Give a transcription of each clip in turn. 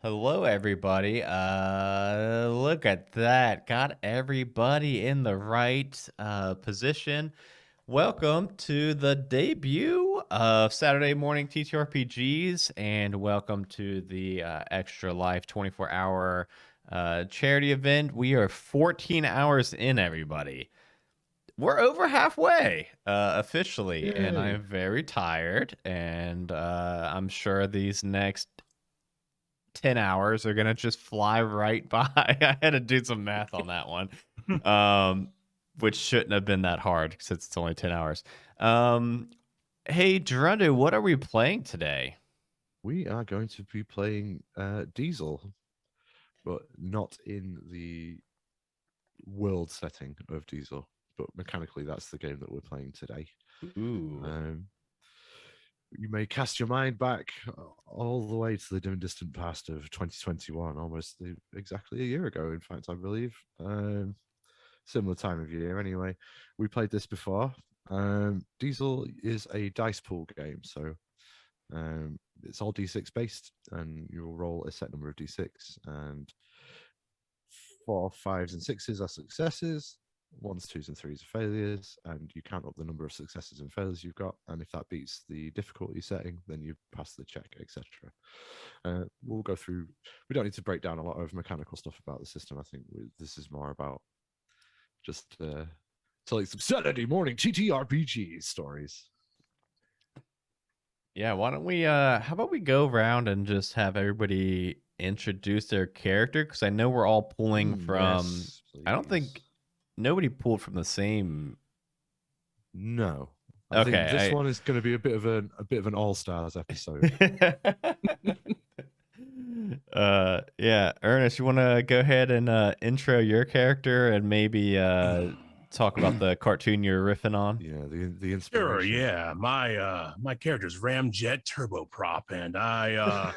Hello, everybody. Look at that. Got everybody in the right position. Welcome to the debut of Saturday Morning TTRPGs, and welcome to the Extra Life 24-hour charity event. We are 14 hours in, everybody. We're over halfway officially, and Yay. I'm very tired, and I'm sure these next 10 hours are gonna just fly right by. I had to do some math on that one, which shouldn't have been that hard since it's only 10 hours. Hey, Gerardo, what are we playing today? We are going to be playing Diesel, but not in the world setting of Diesel. But mechanically, that's the game that we're playing today. Ooh. Um, you may cast your mind back all the way to the dim and distant past of 2021, almost exactly a year ago, in fact, I believe. Similar time of year, anyway. We played this before. Diesel is a dice pool game, so it's all d6 based, and you will roll a set number of d6, and 4, 5s, and 6s are successes, 1s, 2s, and 3s are failures, and you count up the number of successes and failures you've got, and if that beats the difficulty setting, then you pass the check, etc. We'll go through. We don't need to break down a lot of mechanical stuff about the system. I think this is more about just telling some Saturday morning TTRPG stories. Yeah, why don't we how about we go around and just have everybody introduce their character, because I know we're all pulling from Yes, I don't please. think nobody pulled from the same. No, I think this Okay, one is going to be a bit of an all stars episode. Yeah, Ernest, you want to go ahead and intro your character and maybe talk about the cartoon you're riffing on? Yeah, the Sure, inspiration. yeah. My character's Ramjet Turboprop, and I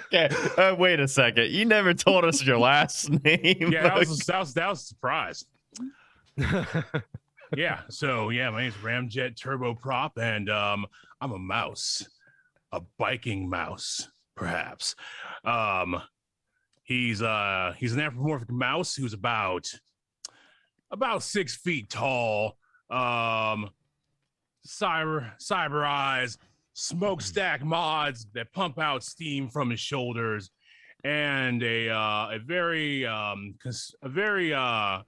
Okay, wait a second. You never told us your last name. yeah, that was a surprise. Yeah, so yeah, my name's Ramjet Turboprop, and I'm a mouse, a biking mouse, perhaps. Um, he's an anthropomorphic mouse who's about 6 feet tall. Um, cyber eyes, smokestack mods that pump out steam from his shoulders, and a very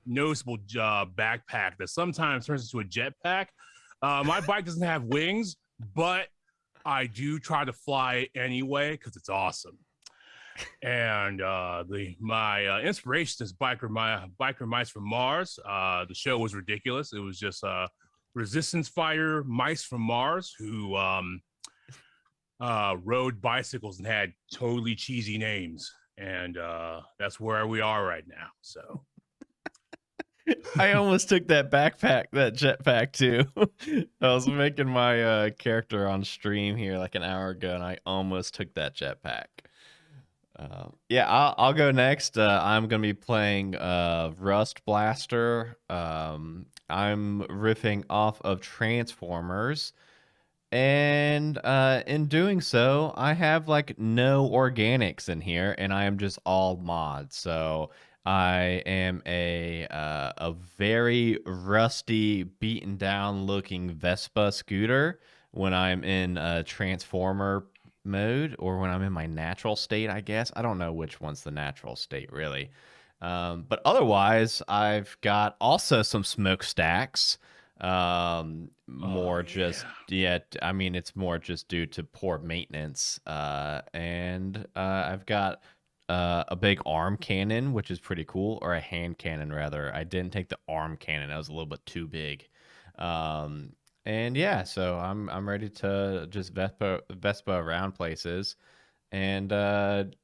noticeable backpack that sometimes turns into a jetpack. My bike doesn't have wings, but I do try to fly anyway because it's awesome. And my inspiration is biker mice from Mars. The show was ridiculous. It was just resistance fire mice from Mars who rode bicycles and had totally cheesy names, and that's where we are right now. So I almost took that jetpack too. I was making my character on stream here like an hour ago, and I almost took that jetpack. Yeah, I'll go next. I'm gonna be playing Rust Blaster. I'm riffing off of Transformers, and in doing so, I have like no organics in here, and I am just all mods. So I am a very rusty, beaten down looking Vespa scooter when I'm in Transformer mode, or when I'm in my natural state, I guess. I don't know which one's the natural state, really. But otherwise, I've got also some smokestacks. More just, yeah, I mean, it's more just due to poor maintenance. And I've got a big arm cannon, which is pretty cool, or a hand cannon rather. I didn't take the arm cannon; that was a little bit too big. Um, and yeah, so I'm ready to just Vespa around places and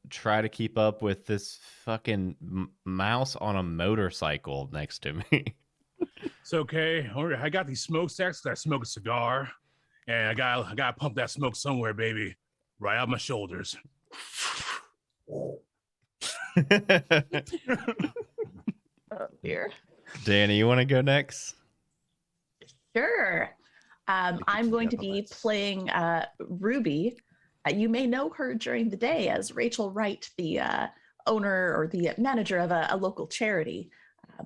try to keep up with this fucking mouse on a motorcycle next to me. it's okay. All right, I got these smokestacks because I smoke a cigar, and I gotta pump that smoke somewhere, baby, right out my shoulders. Oh dear. Danny, you want to go next? Sure. I'm going to be playing Ruby, You may know her during the day as Rachel Wright, the owner or the manager of a local charity.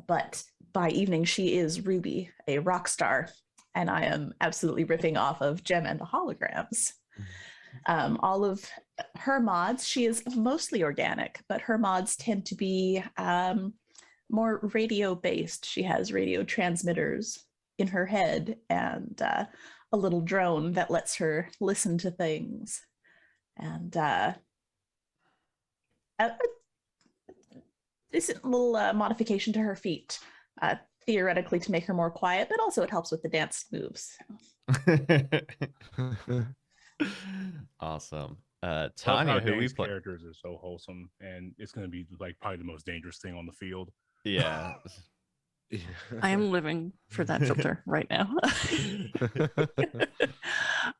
But by evening, she is Ruby, a rock star. And I am absolutely ripping off of Gem and the Holograms. All of her mods, she is mostly organic, but her mods tend to be more radio based. She has radio transmitters in her head and a little drone that lets her listen to things. And a decent little modification to her feet, theoretically to make her more quiet, but also it helps with the dance moves. Awesome. Love Tanya, how who we Dane's play? characters are so wholesome, and it's going to be like probably the most dangerous thing on the field. Yeah. I am living for that filter right now.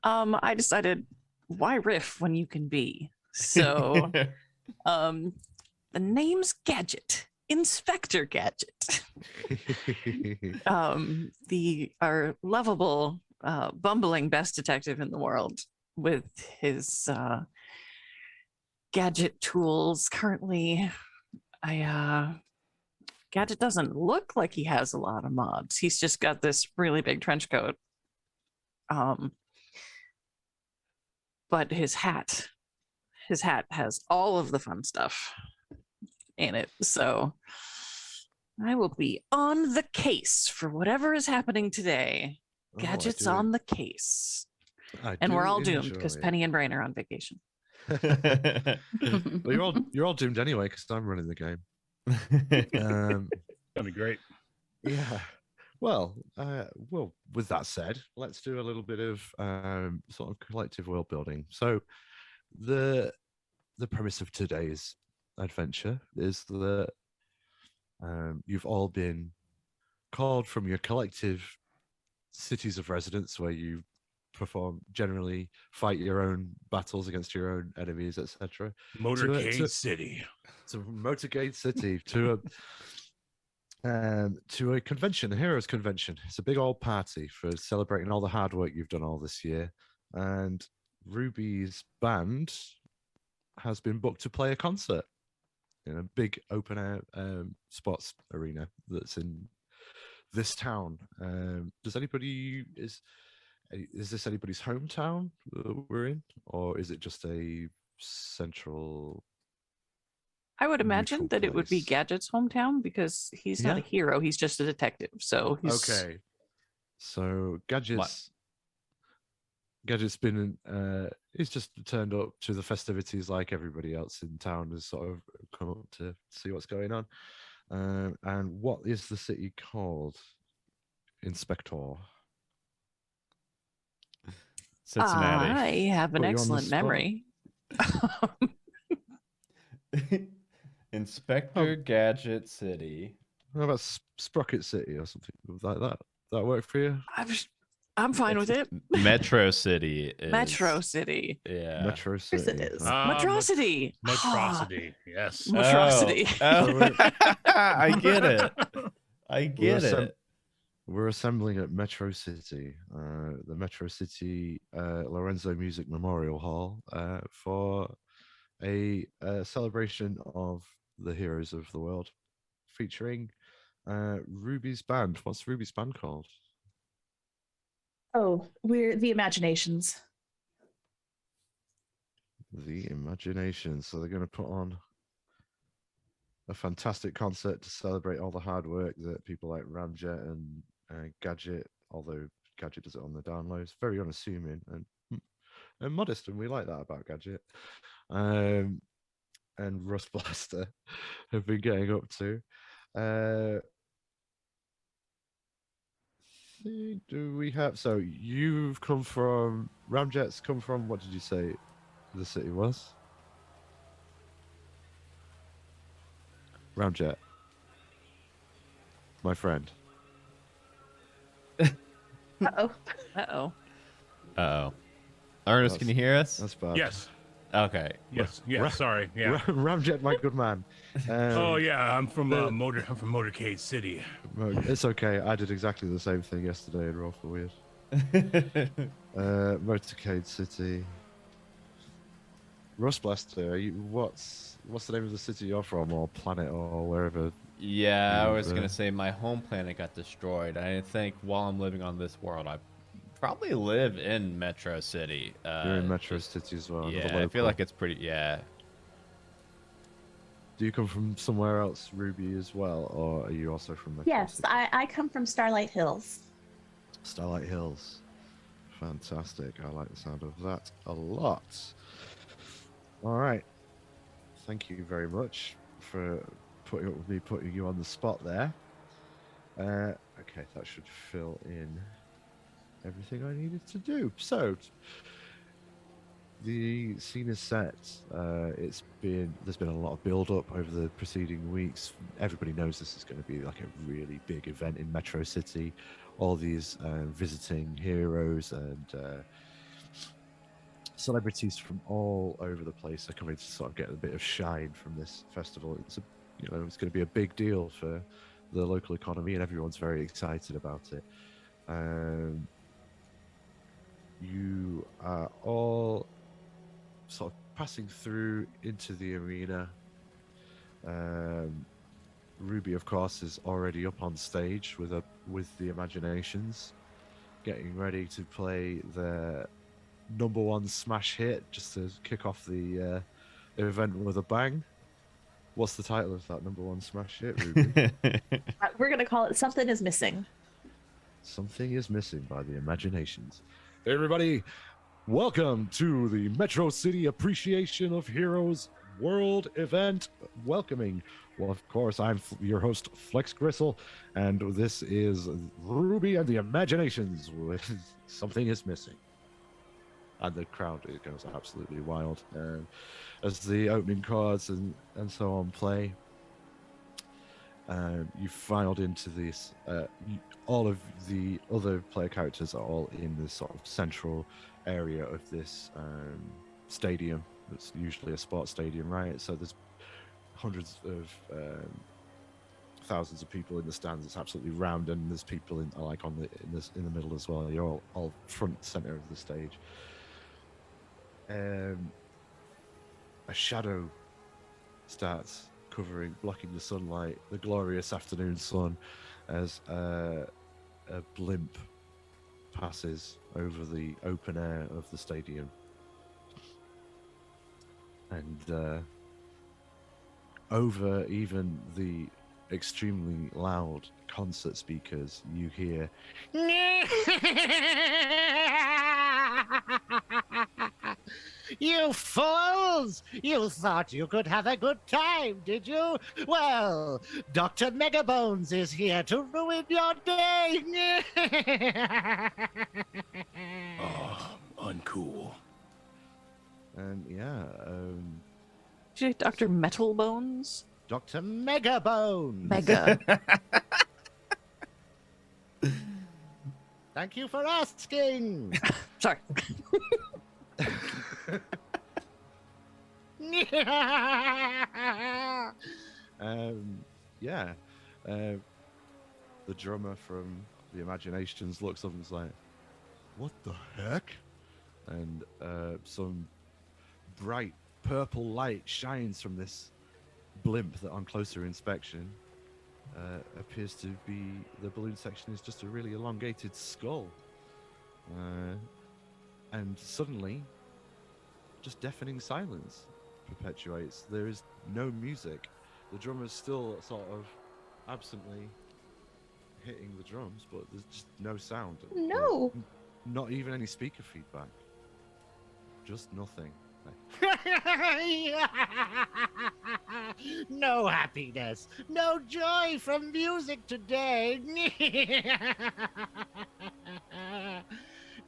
I decided, why riff when you can be? So the name's Gadget, Inspector Gadget. Our lovable, bumbling best detective in the world with his gadget tools. Currently, Gadget doesn't look like he has a lot of mods. He's just got this really big trench coat. But his hat has all of the fun stuff in it. So I will be on the case for whatever is happening today. Gadget's on the case. And we're all doomed because Penny and Brain are on vacation. Well, you're all doomed anyway because I'm running the game. That'd be great. Yeah. Well, with that said, let's do a little bit of sort of collective world building. So, the premise of today's adventure is that you've all been called from your collective cities of residence, where you generally fight your own battles against your own enemies, etc. Motorcade City. To Motorcade City to a convention, a heroes convention. It's a big old party for celebrating all the hard work you've done all this year. And Ruby's band has been booked to play a concert in a big open air sports arena that's in this town. Is this anybody's hometown that we're in, or is it just a central? I would imagine neutral that it would be place? Gadget's hometown because he's not a hero. He's just a detective. So he's Okay. So Gadget's been he's just turned up to the festivities like everybody else in town has sort of come up to see what's going on. And what is the city called, Inspector? Cincinnati. I have an Put you on the excellent spot. memory. Inspector Gadget City. How about Sprocket City or something like that? That work for you? I'm fine with it. Metro City. Metro City. Yeah. Metro Of City. course it is. Metrocity. Metrocity. Yes. Metrocity. Oh. I get it. I get it. We're assembling at Metro City, the Metro City Lorenzo Music Memorial Hall, for a celebration of the heroes of the world, featuring Ruby's band. What's Ruby's band called? Oh, we're the Imaginations. The Imagination. So they're going to put on a fantastic concert to celebrate all the hard work that people like Ramjet and Gadget, although Gadget does it on the down low, is very unassuming and modest, and we like that about Gadget. And Rust Blaster have been getting up to. Do we have? So you've come from Ramjet's come from. What did you say the city was? Ramjet, my friend. Uh-oh. Uh-oh. Uh-oh. Ernest, can you hear us? That's bad. Yes. Okay. Yes. Yeah. Sorry. Yeah. Ramjet, my good man. Oh yeah. I'm from Motorcade City. It's okay. I did exactly the same thing yesterday in Raw for Weird. Motorcade City. Rustblaster, what's the name of the city you're from, or planet, or wherever? Yeah, I You, was gonna say my home planet got destroyed. I think while I'm living on this world, I probably live in Metro City. You're in Metro Just City as well. Another yeah, I feel local. like it's pretty. Yeah, Do you come from somewhere else, Ruby, as well, or are you also from Metro Yes, City? I come from Starlight Hills. Starlight Hills. Fantastic. I like the sound of that a lot. All right. Thank you very much for putting up with me, putting you on the spot there. Okay, that should fill in everything I needed to do. So, the scene is set. There's been a lot of build up over the preceding weeks. Everybody knows this is going to be like a really big event in Metro City. All these visiting heroes and celebrities from all over the place are coming to sort of get a bit of shine from this festival. It's going to be a big deal for the local economy, and everyone's very excited about it. You are all sort of passing through into the arena. Ruby, of course, is already up on stage with the Imaginations, getting ready to play their number one smash hit just to kick off the event with a bang. What's the title of that number one smash hit, Ruby? We're gonna call it "Something Is Missing." Something is Missing by the Imaginations. Everybody, welcome to the Metro City Appreciation of Heroes World event. Welcoming, well, of course, I'm your host, Flex Gristle, and this is Ruby and the Imaginations with Something is Missing. And the crowd, it goes absolutely wild as the opening cards and so on play. You filed into this. All of the other player characters are all in the sort of central area of this stadium. It's usually a sports stadium, right? So there's hundreds of thousands of people in the stands. It's absolutely round, and there's people in the middle as well. You're all front center of the stage. A shadow starts blocking the sunlight, the glorious afternoon sun, as a blimp passes over the open air of the stadium. And over even the extremely loud concert speakers, you hear You fools! You thought you could have a good time, did you? Well, Dr. Megabones is here to ruin your day! Oh, uncool. and yeah, Did you say Dr. Metal Bones? Dr. Megabones! Mega. Thank you for asking! Sorry. yeah, the drummer from the Imaginations looks up and is like, "What the heck?" And some bright purple light shines from this blimp that, on closer inspection, appears to be the balloon section is just a really elongated skull. And suddenly, just deafening silence perpetuates. There is no music. The drummer's still sort of absently hitting the drums, but there's just no sound. No. Not even any speaker feedback. Just nothing. No happiness, no joy from music today.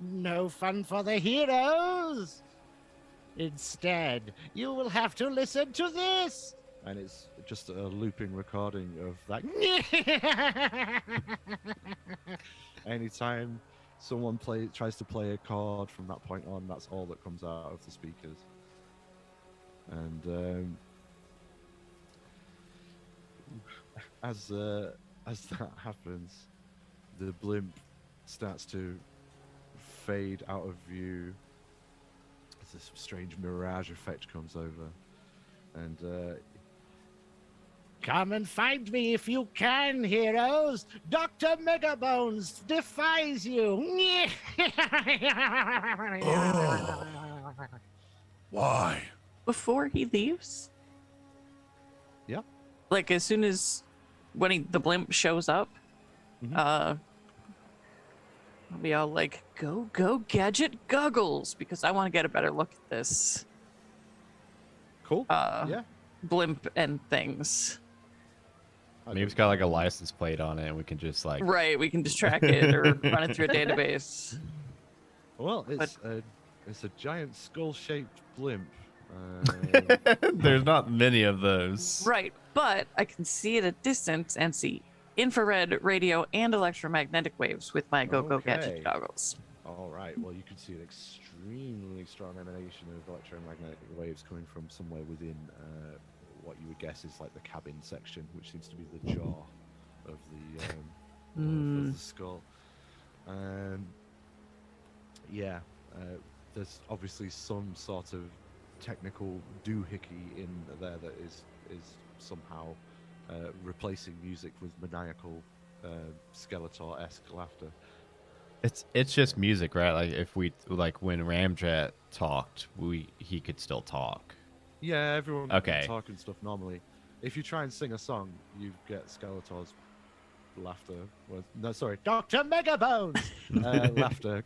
No fun for the heroes. Instead, you will have to listen to this. And it's just a looping recording of that. Anytime someone tries to play a chord from that point on, that's all that comes out of the speakers. And as that happens, the blimp starts to fade out of view this strange mirage effect comes over, and Come and find me if you can, heroes. Dr. Megabones defies you. Why? Before he leaves? Yeah. Like as soon as the blimp shows up, Mhm. I'll be all like, go gadget goggles, because I want to get a better look at this cool. Yeah. blimp and things. Maybe it's got like a license plate on it, and we can just like. Right, we can just track it or run it through a database. Well, it's a giant skull-shaped blimp. There's not many of those. Right, but I can see at a distance and see infrared, radio, and electromagnetic waves with my go-go Okay. gadget goggles. All right. Well, you can see an extremely strong emanation of electromagnetic waves coming from somewhere within what you would guess is like the cabin section, which seems to be the jaw of the skull. Yeah, there's obviously some sort of technical doohickey in there that is somehow replacing music with maniacal Skeletor-esque laughter. It's just music, right? Like if we like when Ramjet talked, he could still talk. Yeah, everyone Okay. can talk and stuff normally. If you try and sing a song, you get Skeletor's laughter. Well, no, sorry, Dr. Megabones. laughter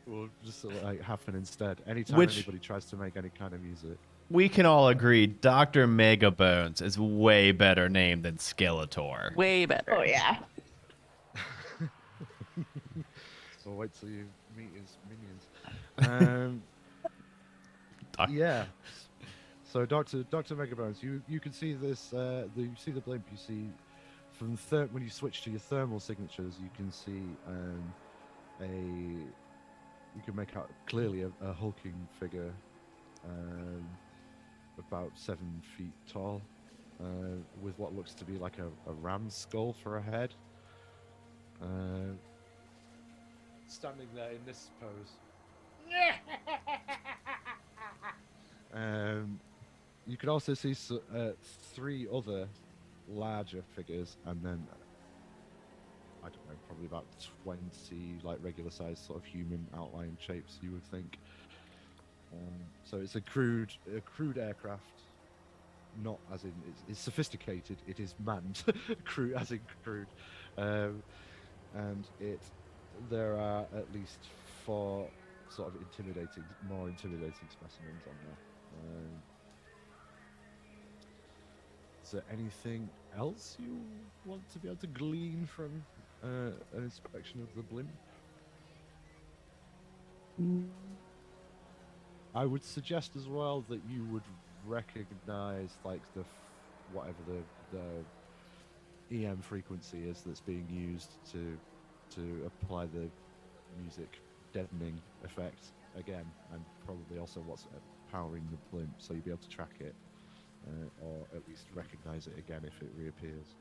will just like happen instead. Anytime Which- anybody tries to make any kind of music. We can all agree Dr. Megabones is way better name than Skeletor. Way better. Oh yeah. So wait till you meet his minions. Doc- Yeah. So Dr. Megabones, you can see this. You see the blimp. You see from when you switch to your thermal signatures, you can see you can make out clearly a hulking figure, about 7 feet tall, with what looks to be like a ram's skull for a head. Standing there in this pose. You can also see 3 other larger figures, and then I don't know, probably about 20 like regular-sized sort of human outline shapes. You would think. So it's a crude aircraft, not as in it's sophisticated. It is manned, crude as in crude, and there are at least 4 sort of more intimidating specimens on there. Is there anything else you want to be able to glean from an inspection of the blimp? I would suggest as well that you would recognize like whatever the EM frequency is that's being used to apply the music deadening effect again, and probably also what's powering the blimp, so you'll be able to track it, or at least recognize it again if it reappears.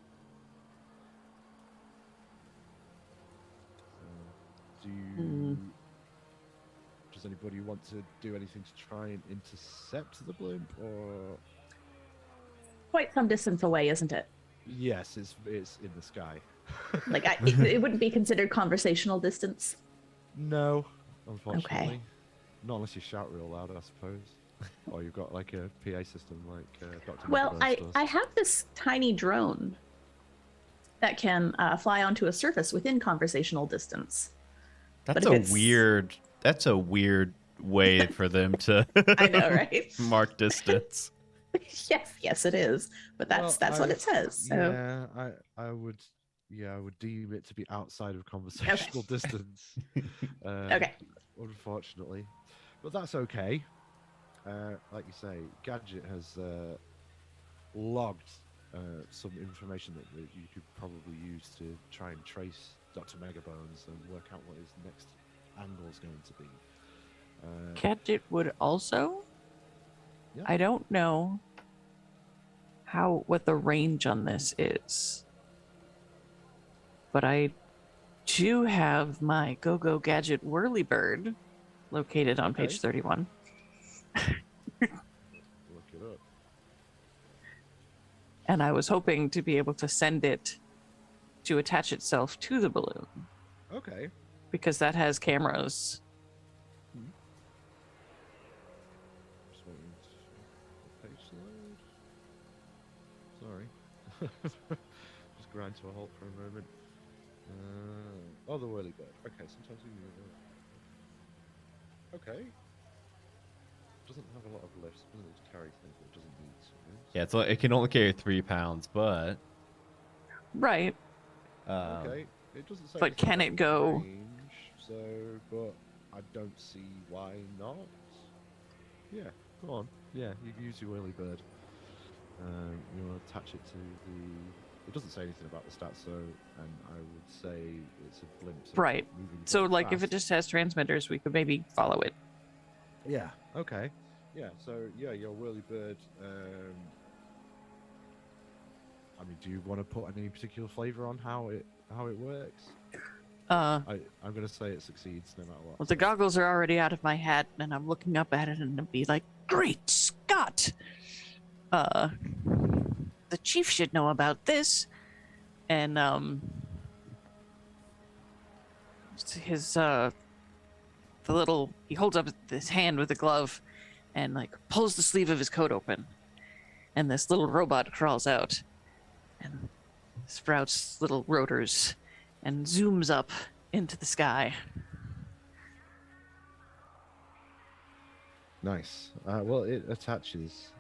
Does anybody want to do anything to try and intercept the blimp, or? Quite some distance away, isn't it? Yes, it's in the sky. Like it wouldn't be considered conversational distance. No, unfortunately. Not unless you shout real loud, I suppose. Or you've got like a PA system like Dr. Well, Megabones does. I have this tiny drone that can fly onto a surface within conversational distance. That's But if a it's- weird. That's a weird way for them to I know, right? mark distance. yes, it is. But that's what it says. So Yeah, I would deem it to be outside of conversational distance. okay. Unfortunately, but that's okay. Like you say, Gadget has logged some information that you could probably use to try and trace Dr. Megabones and work out what his next angle is going to be. Gadget would also. Yeah. I don't know what the range on this is, but I do have my go-go gadget whirlybird located on Okay. page 31. Look it up. And I was hoping to be able to send it to attach itself to the balloon Okay. because that has cameras. Just waiting for the page to load. Sorry. Just grind to a halt for a moment. Oh, the whirly bird. Okay, sometimes we need it. Okay. Doesn't have a lot of lifts. Doesn't need to carry things, but it doesn't need to. Yeah, it can only carry 3 pounds, but Right. Okay. It doesn't say. But anything can about it go- range, so, but I don't see why not. Yeah, go on. Yeah, you can use your whirly bird. You want to attach it to the. It doesn't say anything about the stats, so, and I would say it's a blimp. So it's Right. not moving So, very like, if it fast. just has transmitters, we could maybe follow it. Yeah. Okay. Yeah. So yeah, your whirly bird. I mean, do you want to put any particular flavor on how it works? I'm gonna say it succeeds no matter what. Well, the goggles are already out of my hat, and I'm looking up at it and I'd be like, "Great Scott! The chief should know about this." And he holds up his hand with the glove, and like pulls the sleeve of his coat open, and this little robot crawls out, and sprouts little rotors, and zooms up into the sky. Nice. Well, it attaches.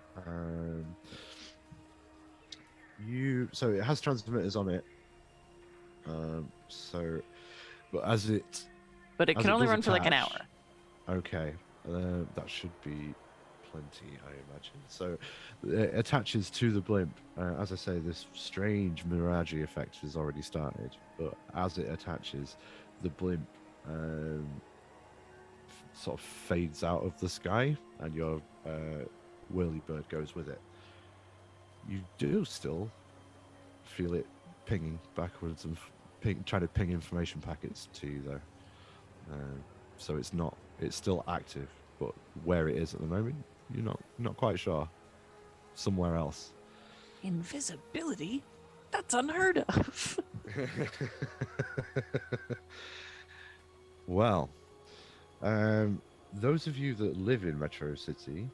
So it has transmitters on it. But as it. But it as can only does run for like an attach- hour. Okay, that should be plenty, I imagine. So it attaches to the blimp. As I say, this strange mirage effect has already started. But as it attaches, the blimp sort of fades out of the sky, and your whirly bird goes with it. You do still feel it pinging backwards and trying to ping information packets to you, though. So it's still active, but where it is at the moment, you're not quite sure. Somewhere else. Invisibility? That's unheard of. Well, those of you that live in Metro City,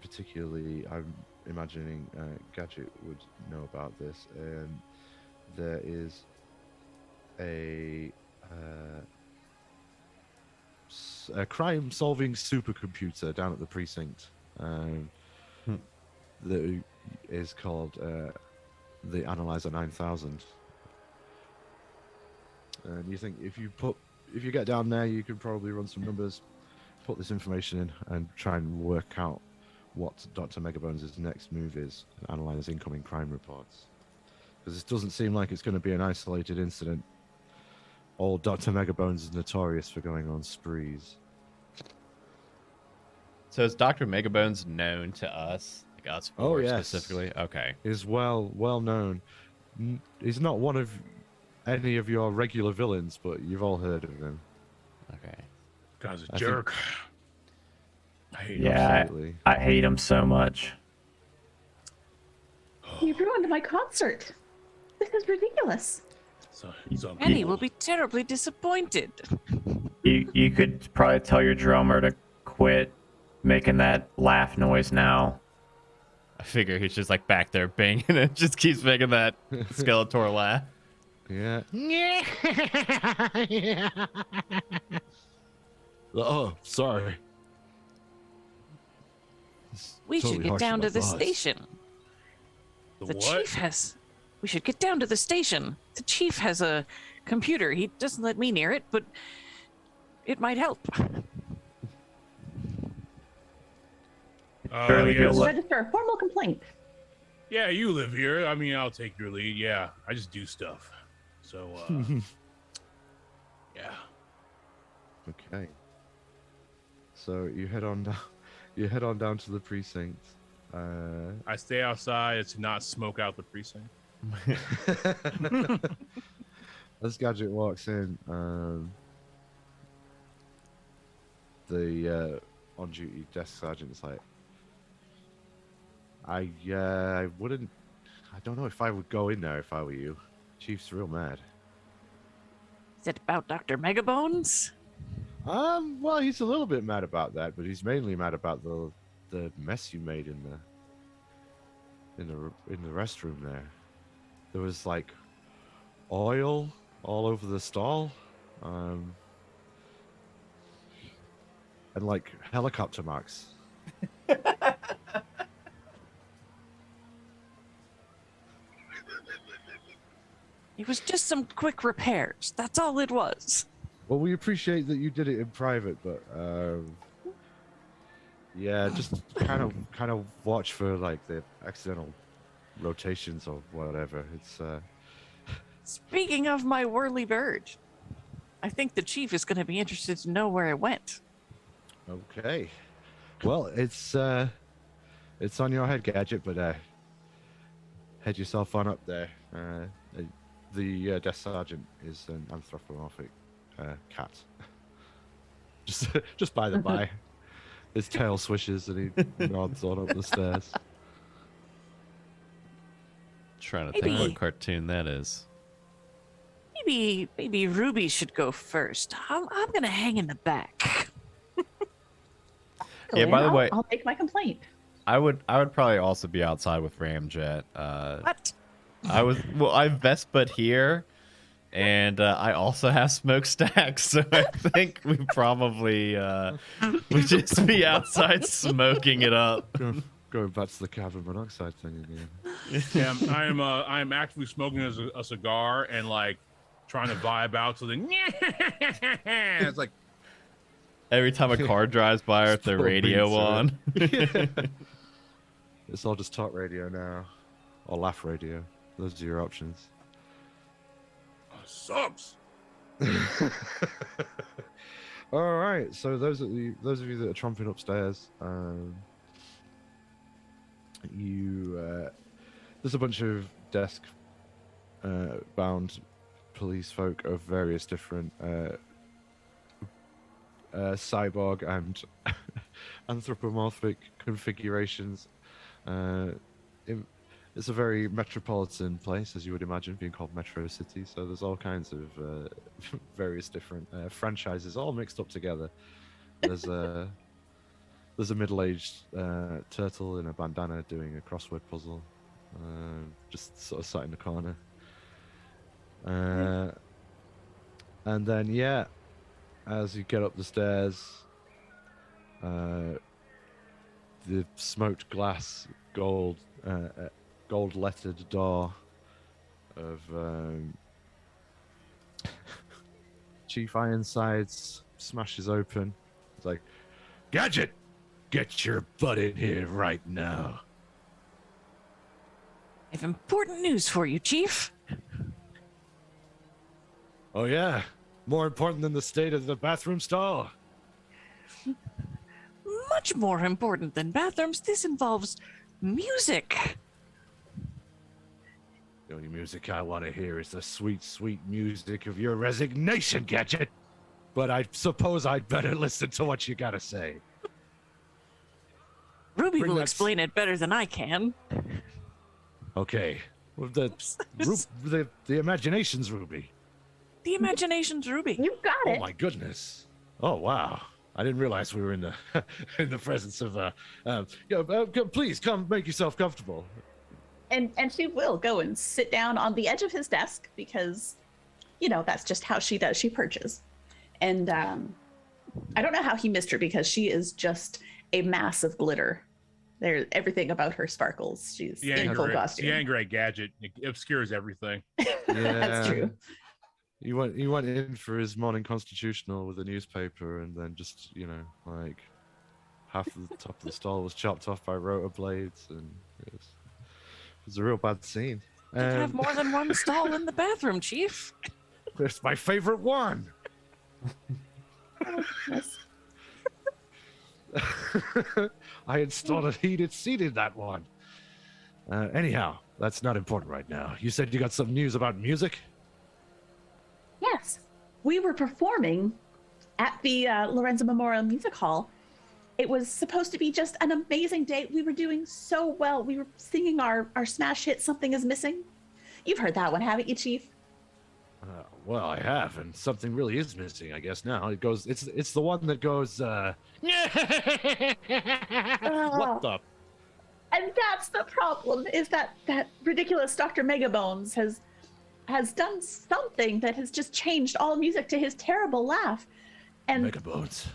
particularly, I'm imagining Gadget would know about this. There is a crime-solving supercomputer down at the precinct that is called the Analyzer 9000. And you think if you get down there, you can probably run some numbers, put this information in, and try and work out what Dr. Megabones' next move is, and analyze incoming crime reports. Because this doesn't seem like it's going to be an isolated incident. Old Dr. Megabones is notorious for going on sprees. So is Dr. Megabones known to us? Like us four yes. specifically? Okay. Is well known. He's not one of any of your regular villains, but you've all heard of him. Okay. Guy's a I think- jerk. I hate him. Yeah, Absolutely. I hate him so much. You ruined my concert. This is ridiculous. So he's on Annie people. will be terribly disappointed. You could probably tell your drummer to quit making that laugh noise now. I figure he's just like back there banging and just keeps making that Skeletor laugh. Yeah. Yeah. Oh, sorry. We should Totally get harsh down on to my the boss. station. The The what? chief has. We should get down to the station. The chief has a computer. He doesn't let me near it, but it might help. Surely Yes. he'll let- Register a formal complaint. Yeah, you live here. I mean, I'll take your lead. Yeah, I just do stuff. So, yeah. Okay. So you head on down. You head on down to the precinct. I stay outside to not smoke out the precinct. As Gadget walks in, the on-duty desk sergeant is like, I wouldn't. I don't know if I would go in there if I were you. Chief's real mad. Is it about Dr. Megabones? Well, he's a little bit mad about that, but he's mainly mad about the mess you made in the restroom there. There was like oil all over the stall, and like helicopter marks. It was just some quick repairs. That's all it was. Well, we appreciate that you did it in private, but yeah, just kind of watch for like the accidental rotations or whatever. It's Speaking of my whirly bird, I think the chief is going to be interested to know where it went. okay. Well, it's on your head, Gadget, but head yourself on up there. The desk sergeant is an anthropomorphic cat. Just by the by. His tail swishes and he nods on up the stairs. Trying to think Maybe- what cartoon that is. Maybe Ruby should go first. I'm going to hang in the back. Yeah, by the way- I'll make my complaint. I would probably also be outside with Ramjet. What? I Vespa here, and I also have smokestacks, so I think we probably would just be outside smoking it up. Going back to the carbon monoxide thing again. Yeah, I am actively smoking a cigar and like trying to vibe out to the. It's like Every time a car drives by with the Still radio beats it. on. It's all just talk radio now, or laugh radio. Those are your options. sucks. All right, so those of you that are tromping upstairs, there's a bunch of desk bound police folk of various different cyborg and anthropomorphic configurations. It's a very metropolitan place, as you would imagine, being called Metro City. So there's all kinds of various different franchises all mixed up together. There's a middle-aged turtle in a bandana doing a crossword puzzle, just sort of sat in the corner. And then, yeah, as you get up the stairs, the smoked glass gold-lettered door of Chief Ironsides smashes open. It's like, Gadget, get your butt in here right now. I have important news for you, Chief. Oh yeah, more important than the state of the bathroom stall. Much more important than bathrooms, this involves music. The only music I want to hear is the sweet, sweet music of your resignation, Gadget. But I suppose I'd better listen to what you gotta say. Ruby Bring will that explain it better than I can. Okay, with the imagination's Ruby. The imagination's Ruby. You got Oh it. my goodness! Oh wow! I didn't realize we were in the in the presence of please come make yourself comfortable. And she will go and sit down on the edge of his desk because, you know, that's just how she does. She perches. And I don't know how he missed her because she is just a mass of glitter. There, everything about her sparkles. She's in full costume. The great gadget it obscures everything. That's true. He went in for his morning constitutional with a newspaper, and then just, you know, like half of the top of the stall was chopped off by rotor blades, and it was a real bad scene. You can have more than one stall in the bathroom, Chief. It's my favorite one. I installed a heated seat in that one. Anyhow, that's not important right now. You said you got some news about music? Yes, we were performing at the Lorenzo Memorial Music Hall. It was supposed to be just an amazing day. We were doing so well. We were singing our smash hit, Something is Missing. You've heard that one, haven't you, Chief? Well, I have, and something really is missing. I guess now it goes. It's the one that goes. What the? And that's the problem, is that ridiculous Dr. Megabones has done something that has just changed all music to his terrible laugh. And Megabones.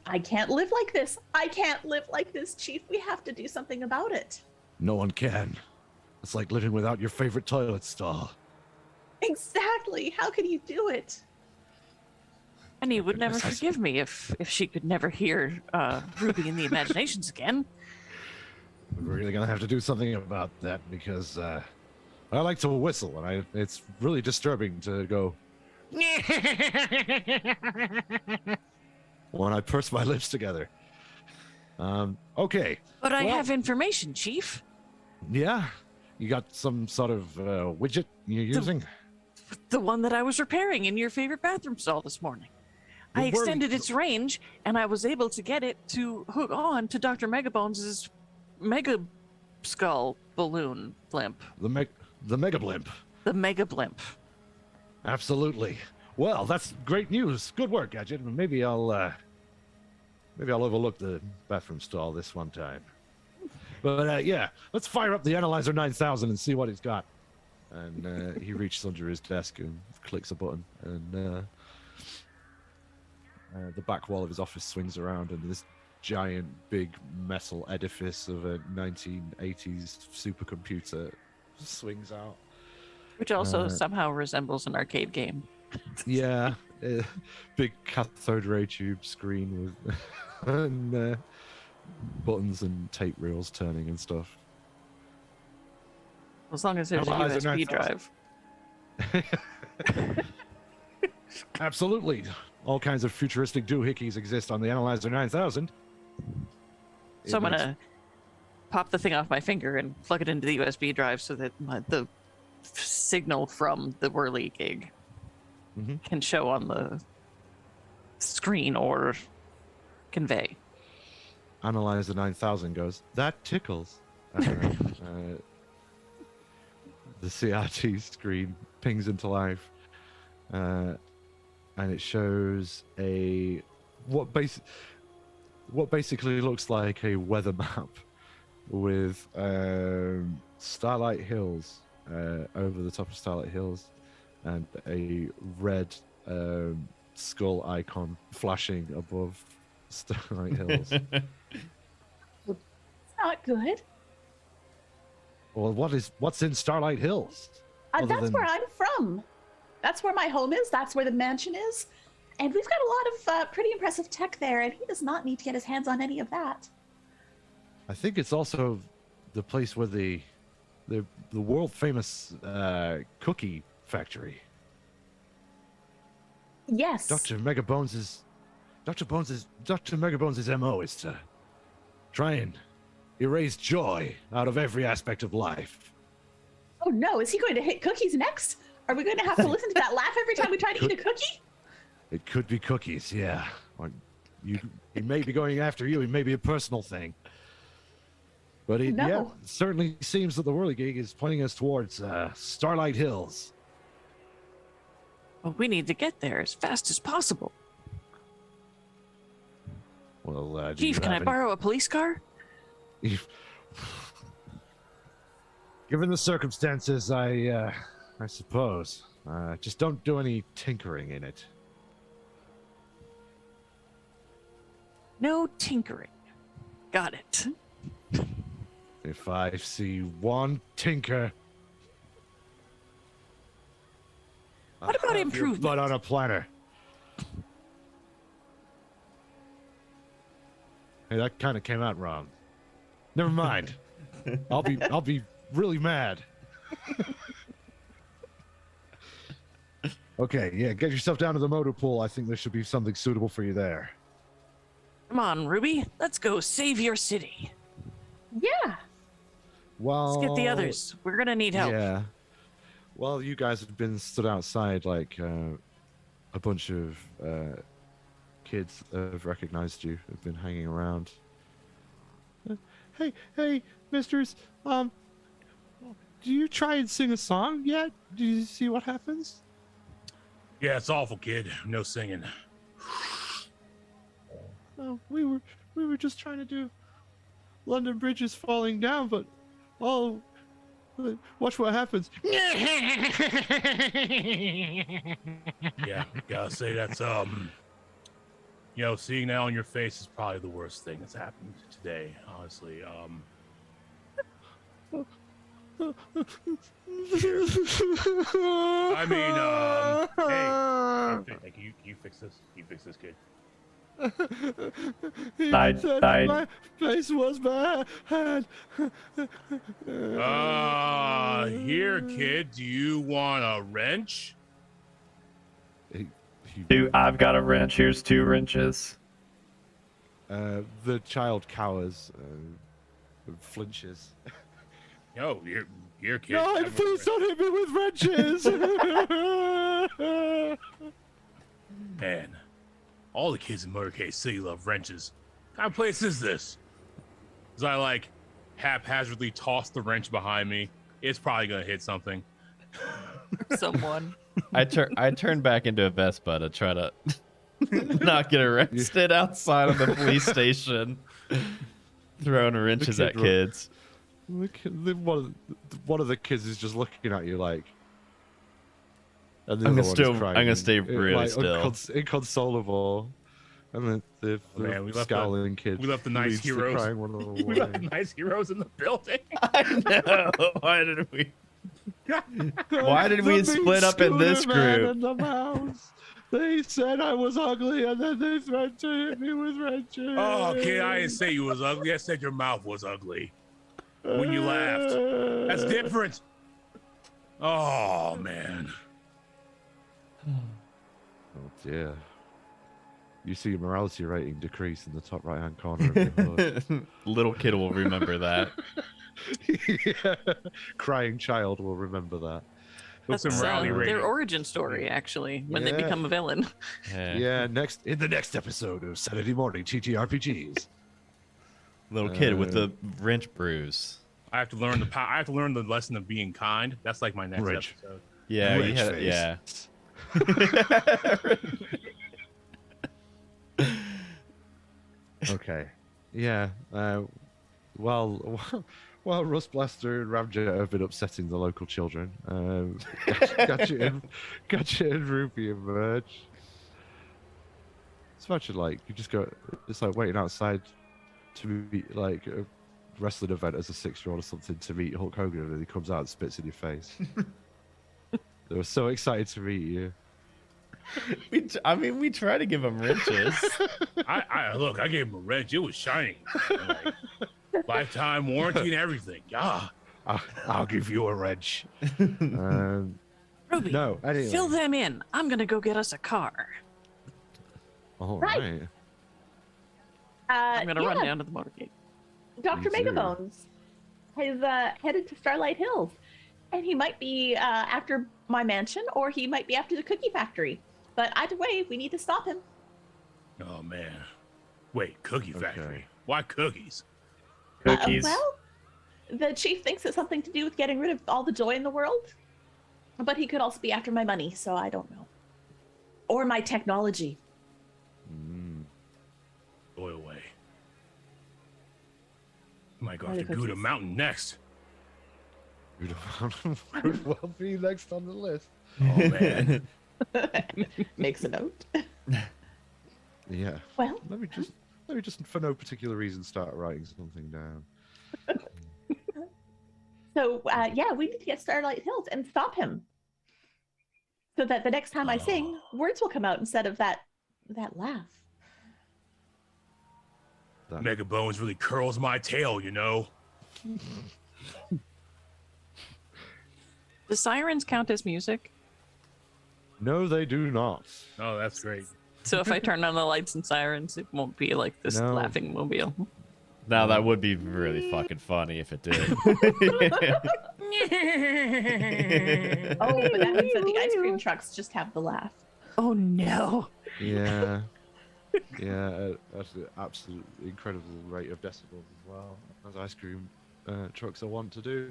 I can't live like this. I can't live like this, Chief. We have to do something about it. No one can. It's like living without your favorite toilet stall. Exactly. How can you do it? And he would never Goodness, forgive me if she could never hear Ruby in the Imaginations again. We're really gonna have to do something about that because I like to whistle, and it's really disturbing to go when I purse my lips together. Okay. But I Well- have information, Chief. Yeah. You got some sort of widget you're using? The one that I was repairing in your favorite bathroom stall this morning. I Don't worry. extended its range, and I was able to get it to hook on to Dr. Megabones' mega skull balloon blimp. The Mega Blimp. The mega blimp. Absolutely. Well, that's great news. Good work, Gadget. Maybe I'll overlook the bathroom stall this one time. But yeah, let's fire up the Analyzer 9000 and see what he's got. And he reaches under his desk and clicks a button, and the back wall of his office swings around, and this giant, big metal edifice of a 1980s supercomputer swings out. Which also somehow resembles an arcade game. Yeah, big cathode ray tube screen with and buttons and tape reels turning and stuff. As long as there's a Analyzer USB 9000. drive. Absolutely. All kinds of futuristic doohickeys exist on the Analyzer 9000. So I'm It makes- gonna pop the thing off my finger and plug it into the USB drive so that the signal from the Whirly gig Mhm. can show on the screen or convey. Analyzer 9000 goes, that tickles. The CRT screen pings into life, and it shows what basically looks like a weather map with Starlight Hills over the top of Starlight Hills, and a red skull icon flashing above Starlight Hills. It's not good. Well, what's in Starlight Hills? Other That's than- where I'm from. That's where my home is. That's where the mansion is. And we've got a lot of pretty impressive tech there, and he does not need to get his hands on any of that. I think it's also the place where the world famous cookie factory. Yes. Dr. Megabones' MO is to try and erase joy out of every aspect of life. Oh no, is he going to hit cookies next? Are we going to have to listen to that laugh every time we try to eat a cookie? It could be cookies, yeah. Or he may be going after you. It may be a personal thing. But it No. certainly seems that the whirligig is pointing us towards Starlight Hills. Well, we need to get there as fast as possible. Well, do Chief, you can I have any- borrow a police car? Given the circumstances, I suppose. Just don't do any tinkering in it. No tinkering. Got it. If I see one tinker, What about I'll have your improvement? blood on a platter. Hey, that kind of came out wrong. Never mind. I'll be really mad. Okay, yeah, get yourself down to the motor pool. I think there should be something suitable for you there. Come on, Ruby. Let's go save your city. Yeah. Well, Let's get the others. We're gonna need help. Yeah. Well, you guys have been stood outside like a bunch of kids have recognized you, have been hanging around. Hey, mistress, do you try and sing a song yet? Do you see what happens? Yeah, it's awful, kid. No singing. Oh, we were just trying to do London Bridge is falling down, but watch what happens. Yeah, gotta say that's seeing that on your face is probably the worst thing that's happened today, honestly. I mean, hey, can you fix this? Can you fix this, kid? He I- said I- my face was bad. Here, kid. Do you want a wrench? I've got a wrench. Here's 2 wrenches. The child cowers, flinches. No, here, kid. No, have a please wrench. don't hit me with wrenches. Man, all the kids in Motorcade City love wrenches. What kind of place is this? As I like haphazardly toss the wrench behind me, it's probably gonna hit something. Someone. I turn back into a Vespa to try to not get arrested outside of the police station, throwing wrenches kid at kids. One of the kids is just looking at you like. And the I'm other gonna one still- is crying, I'm gonna stay really like, still. Inconsolable. And then the man, we left the- scowling kid. we left the nice leads the heroes. crying one away. We left the nice heroes in the building. I know. Why did we? Why did we The big split up in this scooter man group? and the mouse. They said I was ugly, and then they threatened to hit me with wrenches. Oh, kid, I didn't say you was ugly. I said your mouth was ugly when you laughed. That's different. Oh, man. Oh dear. You see your morality rating decrease in the top right-hand corner of your HUD. Little kid will remember that. Yeah. Crying child will remember that. That's some rally their rating. origin story, actually, when they Yeah. become a villain. Yeah, in the next episode of Saturday Morning TTRPGs. Little kid with the wrench bruise. I have to learn I have to learn the lesson of being kind. That's like my next Wrench. episode. Yeah, Wrench face. yeah. Okay. Yeah. Well, Rust Blaster and Ramjet have been upsetting the local children. Gadget and Ruby emerge. It's imagine like you just go. It's like waiting outside to meet like a wrestling event as a 6-year-old or something to meet Hulk Hogan, and he comes out and spits in your face. They were so excited to meet you. We try to give him wrenches. Look, I gave him a wrench. It was shiny. Like, lifetime warranty and everything. Yeah. I'll give you a wrench. Ruby, No, anyway. fill them in. I'm gonna go get us a car. All Right. right. I'm gonna run yeah, down to the motorcade. Dr. Me too. Megabones has headed to Starlight Hills, and he might be after my mansion, or he might be after the cookie factory. But either way, we need to stop him. Oh, man. Wait, Cookie Factory. Okay. Why cookies? Cookies. Well, the chief thinks it's something to do with getting rid of all the joy in the world, but he could also be after my money, so I don't know. Or my technology. Go away. Might go Are they after Gouda cookies? Mountain next. Could well be next on the list. Oh, man. Makes a note. Yeah. Well, Let me just for no particular reason start writing something down. so yeah, we need to get Starlight Hills and stop him, so that the next time I sing, words will come out instead of that laugh. Mega Bones really curls my tail, you know? Do sirens count as music? No, they do not. Oh, that's great. So if I turn on the lights and sirens, it won't be like this No. laughing mobile. Now that would be really fucking funny if it did. Oh, but that means that the ice cream trucks just have the laugh. Oh no. Yeah. Yeah, at an absolute incredible rate of decibels as well, as ice cream trucks are wont to do.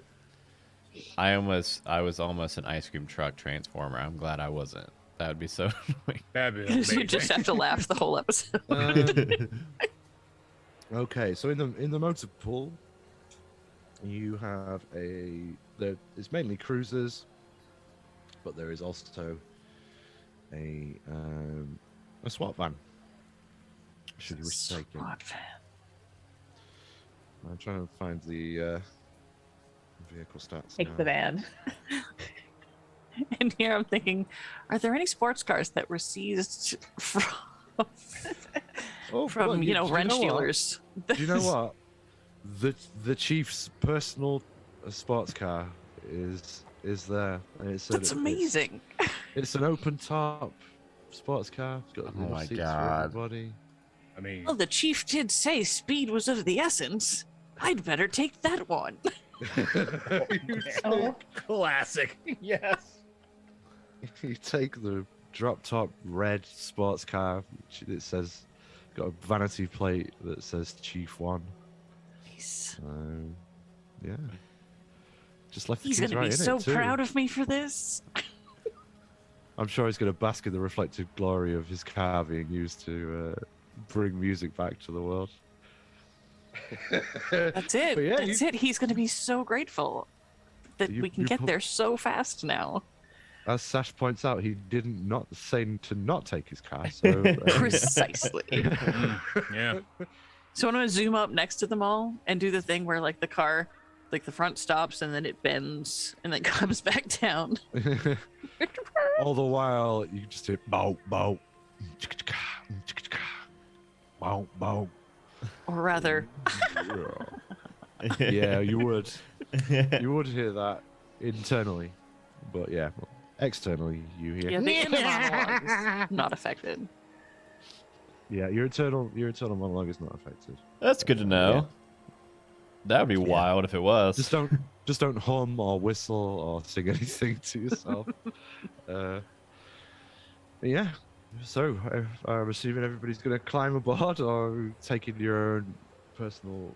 I was almost an ice cream truck transformer. I'm glad I wasn't. That would be so annoying. That'd be Because you amazing. just have to laugh the whole episode. Okay, so in the motor pool, you have it's mainly cruisers, but there is also a SWAT van. Should you wish to take it? SWAT van. I'm trying to find the vehicle stats. Take now. the van. And here I'm thinking, are there any sports cars that were seized from Oh, from look, you know do wrench know what? dealers? Do you know what? The chief's personal sports car is there, and That's amazing. It's an open top sports car. It's got Oh little my seats God. for everybody. I mean, Well, the chief did say speed was of the essence. I'd better take that one. Oh, classic. Yes. You take the drop top red sports car, which it says got a vanity plate that says Chief One. Nice. Yeah. Just left the He's kids gonna right be in so it too. proud of me for this. I'm sure he's gonna bask in the reflected glory of his car being used to bring music back to the world. That's it. But yeah, That's it. He's gonna be so grateful that You- we can you get put- there so fast now. As Sash points out, he didn't not say to not take his car. So Precisely. Yeah. So I'm gonna zoom up next to them all and do the thing where like the car, like the front stops and then it bends and then comes back down. all the while you just hear bow bow, bow bow. Or rather, Yeah, you would. You would hear that internally, but yeah, externally you hear. yeah, the inner monologue is not affected. Yeah, your internal monologue is not affected. That's good to know. Yeah. That would be wild if it was. Just don't hum or whistle or sing anything to yourself. Yeah. So I'm assuming everybody's gonna climb aboard or taking your own personal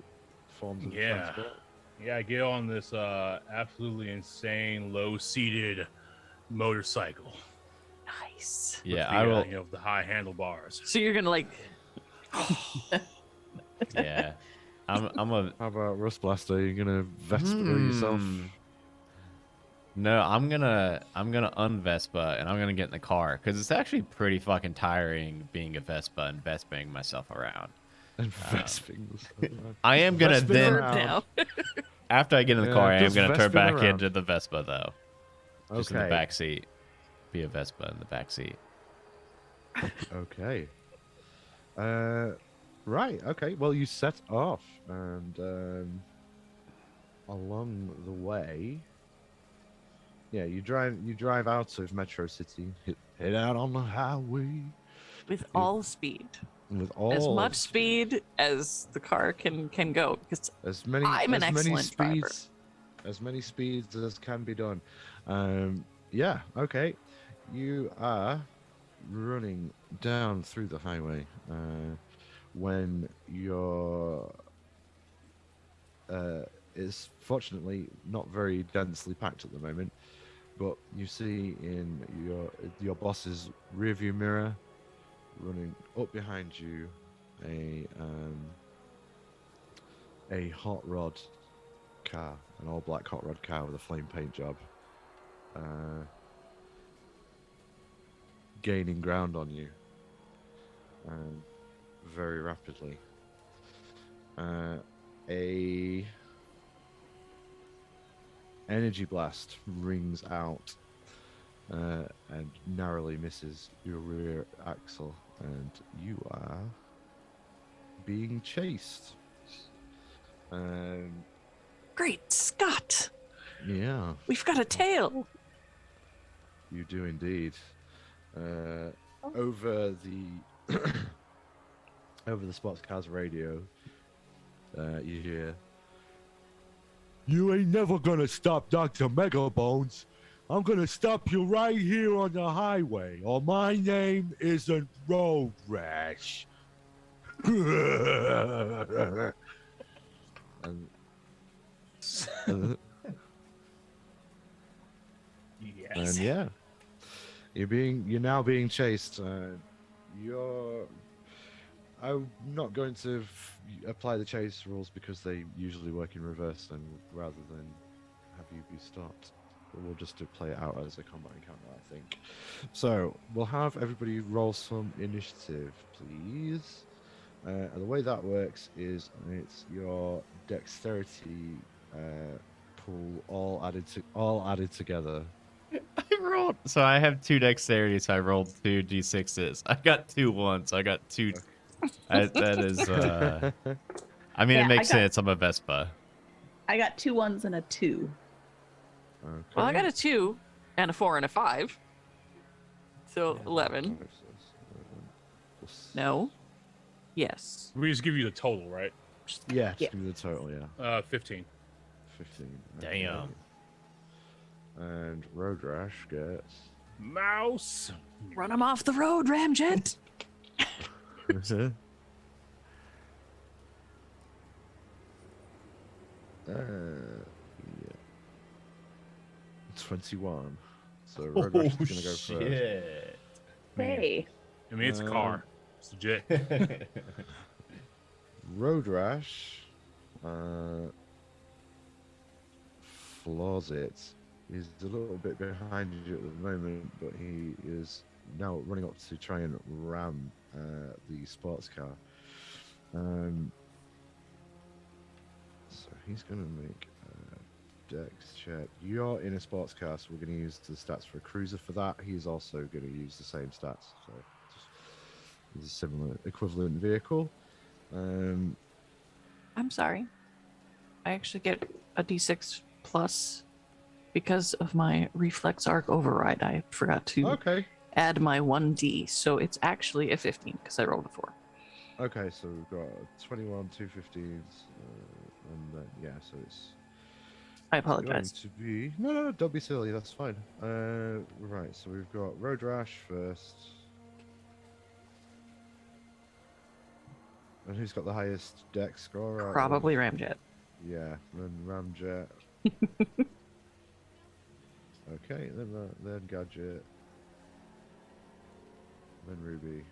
forms of Yeah. transport. Yeah, get on this absolutely insane low-seated motorcycle. Nice. with Yeah, the, I will. You know, the high handlebars. So you're gonna like Yeah, I'm a. How about Rust Blaster? You're gonna Vespa yourself? No, I'm gonna un-Vespa and I'm gonna get in the car because it's actually pretty fucking tiring being a Vespa and Vespaing myself around. And Vesping. I am gonna Vesping then around. now. after I get in the Yeah, car, I am just gonna turn Vesping back around. into the Vespa though, just in the Okay. back seat. Be a Vespa in the back seat. Okay. Right. Okay. Well, you set off, and along the way, yeah, you drive out of Metro City, head out on the highway With all speed. with all As much speed as the car can go. Because as many I'm an as many excellent driver. speeds as many speeds as can be done. Yeah. Okay. You are running down through the highway when your is fortunately not very densely packed at the moment, but you see in your boss's rearview mirror, running up behind you, a hot rod car, an all black hot rod car with a flame paint job, gaining ground on you very rapidly. A energy blast rings out and narrowly misses your rear axle, and you are being chased. great Scott, Yeah, we've got a tail. you do indeed. Over the over the sports car's radio, you hear, "You ain't never gonna stop Dr. Megabones. I'm gonna stop you right here on the highway, or my name isn't Road Rash. and, Yes. and yeah, you're now being chased. I'm not going to apply the chase rules because they usually work in reverse, and rather than have you be stopped, we'll just play it out as a combat encounter, I think. So we'll have everybody roll some initiative, please. And the way that works is it's your dexterity pool all added together. I rolled. So I have 2 dexterity, so I rolled 2 d6s. I got 2 1s. So I got 2. That is. I mean, Yeah, it makes I got- sense. I'm a Vespa. I got 2 1s and a 2. Okay. Well, I got a 2 and a 4 and a 5. So 11. Plus- No. Yes. We just give you the total, right? Yeah, just Yeah. give me the total, yeah. 15. 15. Damn. okay. And Road Rash gets. Mouse. Run him off the road, Ramjet. Yeah. 21. So Road Rash is going to go first. shit. Hey. I mean, it's a car. It's legit. Road Rash flaws it. He's a little bit behind you at the moment, but he is now running up to try and ram the sports car. So he's going to make a dex check. You're in a sports car, so we're going to use the stats for a cruiser for that. He's also going to use the same stats. So it's a similar equivalent vehicle. I'm sorry. I actually get a d6 plus because of my reflex arc override. I forgot to Okay. add my 1d, so it's actually a 15 because I rolled a 4. Okay, so we've got 21, 2 15s, and then, yeah, so it's I going apologize. to be... No, don't be silly, that's fine. Right, so we've got Road Rash first. And who's got the highest dex score? out of- Probably Ramjet. Yeah, then Ramjet. Okay, then Gadget. Then Ruby.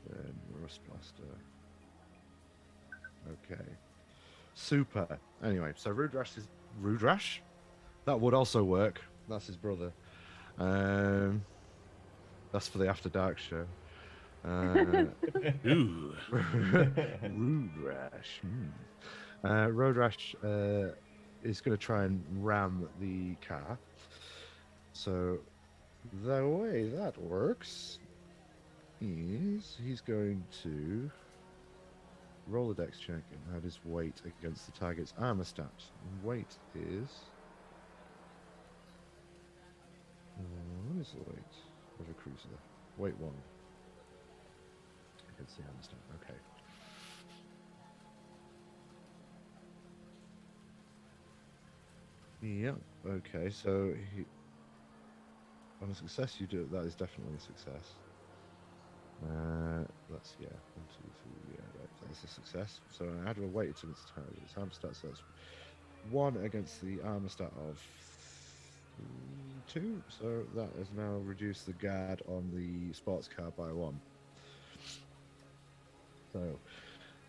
Then Rust Blaster. Okay. Super. Anyway, so Rude Rash is Rude Rash? That would also work. That's his brother. That's for the After Dark show. Ooh. Rude Rash. Road Rash is going to try and ram the car. So the way that works is he's going to roll a dex check and add his weight against the target's armor stats. And weight is... what is the weight of a cruiser? Weight 1. Against the armor stat. Okay. Yeah. Okay. So he, on a success, you do that is definitely a success. That's 1, 2, 3. Yeah, that's a success. So I add a weight to its target. Its armor stat, so that's 1 against the armor stat of 2. So that has now reduced the guard on the sports car by 1. So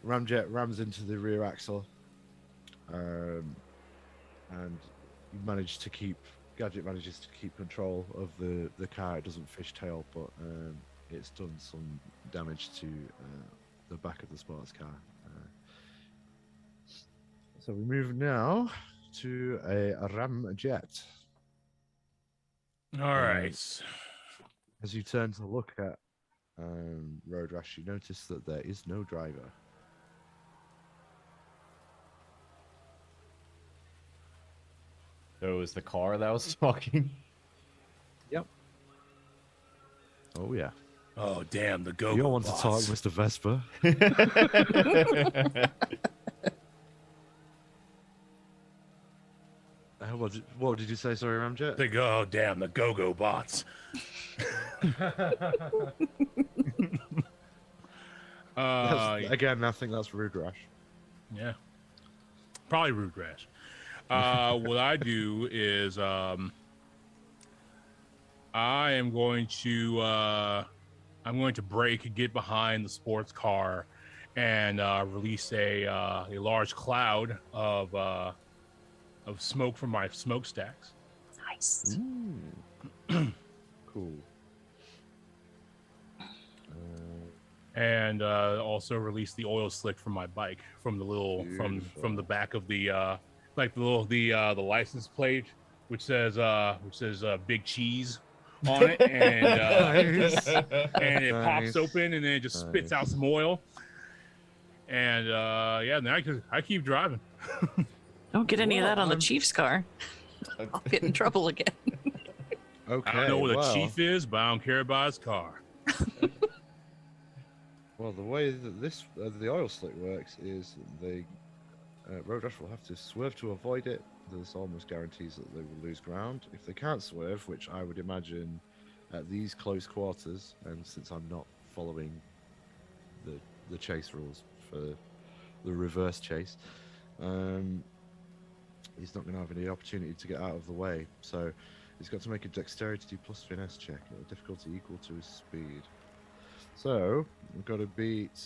Ramjet rams into the rear axle, and Gadget manages to keep control of the car. It doesn't fishtail, but it's done some damage to the back of the sports car. So we move now to a Ramjet. All right. As you turn to look at Road Rash, you notice that there is no driver. So it was the car that was talking. Yep. Oh yeah. Oh, damn. The go. You don't want to talk, Mr. Vesper. What did you say? Sorry, Ramjet. The go. Oh, damn. The go-go bots. Again, I think that's Rude Rash. Yeah. Probably Rude Rash. What I do is I am going to get behind the sports car and release a large cloud of smoke from my smokestacks. Nice. Cool. And also release the oil slick from my bike from the little from the back of the like the license plate which says big cheese on it, and Nice. and it pops Nice. open and then it just spits out some oil. And yeah, then I keep driving. Don't get any of that on the I'm- Chief's car. I'll get in trouble again. Okay. I don't know what well, a chief is, but I don't care about his car. Well, the way that the oil slick works is the road rush will have to swerve to avoid it. This almost guarantees that they will lose ground. If they can't swerve, which I would imagine at these close quarters, and since I'm not following the chase rules for the reverse chase, he's not going to have any opportunity to get out of the way. So he's got to make a dexterity plus finesse check at a difficulty equal to his speed. So we've got to beat.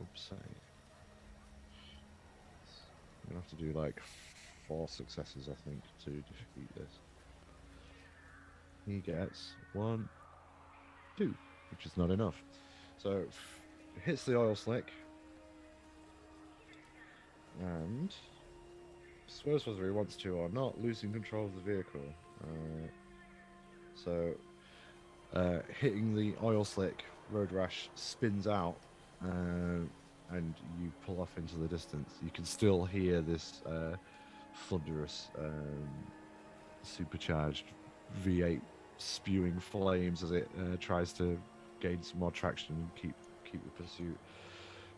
Oops, I'm gonna have to do like 4 successes, I think, to defeat this. He gets 1, 2, which is not enough. So hits the oil slick and swerves whether he wants to or not, losing control of the vehicle. So hitting the oil slick, road rash spins out, and you pull off into the distance. You can still hear this thunderous, supercharged V8 spewing flames as it tries to gain some more traction and keep the pursuit.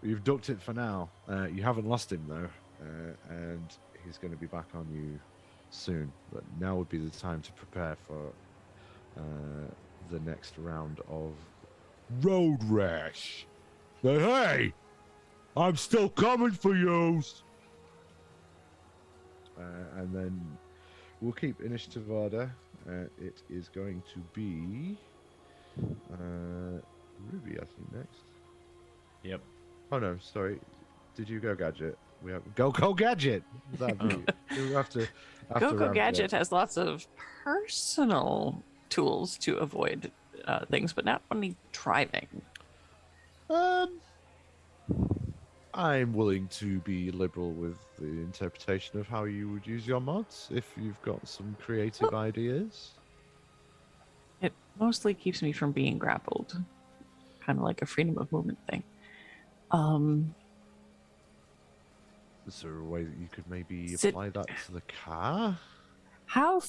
You've ducked it for now. You haven't lost him though, and he's going to be back on you soon. But now would be the time to prepare for the next round of road rash. Say, hey, I'm still coming for you. And then we'll keep initiative order. It is going to be Ruby, I think, next. Yep. Oh no, sorry. Did you go Gadget? We have go Gadget. That'd be, we have to Go Gadget has lots of personal tools to avoid things, but not only driving. I'm willing to be liberal with the interpretation of how you would use your mods if you've got some creative ideas. It mostly keeps me from being grappled, kind of like a freedom of movement thing. Is there a way that you could maybe apply that to the car? How?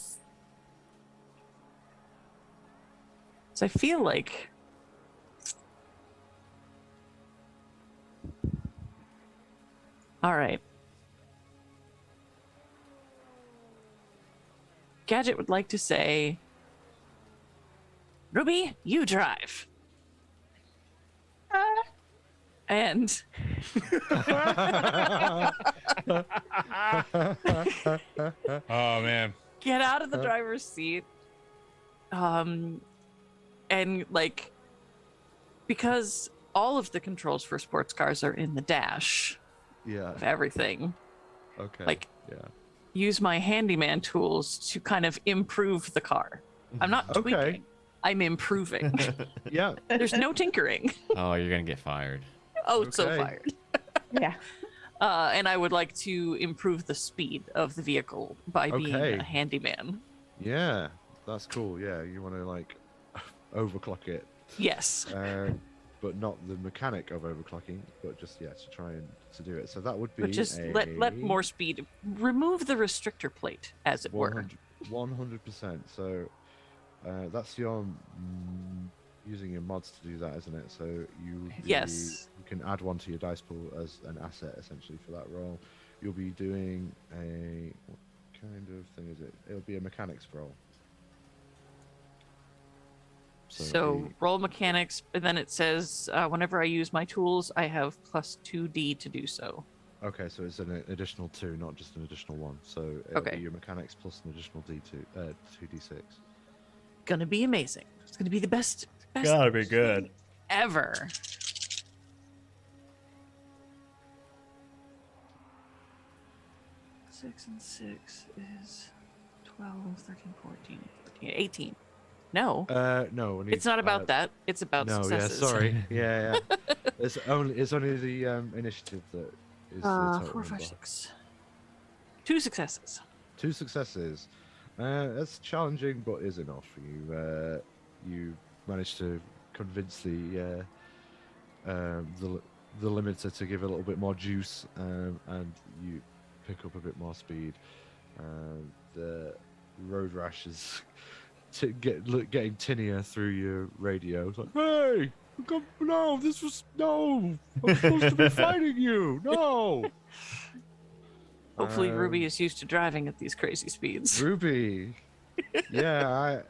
So I feel like all right. Gadget would like to say, Ruby, you drive. And Oh man. get out of the driver's seat. And like, because all of the controls for sports cars are in the dash Yeah. of everything. Okay. Like, yeah. use my handyman tools to kind of improve the car. I'm not tweaking. Okay. I'm improving. Yeah. There's no tinkering. Oh, you're gonna get fired. Oh, so Okay. fired. Yeah. And I would like to improve the speed of the vehicle by being Okay. a handyman. Yeah. That's cool. Yeah. You want to like overclock it, Yes. but not the mechanic of overclocking, but just to try and to do it. So that would be But just let more speed. Remove the restrictor plate, as it were. 100%. So that's your using your mods to do that, isn't it? So you Yes. you can add one to your dice pool as an asset essentially for that role. You'll be doing a what kind of thing is it? It'll be a mechanics roll. So it'd be- roll mechanics, and then it says whenever I use my tools, I have plus 2d to do so. okay, so it's an additional 2, not just an additional 1. So it'll Okay. be your mechanics plus an additional D2, 2d6. Gonna be amazing. It's gonna be the best Gotta be good. ever. Six and 6 is 12, 13, 14, 15, 18. No, No, it's not about that. It's about No, successes. yeah, sorry. Yeah. it's only the initiative that is the total 4, 5, number. 6. 2 successes. 2 successes. That's challenging, but is enough. You managed to convince the limiter to give a little bit more juice, and you pick up a bit more speed. The road rash is getting tinnier through your radio. It's like, hey, no, this was no. I'm supposed to be fighting you. No. Hopefully, Ruby Um, is used to driving at these crazy speeds. Ruby. Yeah,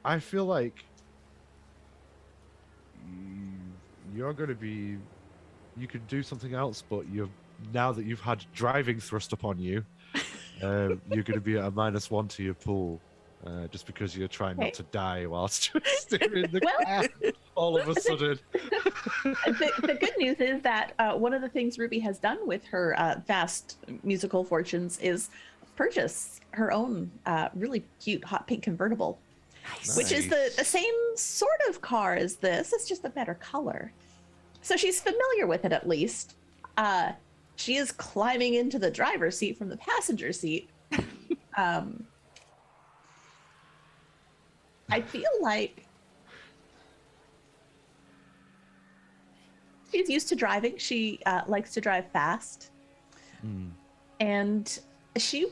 I feel like you're going to be. You could do something else, but now that you've had driving thrust upon you, you're going to be at a -1 to your pool, just because you're trying not to die whilst steering the car. All of a sudden. The good news is that one of the things Ruby has done with her vast musical fortunes is purchase her own really cute hot pink convertible, which is the same sort of car as this. It's just a better color. So she's familiar with it at least. She is climbing into the driver's seat from the passenger seat. I feel like she's used to driving. She likes to drive fast. And she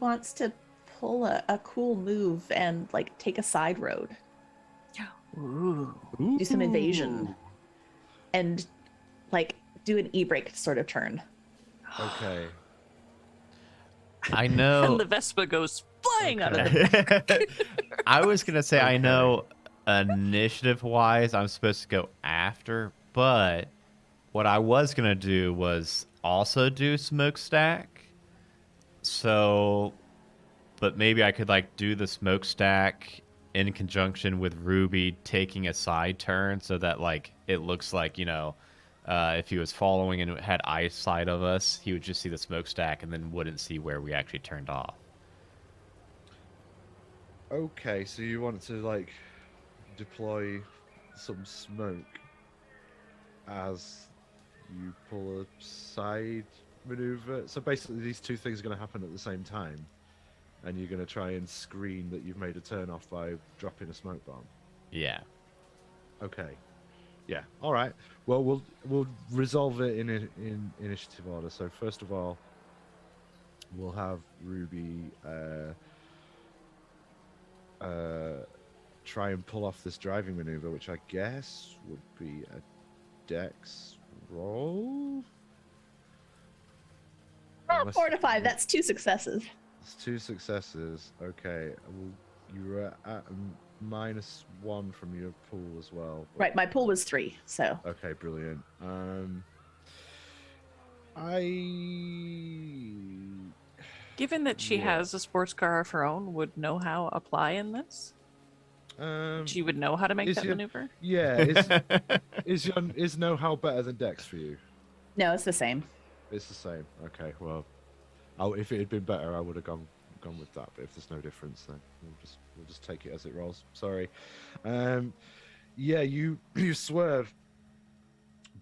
wants to pull a cool move and like take a side road. Ooh. Do some evasion. And like do an e-brake sort of turn. Okay. I know. And the Vespa goes flying out of the I was gonna say I Okay. know initiative wise I'm supposed to go after, but what I was gonna do was also do smokestack. So, but maybe I could like do the smokestack in conjunction with Ruby taking a side turn so that like it looks like, if he was following and had eyesight of us, he would just see the smokestack and then wouldn't see where we actually turned off. Okay, so you want to like deploy some smoke as you pull a side maneuver. So basically, these two things are going to happen at the same time, and you're going to try and screen that you've made a turn off by dropping a smoke bomb. Yeah. Okay. Yeah. All right. Well, we'll resolve it in initiative order. So first of all, we'll have Ruby try and pull off this driving maneuver, which I guess would be a dex roll. 4 to 5. That's 2 successes. It's 2 successes. Okay. Well, you're at -1 from your pool as well. Right. My pool was 3. So Okay, brilliant. Given that she Yeah. has a sports car of her own, would know-how apply in this? She would know how to make is that your- maneuver? Yeah, is know-how better than dex for you? no, it's the same. It's the same. Okay, well, if it had been better, I would have gone with that. But if there's no difference, then we'll just take it as it rolls. Sorry. Yeah, you swerve,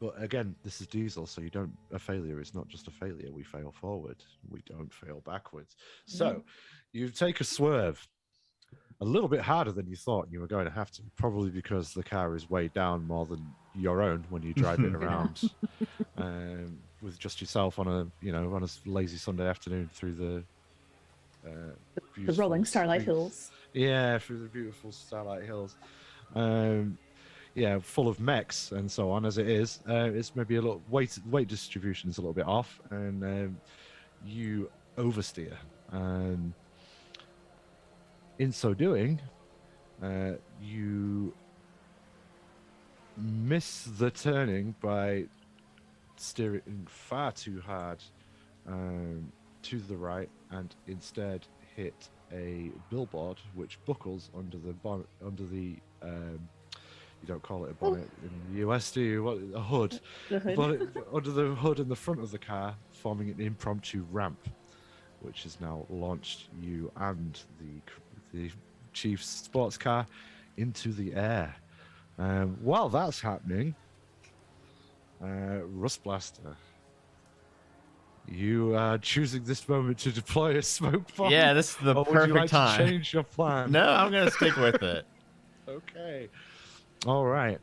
but again, this is Diesel, so a failure is not just a failure. We fail forward. We don't fail backwards. So you take a swerve. A little bit harder than you thought you were going to have to, probably because the car is weighed down more than your own when you drive it around with just yourself on a lazy Sunday afternoon through the Rolling Starlight streets. Hills. Yeah, through the beautiful Starlight Hills. Yeah, full of mechs and so on as it is. It's maybe a little weight distribution is a little bit off, and you oversteer. In so doing, you miss the turning by steering far too hard to the right, and instead hit a billboard which buckles under the bonnet, under the you don't call it a bonnet in the US, do you? What, a hood? The hood. Bonnet under the hood in the front of the car, forming an impromptu ramp, which has now launched you and the chief's sports car into the air. While that's happening, Rust Blaster, you are choosing this moment to deploy a smoke bomb. Yeah, this is the or would you perfect like time. to change your plan? No, I'm gonna stick with it. Okay. All right.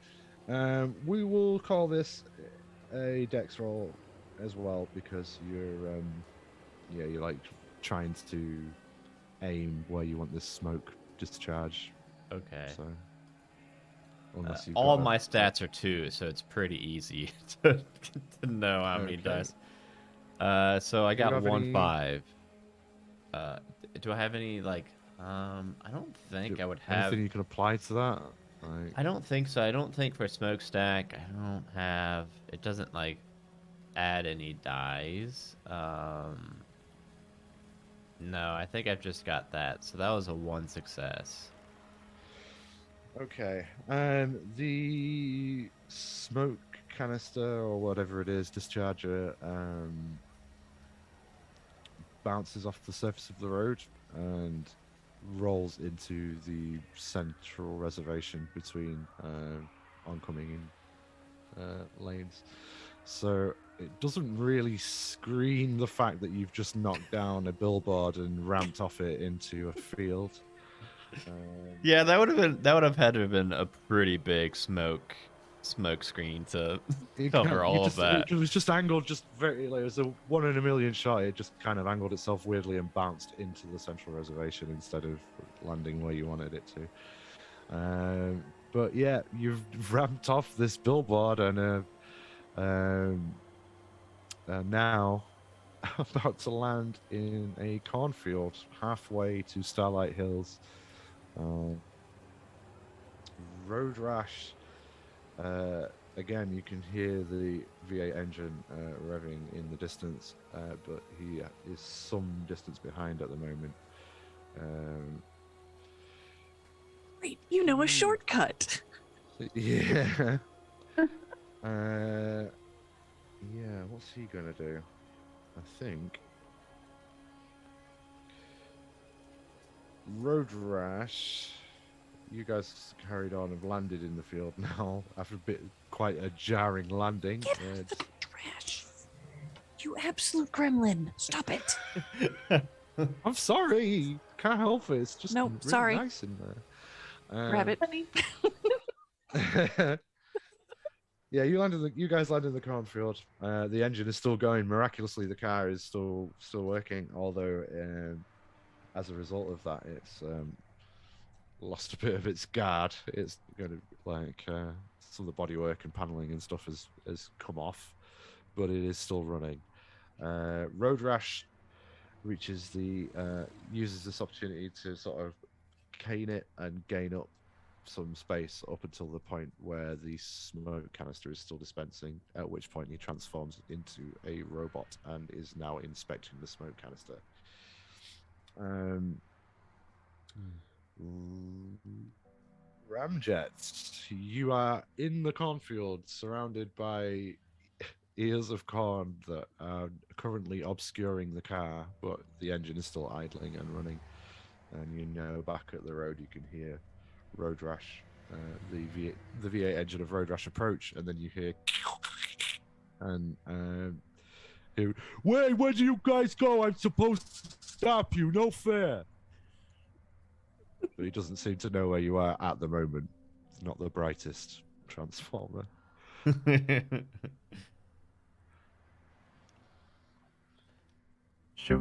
We will call this a dex roll as well, because you're like trying to aim where you want this smoke discharge. Okay. So unless you've All got a- my stats are 2, so it's pretty easy to know how many Okay. dice. So I Do you got have 1 any- 5. Do I have any like? I don't think I would have. anything you can apply to that. Like, I don't think so. I don't think for smokestack. I don't have. It doesn't like add any dies. No, I think I've just got that. So that was a 1 success. okay. The smoke canister or whatever it is, discharger, bounces off the surface of the road and rolls into the central reservation between oncoming lanes. So it doesn't really screen the fact that you've just knocked down a billboard and ramped off it into a field. Yeah, that would have had to have been a pretty big smoke screen to cover all of that. It was just angled, just very like it was a 1 in a million shot. It just kind of angled itself weirdly and bounced into the central reservation instead of landing where you wanted it to. But yeah, you've ramped off this billboard and now about to land in a cornfield halfway to Starlight Hills. Road rash. Again, you can hear the V8 engine revving in the distance, but he is some distance behind at the moment. Great, you know a shortcut. Yeah. Yeah, what's he gonna do? I think Road Rash. You guys carried on and landed in the field now after quite a jarring landing. Get out of the trash. You absolute gremlin. Stop it. I'm sorry, can't help it. It's just Nope, really sorry. nice in there. Rabbit. Yeah, you guys landed in the cornfield. The engine is still going. Miraculously, the car is still working. Although, as a result of that, it's lost a bit of its guard. It's going to like some of the bodywork and paneling and stuff has come off, but it is still running. Road Rash uses this opportunity to sort of cane it and gain up some space up until the point where the smoke canister is still dispensing, at which point he transforms into a robot and is now inspecting the smoke canister. Ramjets, you are in the cornfield surrounded by ears of corn that are currently obscuring the car, but the engine is still idling and running. And you know, back at the road, you can hear Road Rash, the V8 engine of Road Rash approach, and then you hear and where do you guys go? I'm supposed to stop you. No fair. But he doesn't seem to know where you are at the moment. It's not the brightest transformer. Should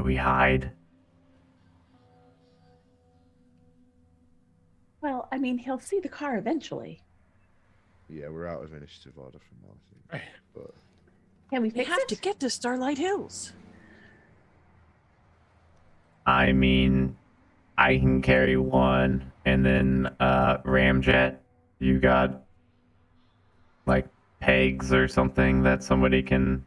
we hide? Well, I mean, he'll see the car eventually. Yeah, we're out of initiative order from now, I think. But Can we We fix have it? to get to Starlight Hills. I mean, I can carry one, and then Ramjet You got like pegs or something that somebody can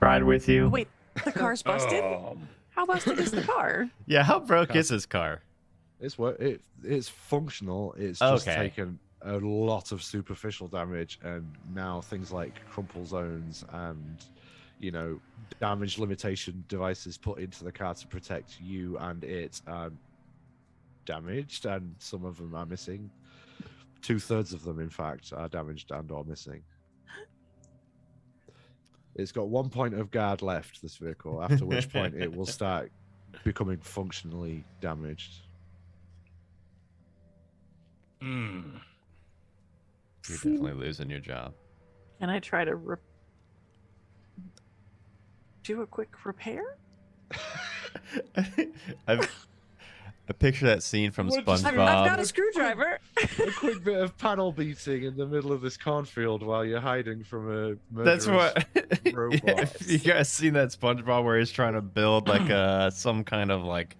ride with you? Wait, the car's busted? How busted is the car? Yeah, how broke is his car? It's functional. It's just Okay. taken a lot of superficial damage, and now things like crumple zones and damage limitation devices put into the car to protect you and it are damaged, and some of them are missing. 2/3 of them, in fact, are damaged and or missing. It's got 1 point of guard left, this vehicle, after which point it will start becoming functionally damaged. Mm. You're definitely losing your job. Can I try to do a quick repair? I picture that scene from What just- I've SpongeBob. got a screwdriver. A quick bit of panel beating in the middle of this cornfield while you're hiding from a That's murderous what. robot. If you guys seen that SpongeBob where he's trying to build like some kind of like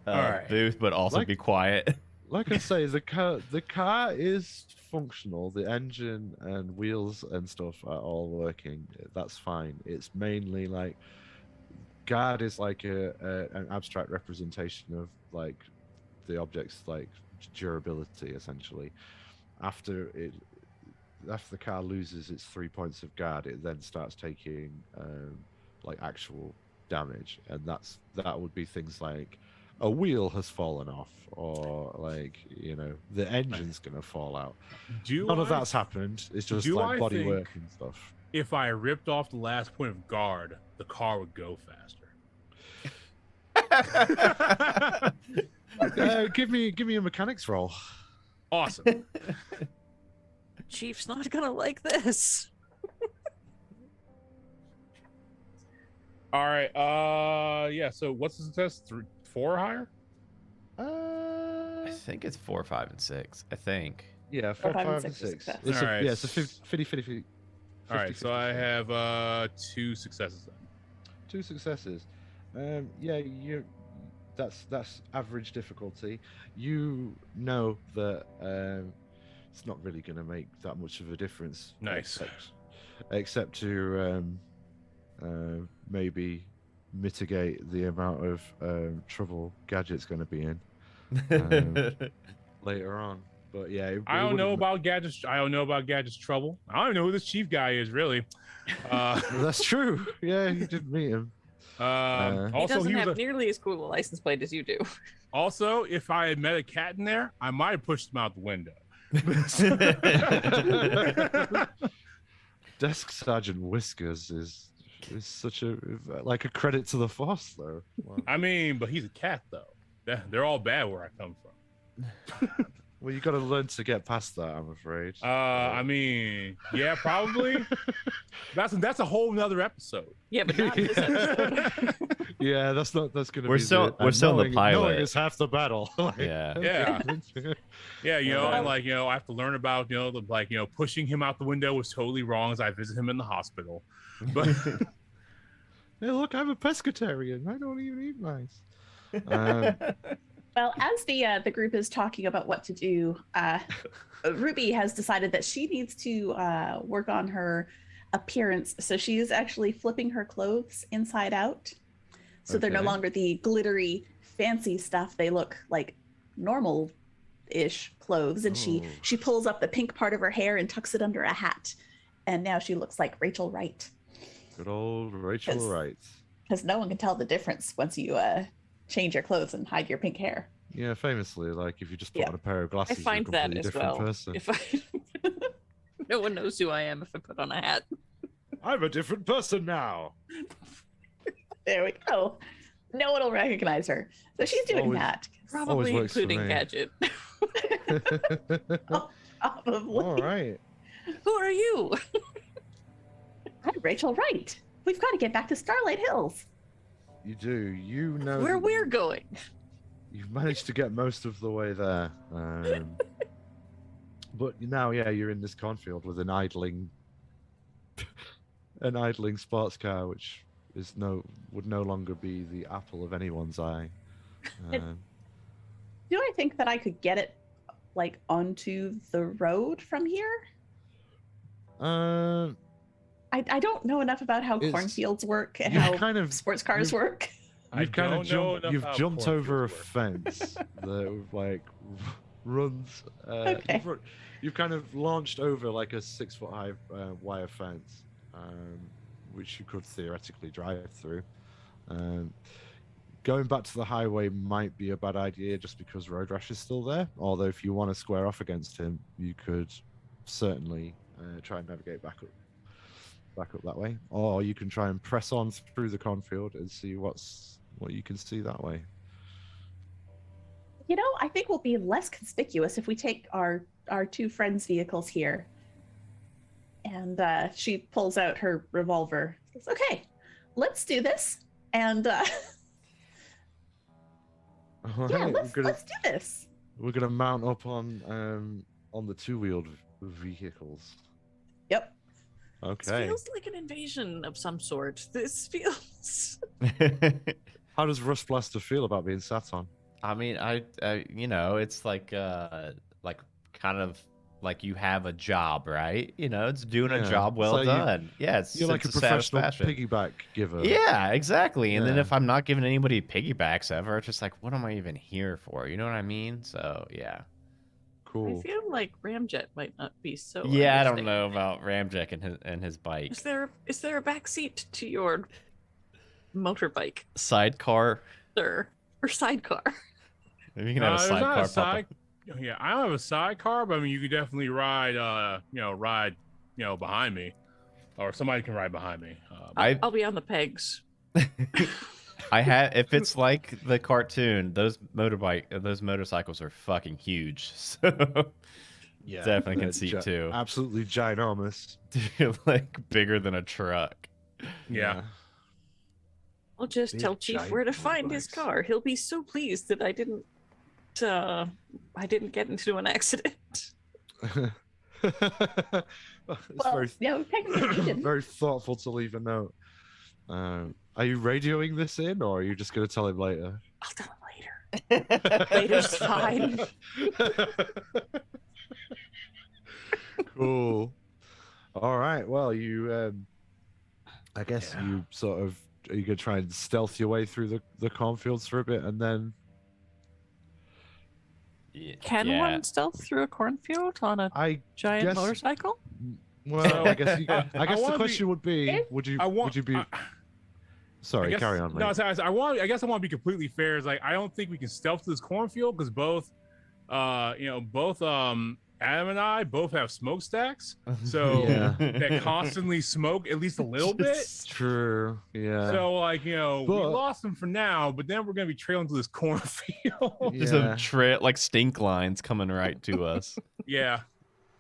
Alright. booth, but also Like- be quiet. Like I say, the car is functional. The engine and wheels and stuff are all working. That's fine. It's mainly like guard is like an abstract representation of like the object's like durability, essentially. After the car loses its 3 points of guard, it then starts taking like actual damage, and that would be things like a wheel has fallen off, or like the engine's gonna fall out. None of that's happened. It's just do like I body think- work and stuff. If I ripped off the last point of guard, the car would go faster. Give me a mechanics roll. Awesome. Chief's not gonna like this. All right. Yeah. So what's the success? 4 or higher? I think it's 4, 5, and 6. I think. Yeah, 4, 4, 5, and 5, and 6 is 6. success. It's Alright. it's a 50. All right. So I have 2 successes then. 2 successes. Yeah, that's average difficulty. You know that it's not really going to make that much of a difference. Nice. Except to maybe mitigate the amount of trouble Gadget's going to be in later on. But yeah, I don't know about Gadget's. I don't know about Gadget's trouble. I don't even know who this chief guy is really. That's true. Yeah, you did meet him. He Also, doesn't he was have nearly as cool a license plate as you do. also, if I had met a cat in there, I might have pushed him out the window. Desk Sergeant Whiskers is such a like a credit to the force, though. Wow. I mean, but he's a cat though. They're all bad where I come from. Well, you got to learn to get past that, I'm afraid. I mean, yeah, probably. That's a whole nother episode. Yeah, but not this episode. Yeah, that's gonna We're be still- the, we're still in the knowing pilot. is half the battle. Like, Yeah. Yeah. Yeah, and like, I have to learn about, pushing him out the window was totally wrong as I visit him in the hospital. But Hey, look, I'm a pescatarian. I don't even eat mice. Well, as the group is talking about what to do, Ruby has decided that she needs to work on her appearance. So she is actually flipping her clothes inside out. So they're no Okay. longer the glittery, fancy stuff. They look like normal-ish clothes. And Oh. she pulls up the pink part of her hair and tucks it under a hat. And now she looks like Rachel Wright. Good old Rachel Yes. Wright. Because no one can tell the difference once you change your clothes and hide your pink hair. Yeah, famously, like if you just put Yeah. on a pair of glasses, I find you're a that completely as different well. person. If I, no one knows who I am if I put on a hat. I'm a different person now. There we go. No one will recognize her. So she's doing Always- that. Probably works for including me. Gadget. Probably. All right. Who are you? I'm Rachel Wright. We've got to get back to Starlight Hills. You do. You know Where that we're going. You've managed to get most of the way there. But now, yeah, you're in this cornfield with an idling sports car, which would no longer be the apple of anyone's eye. Do I think that I could get it like onto the road from here? Um, I don't know enough about how It's- cornfields work and you've how kind of- sports cars you've- work. You've kind of jumped. You've how jumped over a cornfields work. fence that like runs. Okay. You've kind of launched over like a 6-foot high wire fence, which you could theoretically drive through. Going back to the highway might be a bad idea just because Road Rash is still there. Although if you want to square off against him, you could certainly try and navigate back up that way, or you can try and press on through the cornfield and see what you can see that way. You know, I think we'll be less conspicuous if we take our two friends' vehicles here. And she pulls out her revolver. Says, "Okay, let's do this." And All yeah, right, let's do this. we're gonna mount up on the two-wheeled vehicles. Yep. This Okay. feels like an invasion of some sort. This feels. How does Rust Blaster feel about being sat on? I mean, I you know, it's like kind of like you have a job, right? You know, it's doing a Yeah, job it's well like done. Yeah, You're like a sense of professional satisfaction. piggyback giver. Yeah, exactly. And then Yeah. if I'm not giving anybody piggybacks ever, it's just like, what am I even here for? You know what I mean? So yeah. Cool. I feel like Ramjet might not be so. Yeah, I don't understanding. know about Ramjack and his bike. Is there a back seat to your motorbike, Sidecar. sir, or sidecar? Maybe you can have a There's not sidecar a pop side. Yeah, I don't have a sidecar, but I mean, you could definitely ride. Ride. Behind me, or somebody can ride behind me. I'll be on the pegs. I have if it's like the cartoon, those motorcycles are fucking huge. So Yeah, definitely can they're see too. Absolutely ginormous. Like bigger than a truck. Yeah. I'll just Big, tell Chief giant where to find his motorbikes. car. He'll be so pleased that I didn't get into an accident. It's Well, very, yeah, technically you didn't. very thoughtful to leave a note. Are you radioing this in, or are you just going to tell him later? I'll tell him later. Later's fine. Cool. All right. Well, you. I guess you sort of are you gonna try and stealth your way through the cornfields for a bit, and then Can Yeah. one stealth through a cornfield on a I giant guess- motorcycle? well, I guess I guess the wanna question would be, If- would you would you be? Sorry, guess, carry on, mate. No, I guess I want to be completely fair. Is like I don't think we can stealth to this cornfield because both Adam and I both have smokestacks, so Yeah. that constantly smoke at least a little bit. It's true. Yeah. So we But- lost them for now, but then we're gonna be trailing through this cornfield. Just Yeah. a trail like stink lines coming right to us. Yeah.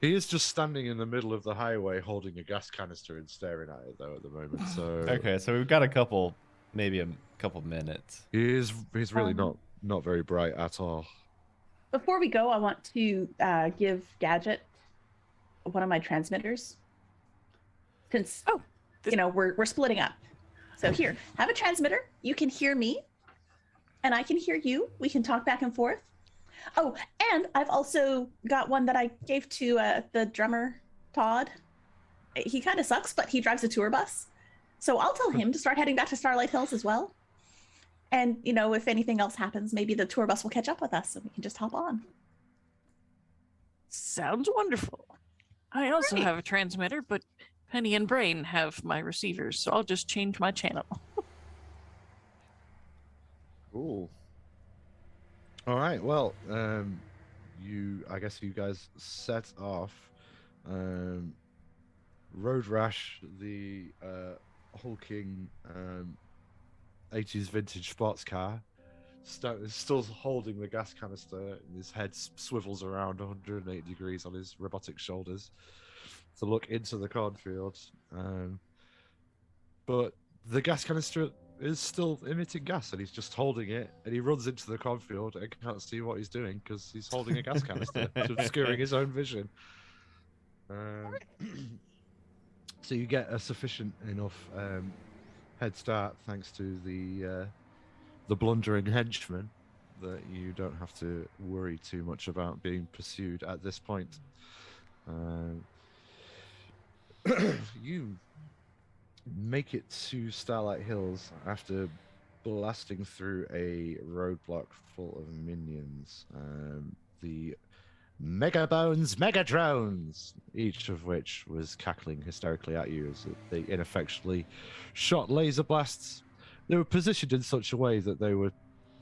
He is just standing in the middle of the highway holding a gas canister and staring at it though at the moment. So Okay, so we've got maybe a couple minutes. he's really Um, not very bright at all. Before we go, I want to give Gadget one of my transmitters. Since Oh, you know we're splitting up. So here, have a transmitter. You can hear me, and I can hear you. We can talk back and forth. Oh, and I've also got one that I gave to the drummer Todd. He kind of sucks, but he drives a tour bus. So I'll tell him to start heading back to Starlight Hills as well. And, you know, if anything else happens, maybe the tour bus will catch up with us and we can just hop on. sounds wonderful. I also Great. have a transmitter, but Penny and Brain have my receivers, so I'll just change my channel. Cool. All right. Well, I guess you guys set off. Road Rash, the hulking 80s vintage sports car, is still holding the gas canister, and his head swivels around 180 degrees on his robotic shoulders to look into the cornfield. But the gas canister is still emitting gas, and he's just holding it, and he runs into the cornfield and can't see what he's doing because he's holding a gas canister, obscuring his own vision. So you get a sufficient enough head start thanks to the blundering henchman that you don't have to worry too much about being pursued at this point. You make it to Starlight Hills after blasting through a roadblock full of minions. The Mega Bones Mega Drones, each of which was cackling hysterically at you as they ineffectually shot laser blasts. They were positioned in such a way that they were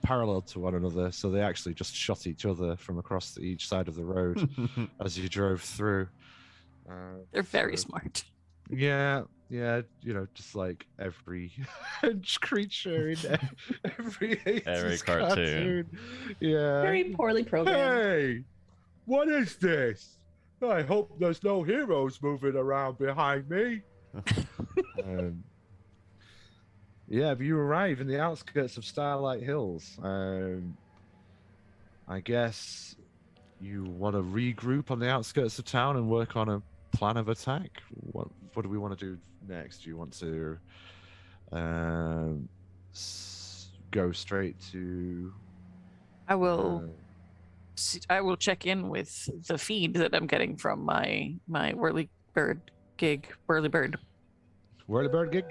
parallel to one another, so they actually just shot each other from across each side of the road as you drove through. They're very so- smart. Yeah, just like every creature in every 80s cartoon. Yeah. Very poorly programmed. Hey, what is this? I hope there's no heroes moving around behind me. Yeah, but you arrive in the outskirts of Starlight Hills. I guess you want to regroup on the outskirts of town and work on a plan of attack. What do we want to do next? Do you want to go straight to? I will check in with the feed that I'm getting from my Whirlybird gig. Whirlybird. Whirlybird gig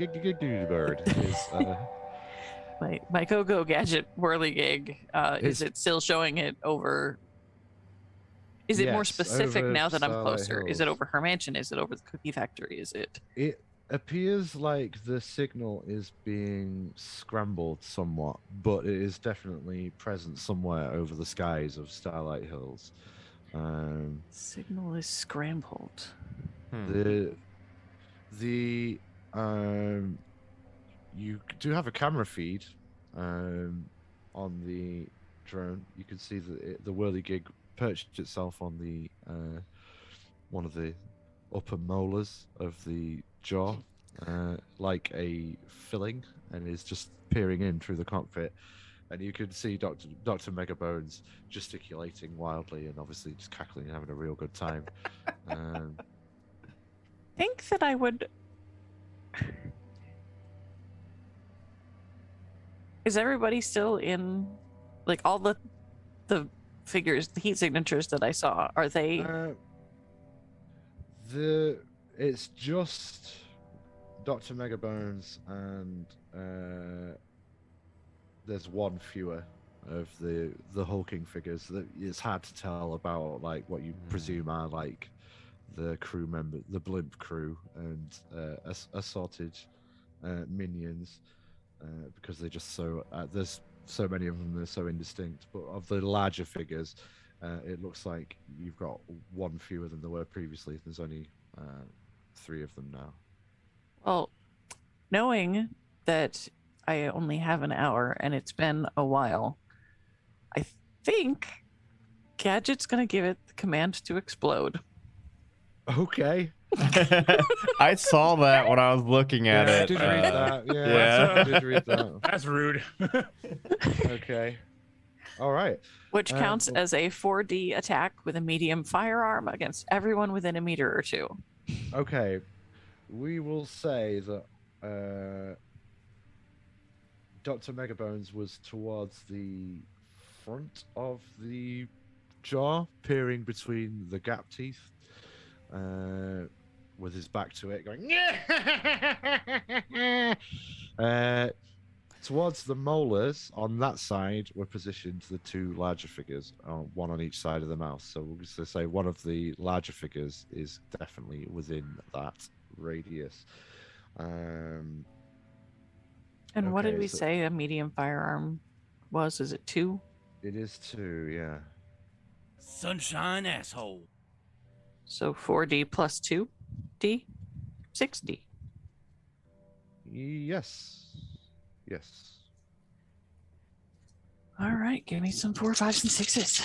bird is My Go Gadget Whirly gig. Is it still showing it over? Is it more Yes, specific over now that I'm Starlight closer? Is it Hills. over her mansion? Is it over the cookie factory? Is it? It appears like the signal is being scrambled somewhat, but it is definitely present somewhere over the skies of Starlight Hills. Signal is scrambled. The you do have a camera feed on the drone. You can see that the whirligig perched itself on the one of the upper molars of the jaw, like a filling, and is just peering in through the cockpit. And you can see Dr. Megabones gesticulating wildly and obviously just cackling and having a real good time. Think that I would. Is everybody still in, like, all the figures, the heat signatures that I saw? Are they? It's just Dr. Megabones and there's one fewer of the hulking figures that it's hard to tell about, like what you presume are like the crew member, the blimp crew, and assorted minions, because they're just so there's so many of them, they're so indistinct. But of the larger figures, it looks like you've got one fewer than there were previously. There's only 3 of them now. Well, knowing that I only have an hour and it's been a while, I think Gadget's gonna give it the command to explode. Okay. I saw that when I was looking at I it. did read that. yeah. I did read that. That's rude. Okay. All right. Which counts well- as a 4D attack with a medium firearm against everyone within a meter or 2. Okay. We will say that Dr. Megabones was towards the front of the jaw, peering between the gap teeth, with his back to it, going towards the molars. On that side were positioned the 2 larger figures, one on each side of the mouth. So we'll just say one of the larger figures is definitely within that radius. And what did Okay, we so- say a medium firearm was? Is it 2? It is 2, yeah. Sunshine asshole. So 4D plus 2D? 6D. Yes. Yes. All right, give me some 4, 5s, and 6s.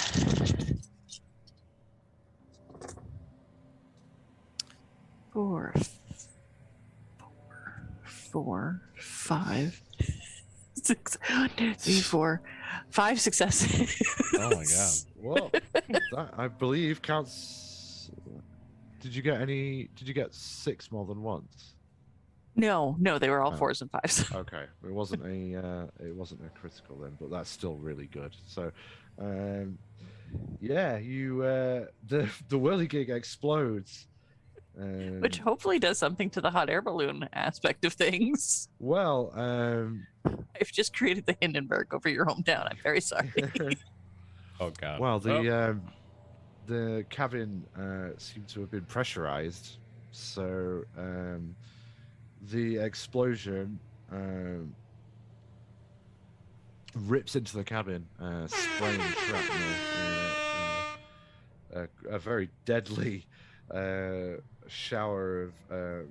4, 5, 6, 1, 2, 3, 4, 5 successes. Oh my god. Well, that, I believe, counts. Did you get 6 more than once? No, they were all Oh. 4s and 5s. Okay, it wasn't a critical then, but that's still really good. So, yeah, you the whirligig explodes. Which hopefully does something to the hot air balloon aspect of things. Well, I've just created the Hindenburg over your hometown. I'm very sorry. Oh god. well, the cabin seemed to have been pressurized, so the explosion rips into the cabin, spraying shrapnel. A very deadly shower of,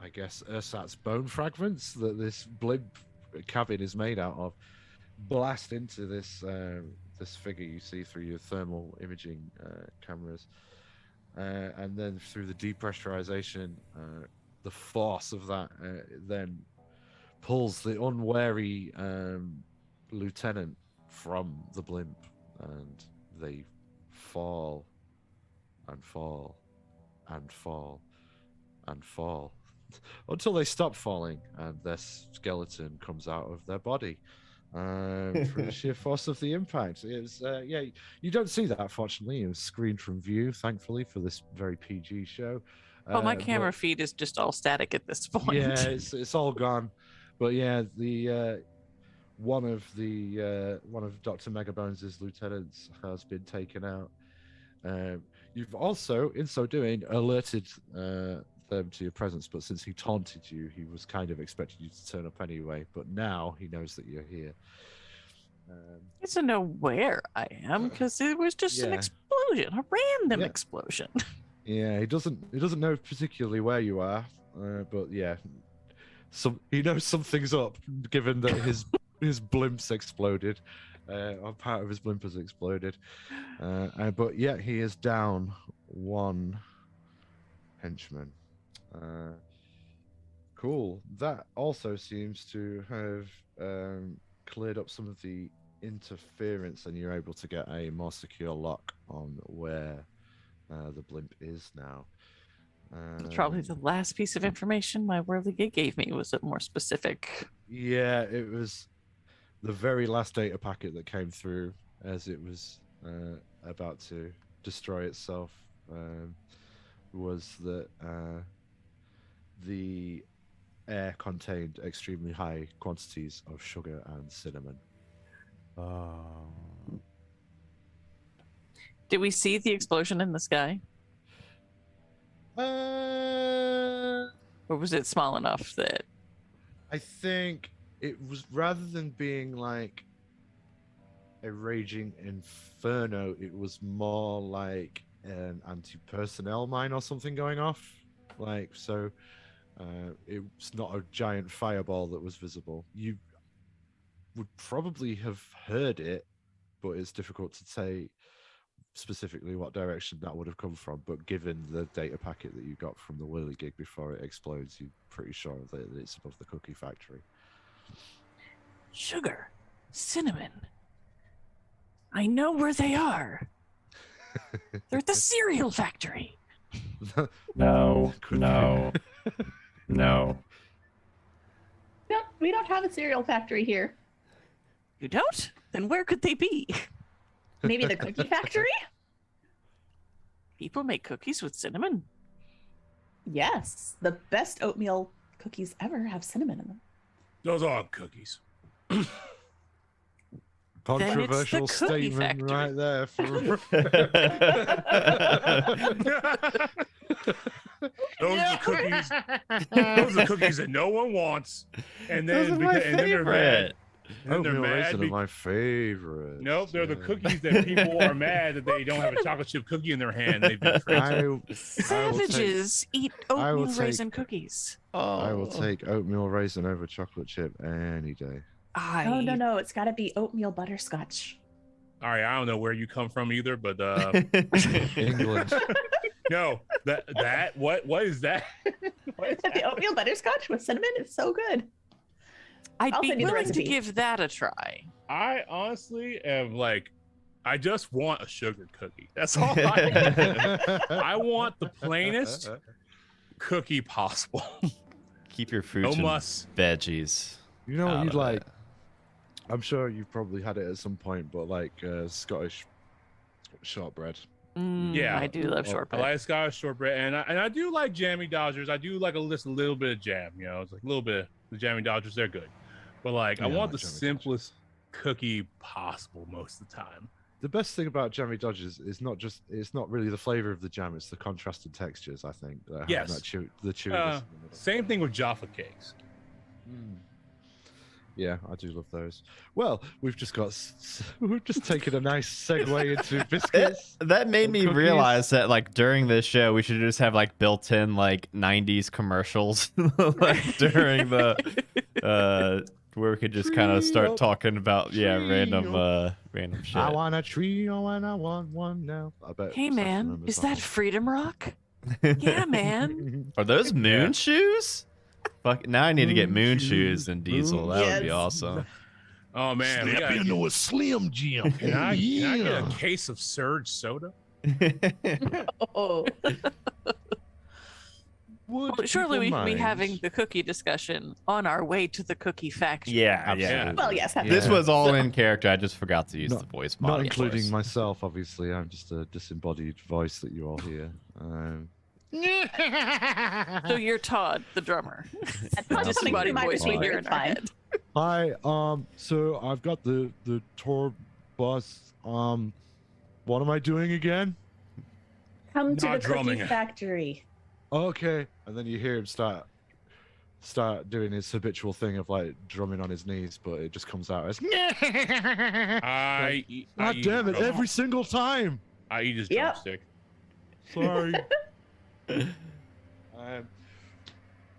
I guess, ersatz bone fragments that this blimp cabin is made out of blast into this this figure you see through your thermal imaging cameras, and then through the depressurization, the force of that then pulls the unwary lieutenant from the blimp, and they fall and fall and fall and fall until they stop falling and their skeleton comes out of their body through the sheer force of the impact. It was, yeah, you don't see that, fortunately. It was screened from view, thankfully, for this very PG show. Well, my camera feed is just all static at this point. Yeah, it's all gone. But yeah, the one of Dr. Megabones' lieutenants has been taken out. You've also, in so doing, alerted them to your presence, but since he taunted you, he was kind of expecting you to turn up anyway. But now he knows that you're here. He doesn't know where I am because it was just an Yeah. explosion, a random Yeah. explosion. Yeah, he doesn't know particularly where you are, but yeah, he knows something's up, given that his blimp's exploded, or part of his blimp has exploded. But yeah, he is down one henchman. Cool. That also seems to have cleared up some of the interference, and you're able to get a more secure lock on where the blimp is now. That's probably the last piece of information my whirligig gave me. Was it more specific? Yeah, it was the very last data packet that came through as it was about to destroy itself. Was that the air contained extremely high quantities of sugar and cinnamon. Did we see the explosion in the sky? Or was it small enough that I think it was, rather than being like a raging inferno, it was more like an anti-personnel mine or something going off. Like, so it's not a giant fireball that was visible. You would probably have heard it, but it's difficult to say specifically what direction that would have come from. But given the data packet that you got from the whirligig before it explodes, you're pretty sure that it's above the cookie factory. sugar, cinnamon? I know where they are. They're at the cereal factory. No, Could no, no. No, we don't have a cereal factory here. You don't? Then where could they be? Maybe the cookie factory? People make cookies with cinnamon. Yes, the best oatmeal cookies ever have cinnamon in them. Those aren't cookies. Controversial cookie statement factory. right there. Those are the cookies. Those are the cookies that no one wants, and Those then are my and then they're mad. favorite. And they're Oatmeal mad. raisin are my favorite. Nope, they're the cookies that people are mad that they don't have a chocolate chip cookie in their hand. They've been tricked. I will take, Savages eat I will oatmeal take- raisin cookies. I will take oatmeal raisin over chocolate chip any day. Oh, no, it's got to be oatmeal butterscotch. All right, I don't know where you come from either, but England. no, what is that? What is The oatmeal butterscotch with cinnamon is so good. I'd I'll be send you the willing to recipe. give that a try. I honestly am like, I just want a sugar cookie. That's all I want. I want the plainest cookie possible. Keep your fruits and muss. veggies. You know what out you'd of like? it. I'm sure you've probably had it at some point, but like Scottish shortbread. Yeah. I do love Oh, I shortbread. like Scottish shortbread, and I do like jammy Dodgers. I do like a little bit of jam. You know, it's like a little bit of the jammy Dodgers. They're good, but like I Yeah, I want like the Jammy simplest cookie possible most of the time. The best thing about jammy Dodgers is it's not really the flavor of the jam, it's the contrasted textures, I think. That have Yes. that the chewiness in the middle. Same thing with Jaffa cakes. Yeah, I do love those. Well, we've just taken a nice segue into biscuits. That made and me cookies. realize that like during this show we should just have like built-in like 90s commercials like during the where we could just kind of start Trio. talking about random Trio. random shit. I want a trio and I want one now. I bet Hey Seth man, remembers is that one. Freedom Rock? Yeah, man. Are those moon shoes? Fuck, now I need to get Moon moon shoes, shoes and Diesel. That would be Yes. awesome. Oh man, we Step gotta into a Slim Jim. can I get a Yeah. case of Surge soda? Oh, Would Well, surely we people can be mind- having the cookie discussion on our way to the cookie factory. yeah. Absolutely. well, yes. This Yeah. was all in character. I just forgot to use Not- the voice Not model. including voice. myself, obviously. I'm just a disembodied voice that you all hear. So you're Todd, the drummer. That's not just coming through Disembodied my voice we speaker, hear it's in our fine. head. Hi, so I've got the tour bus. What am I doing again? Come to Not the cookie drumming. factory. Okay. And then you hear him start doing his habitual thing of like drumming on his knees, but it just comes out as I eat God damn it, drum- every single time. I eat his Yep. drumstick. Sorry.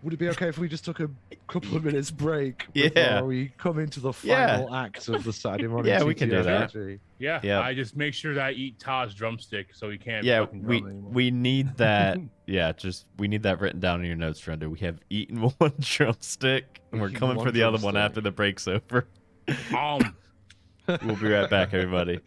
Would it be okay if we just took a couple of minutes break before Yeah. we come into the Yeah. final act of the Saturday morning? Yeah, we can do that. TTRPG? Yeah, Yep. I just make sure that I eat Todd's drumstick so he can't Yeah, fucking drum we anymore. we need that. Yeah, just we need that written down in your notes, Render. We have eaten one drumstick, and we're Eaten coming one for the other one drumstick. after the break's over. Um, We'll be right back, everybody.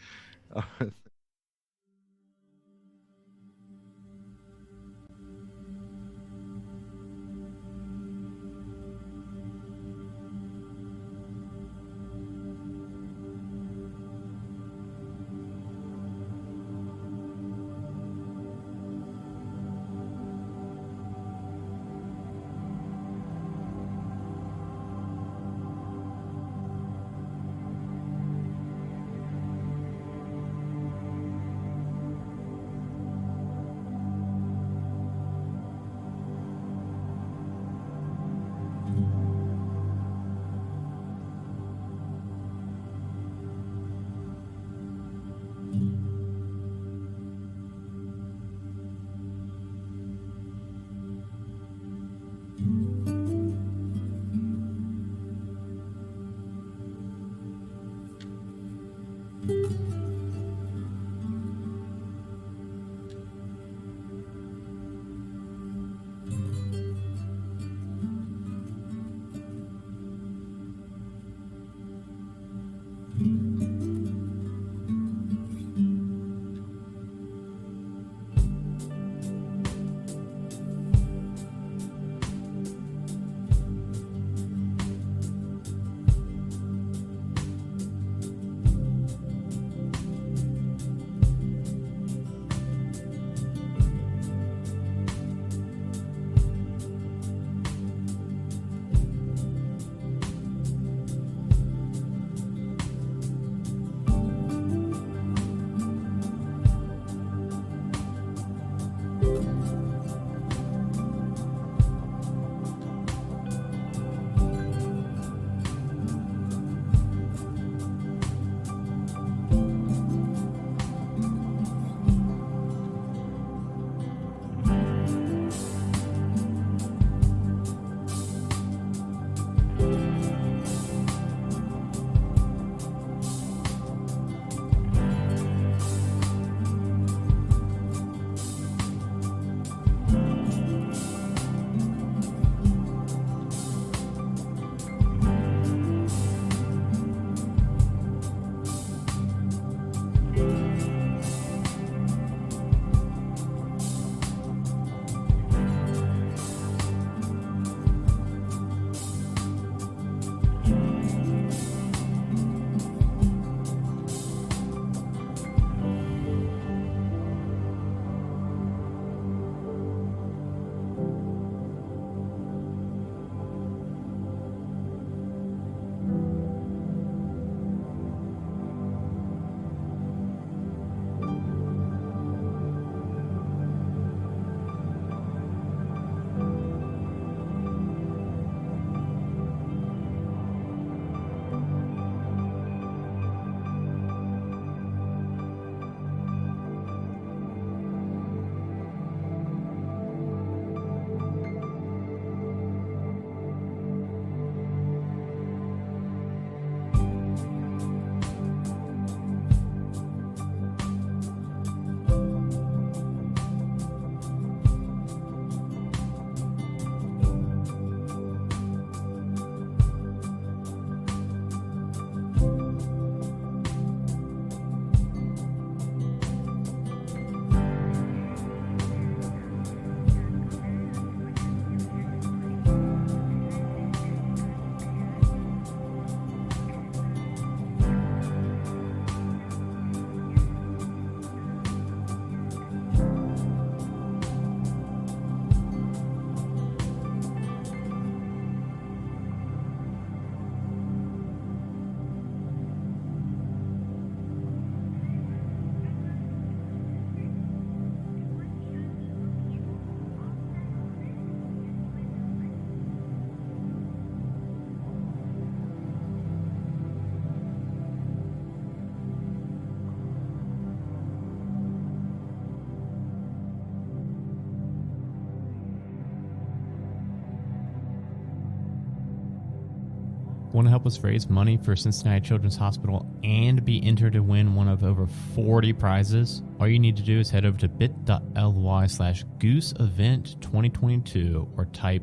Want to help us raise money for Cincinnati Children's Hospital and be entered to win one of over 40 prizes? All you need to do is head over to bit.ly/gooseevent2022 or type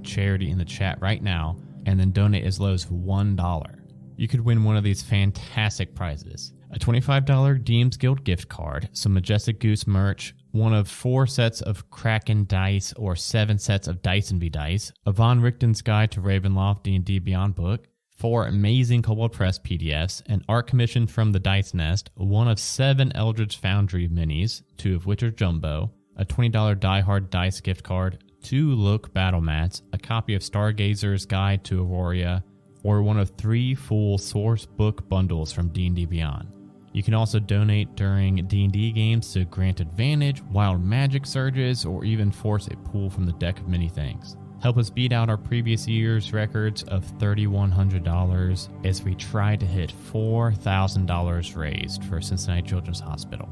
!charity in the chat right now and then donate as low as $1. You could win one of these fantastic prizes: a $25 Deems Guild gift card, some Majestic Goose merch, one of 4 sets of Kraken dice or 7 sets of Dice and Be Dice, a Von Richten's Guide to Ravenloft D&D Beyond book, 4 amazing Kobold Press PDFs, an art commission from the Dice Nest, one of 7 Eldritch Foundry minis, 2 of which are jumbo, a $20 Die Hard Dice gift card, 2 Look battle mats, a copy of Stargazer's Guide to Aurora, or one of 3 full source book bundles from D&D Beyond. You can also donate during D&D games to grant advantage, wild magic surges, or even force a pull from the deck of many things. Help us beat out our previous year's records of $3,100 as we try to hit $4,000 raised for Cincinnati Children's Hospital.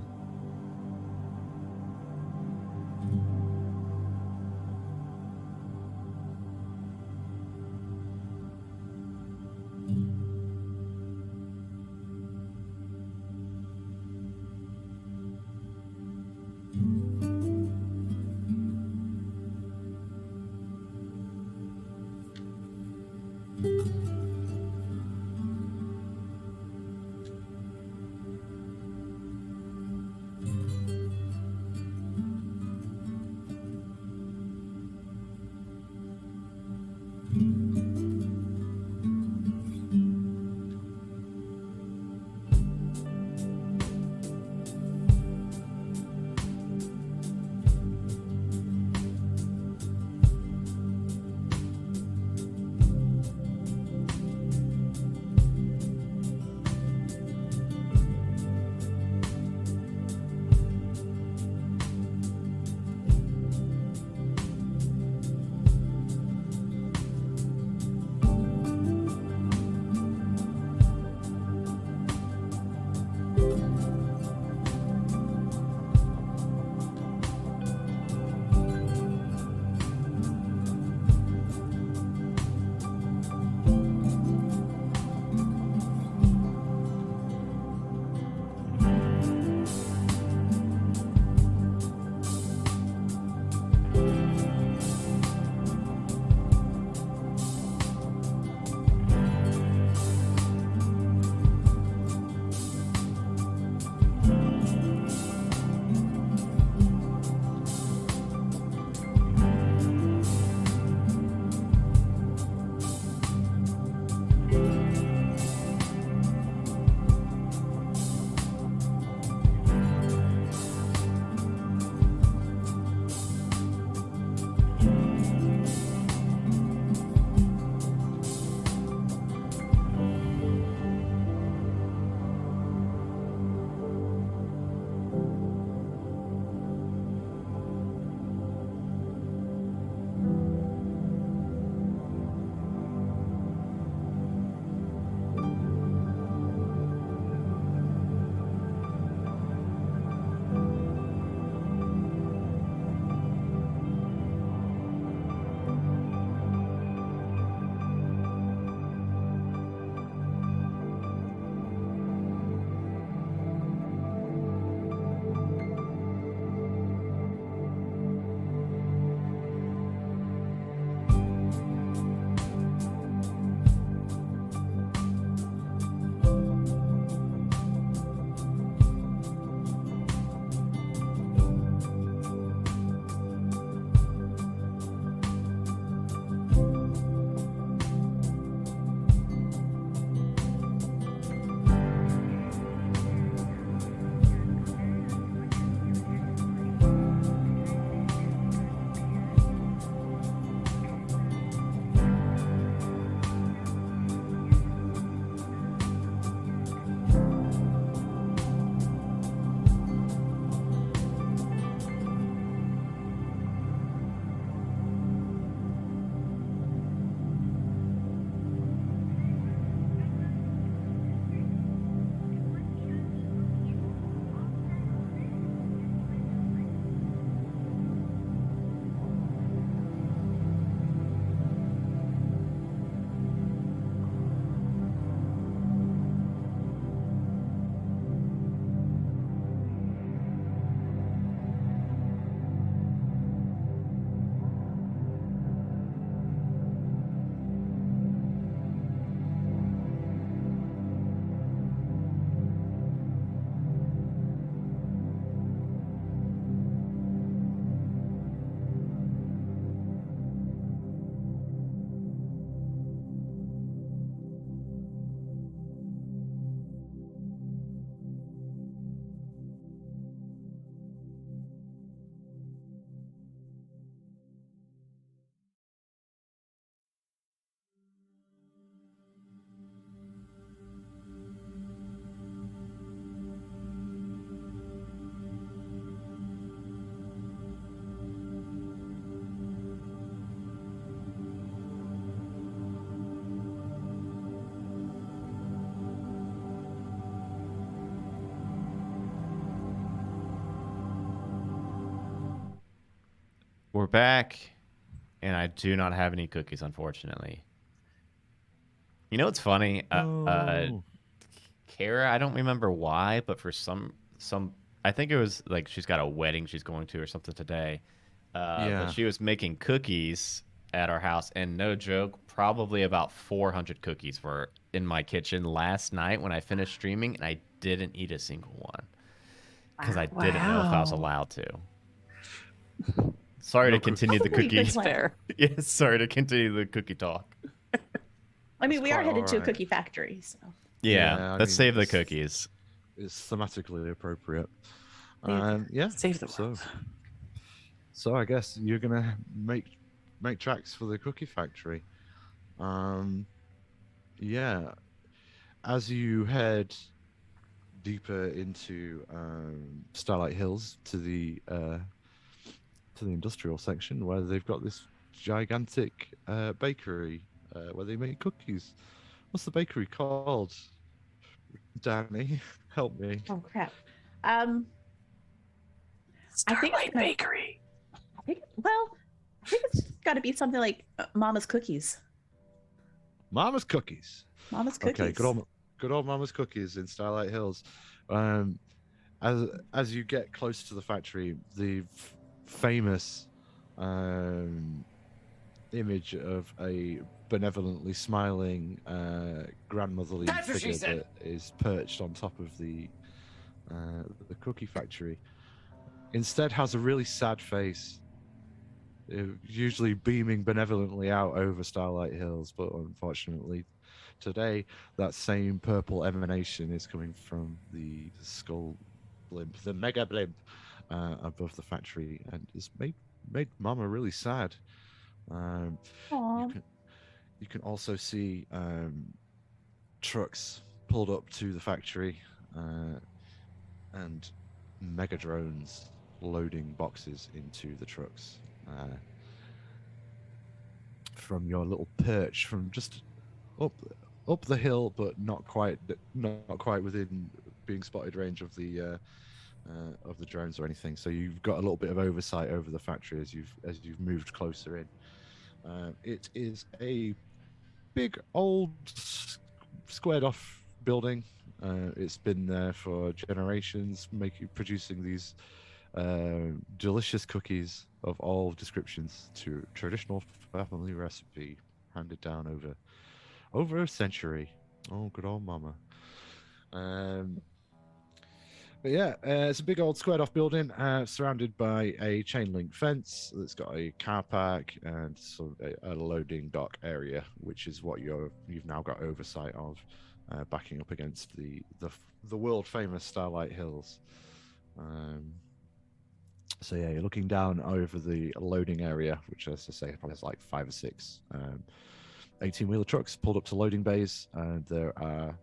we're back, and I do not have any cookies, unfortunately. You know what's funny? Oh. Kara, I don't remember why, but for some, I think it was like she's got a wedding she's going to or something today. But Yeah. she was making cookies at our house, and no joke, probably about 400 cookies were in my kitchen last night when I finished streaming, and I didn't eat a single one because I didn't know if I was Wow. allowed to. Sorry No to continue the Probably a good cookie. plan. Fair. Yes, sorry to continue the cookie talk. I mean, That's we are quite headed to a alright. cookie factory, so Yeah, I let's mean, save the cookies. It's thematically appropriate. Save- Yeah. Save the world. So I guess you're gonna make tracks for the cookie factory. Yeah. As you head deeper into Starlight Hills to the industrial section where they've got this gigantic bakery where they make cookies. What's the bakery called? Danny, help me. oh crap. I think Starlight it's gonna- Bakery. I think it's got to be something like Mama's Cookies. Mama's Cookies. Mama's Cookies. Okay, good old Mama's Cookies in Starlight Hills. As you get closer to the factory, the famous image of a benevolently smiling grandmotherly That's what she figure said. that is perched on top of the cookie factory instead has a really sad face, usually beaming benevolently out over Starlight Hills, but unfortunately today that same purple emanation is coming from the skull blimp, the mega blimp above the factory, and it's made Mama really sad. Aw. You can also see trucks pulled up to the factory and mega drones loading boxes into the trucks. From your little perch, from just up the hill, but not quite within being spotted range of the drones or anything. So you've got a little bit of oversight over the factory as you've moved closer in. It is a big old squared off building. It's been there for generations, producing these delicious cookies of all descriptions to traditional family recipe handed down over a century. Oh, good old Mama. But yeah, it's a big old squared off building surrounded by a chain link fence that's got a car park and a loading dock area, which is what you've now got oversight of, backing up against the world famous Starlight Hills. So yeah, you're looking down over the loading area, which, as I say, probably has like 5 or 6 18-wheeler trucks pulled up to loading bays, and there are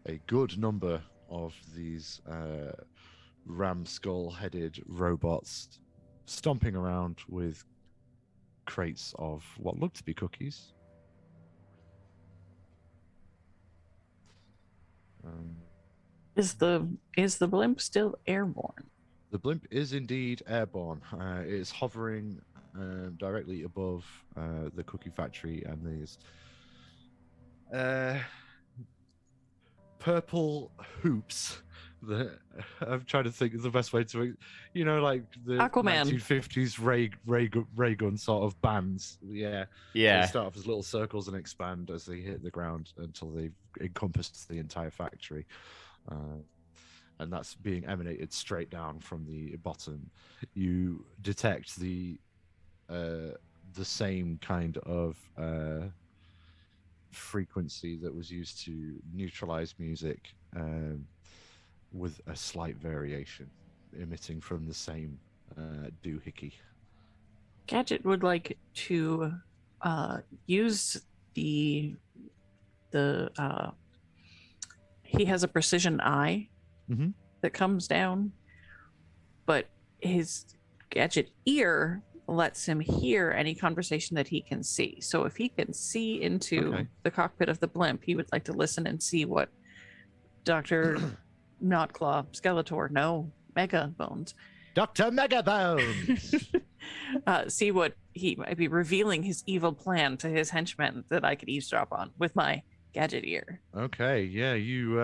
a good number of these ram skull-headed robots stomping around with crates of what look to be cookies. Is the blimp still airborne? The blimp is indeed airborne. It's hovering directly above the cookie factory, and there's purple hoops that I'm trying to think of the best way to, like the Aquaman. 1950s ray gun sort of bands. Yeah. Yeah. They start off as little circles and expand as they hit the ground until they've encompassed the entire factory. And that's being emanated straight down from the bottom. You detect the same kind of frequency that was used to neutralize music, with a slight variation emitting from the same doohickey. Gadget would like to use the he has a precision eye Mm-hmm. that comes down, but his Gadget ear lets him hear any conversation that he can see. So if he can see into the cockpit of the blimp, he would like to listen and see what Dr. Notclaw, Skeletor, no, Mega Bones Dr. Megabones. See what he might be revealing his evil plan to his henchmen that I could eavesdrop on with my gadget ear. Okay, yeah, you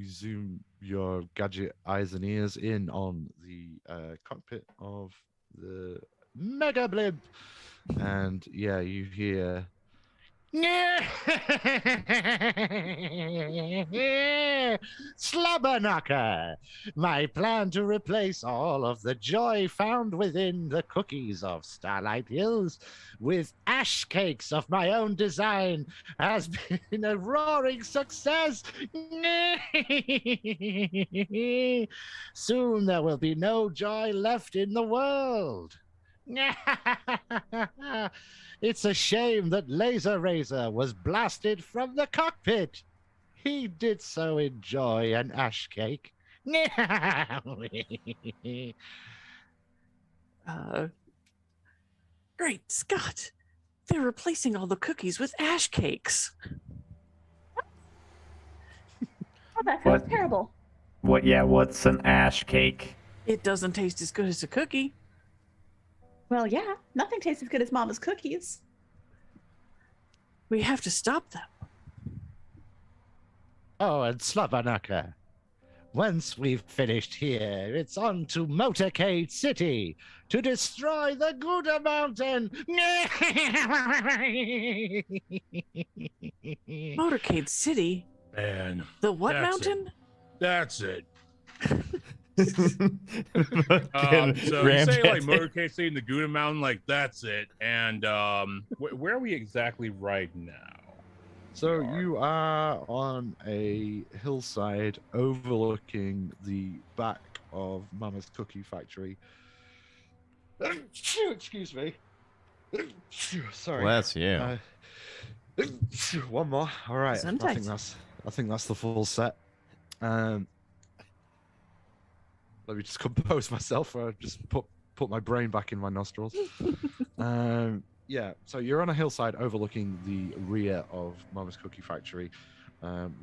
zoom your gadget eyes and ears in on the cockpit of the Mega Blimp, and yeah, you hear. Slobberknocker! My plan to replace all of the joy found within the cookies of Starlight Hills with ash cakes of my own design has been a roaring success. Soon there will be no joy left in the world. It's a shame that Laser Razor was blasted from the cockpit. He did so enjoy an ash cake. Great Scott! They're replacing all the cookies with ash cakes. Oh, that sounds What? terrible. What? Yeah, what's an ash cake? It doesn't taste as good as a cookie. Well, yeah, nothing tastes as good as Mama's cookies. We have to stop them. Oh, and Slobberknocker. Once we've finished here, it's on to Motorcade City to destroy the Gouda Mountain. Motorcade City? Man, The what That's mountain? that's it. Fucking So you say like ramjet. motorcade city in the Gouda Mountain, like that's it. And where are we exactly right now? So you are on a hillside overlooking the back of Mama's Cookie Factory. Excuse me. Sorry. Bless you. One more. All right. I Gesundheit. think that's the full set. Let me just compose myself. Just put my brain back in my nostrils. Yeah, so you're on a hillside overlooking the rear of Mama's Cookie Factory,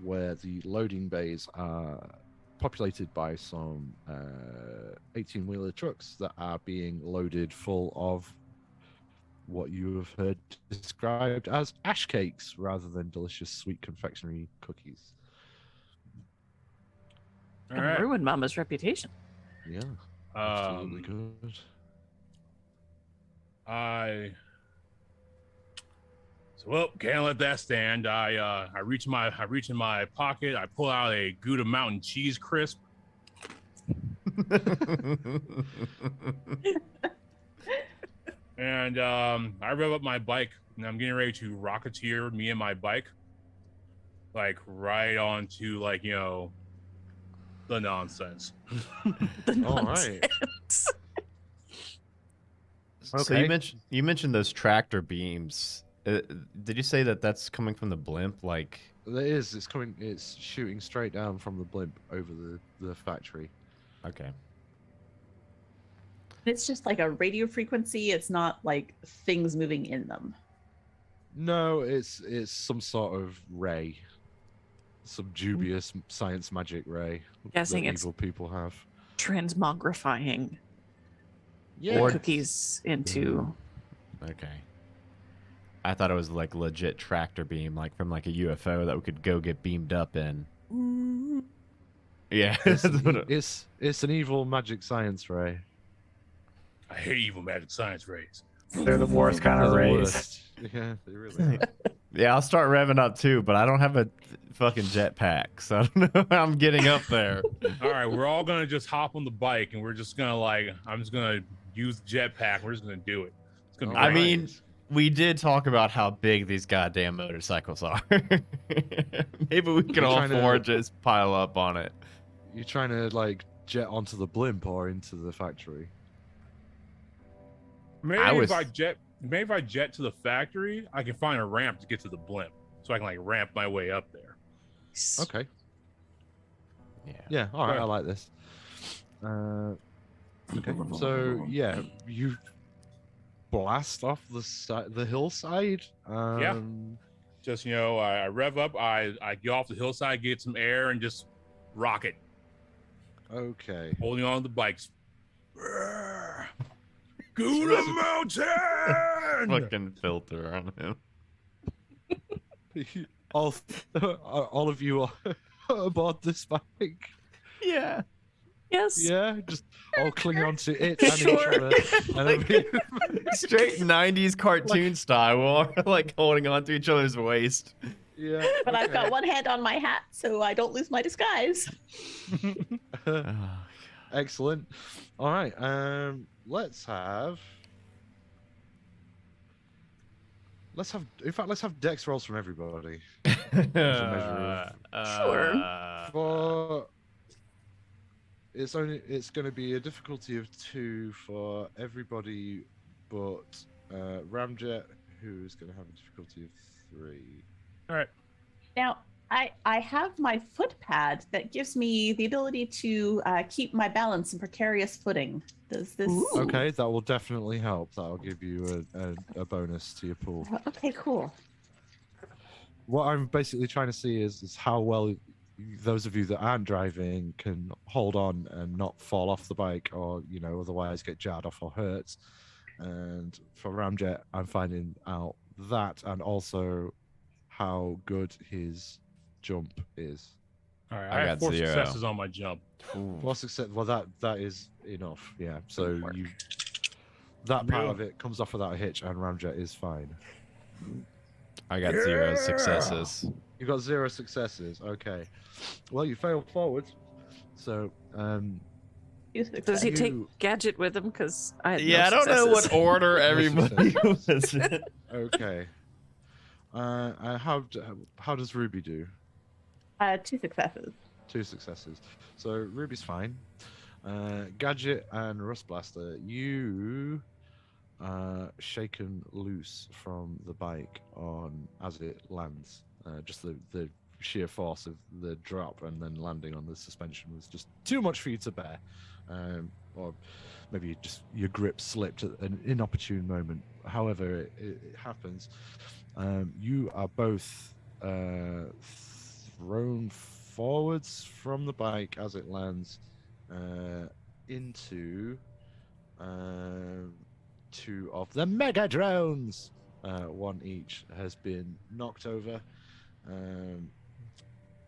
where the loading bays are populated by some 18-wheeler trucks that are being loaded full of what you have heard described as ash cakes rather than delicious sweet confectionery cookies. All Gonna right. ruin Mama's reputation. Yeah, absolutely good. Well, can't let that stand. I reach in my pocket. I pull out a Gouda Mountain cheese crisp. And I rev up my bike, and I'm getting ready to rocketeer me and my bike, like right onto the nonsense. The All nonsense. right. So Okay. you mentioned those tractor beams. Did you say that that's coming from the blimp? Like, It is. It's coming. It's shooting straight down from the blimp over the factory. okay. It's just like a radio frequency. It's not like things moving in them. No, it's some sort of ray, some dubious science magic ray Guessing that it's evil people have. transmogrifying Yeah. Or- cookies into. Okay. I thought it was like legit tractor beam, like from like a UFO that we could go get beamed up in. Yeah. It's that's what an, it- it's an evil magic science ray. I hate evil magic science rays. They're the worst kind They're of the rays. worst. Yeah, they really are. Yeah, I'll start revving up too, but I don't have a fucking jetpack, so I don't know how I'm getting up there. All right, we're all gonna just hop on the bike, and we're just gonna I'm just gonna use the jetpack. We're just gonna do it. It's gonna be I great. mean, we did talk about how big these goddamn motorcycles are. Maybe we can You're all trying to- four just pile up on it. You're trying to like jet onto the blimp or into the factory. maybe I was- if I jet to the factory, I can find a ramp to get to the blimp, so I can like ramp my way up there. Okay. Yeah. Yeah. All right. Right. I like this. Okay. So yeah, you blast off the hillside. Just I rev up, I get off the hillside, get some air, and just rocket, Okay. holding on to the bikes. Go to mountain. Fucking filter on him. all of you are aboard this bike. Yeah. Yes. Yeah, just all cling on to it and each Sure. other. And Straight 90s cartoon style. We're like holding on to each other's waist. yeah, But I've got okay. one hand on my hat, so I don't lose my disguise. Oh, Excellent. All right. Let's have. In fact, let's have dex rolls from everybody. As a measure Sure. For it's going to be a difficulty of 2 for everybody, but Ramjet, who's going to have a difficulty of 3. All right. Now, I have my foot pad that gives me the ability to keep my balance in precarious footing. Does this? Ooh. Okay, that will definitely help. That'll give you a bonus to your pool. Okay, cool. What I'm basically trying to see is how well those of you that aren't driving can hold on and not fall off the bike, or otherwise get jarred off or hurt. And for Ramjet, I'm finding out that, and also how good his jump is. All right. I I have got 4 0. successes on my jump. Well, success. Well, that is enough. Yeah. So Work. that part Yeah. of it comes off without a hitch, and Ramjet is fine. I got 0 successes. You got 0 successes. Okay. Well, you failed forward. So, Does he take You- Gadget with him? Because I had Yeah, no I don't know what successes. order everybody was in. okay. How does Ruby do? 2 successes. 2 successes. So Ruby's fine. Gadget and Rust Blaster, you shaken loose from the bike as it lands. Just the sheer force of the drop and then landing on the suspension was just too much for you to bear. Or maybe your grip slipped at an inopportune moment. However, it happens. You are both thrown forwards from the bike as it lands into 2 of the mega drones. One each has been knocked over,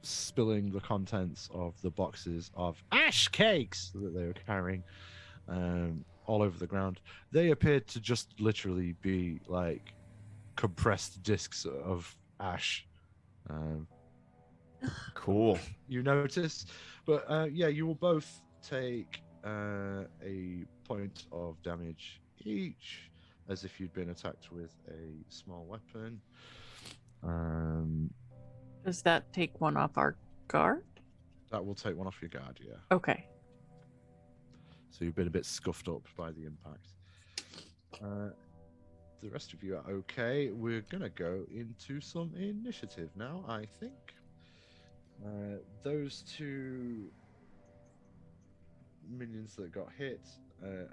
spilling the contents of the boxes of ash cakes that they were carrying all over the ground. They appeared to just literally be like compressed discs of ash. Cool. You notice, but yeah, you will both take a point of damage each, as if you'd been attacked with a small weapon. Does that take one off our guard? That will take one off your guard, yeah. Okay. So you've been a bit scuffed up by the impact. The rest of you are okay. We're gonna go into some initiative now, I think. Those 2 minions that got hit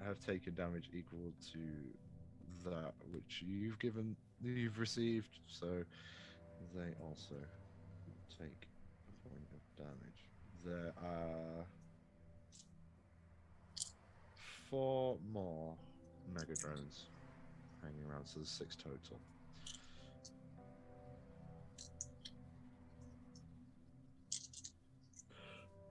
have taken damage equal to that which you've received, so they also take a point of damage. There are 4 more mega drones hanging around, so there's 6 total.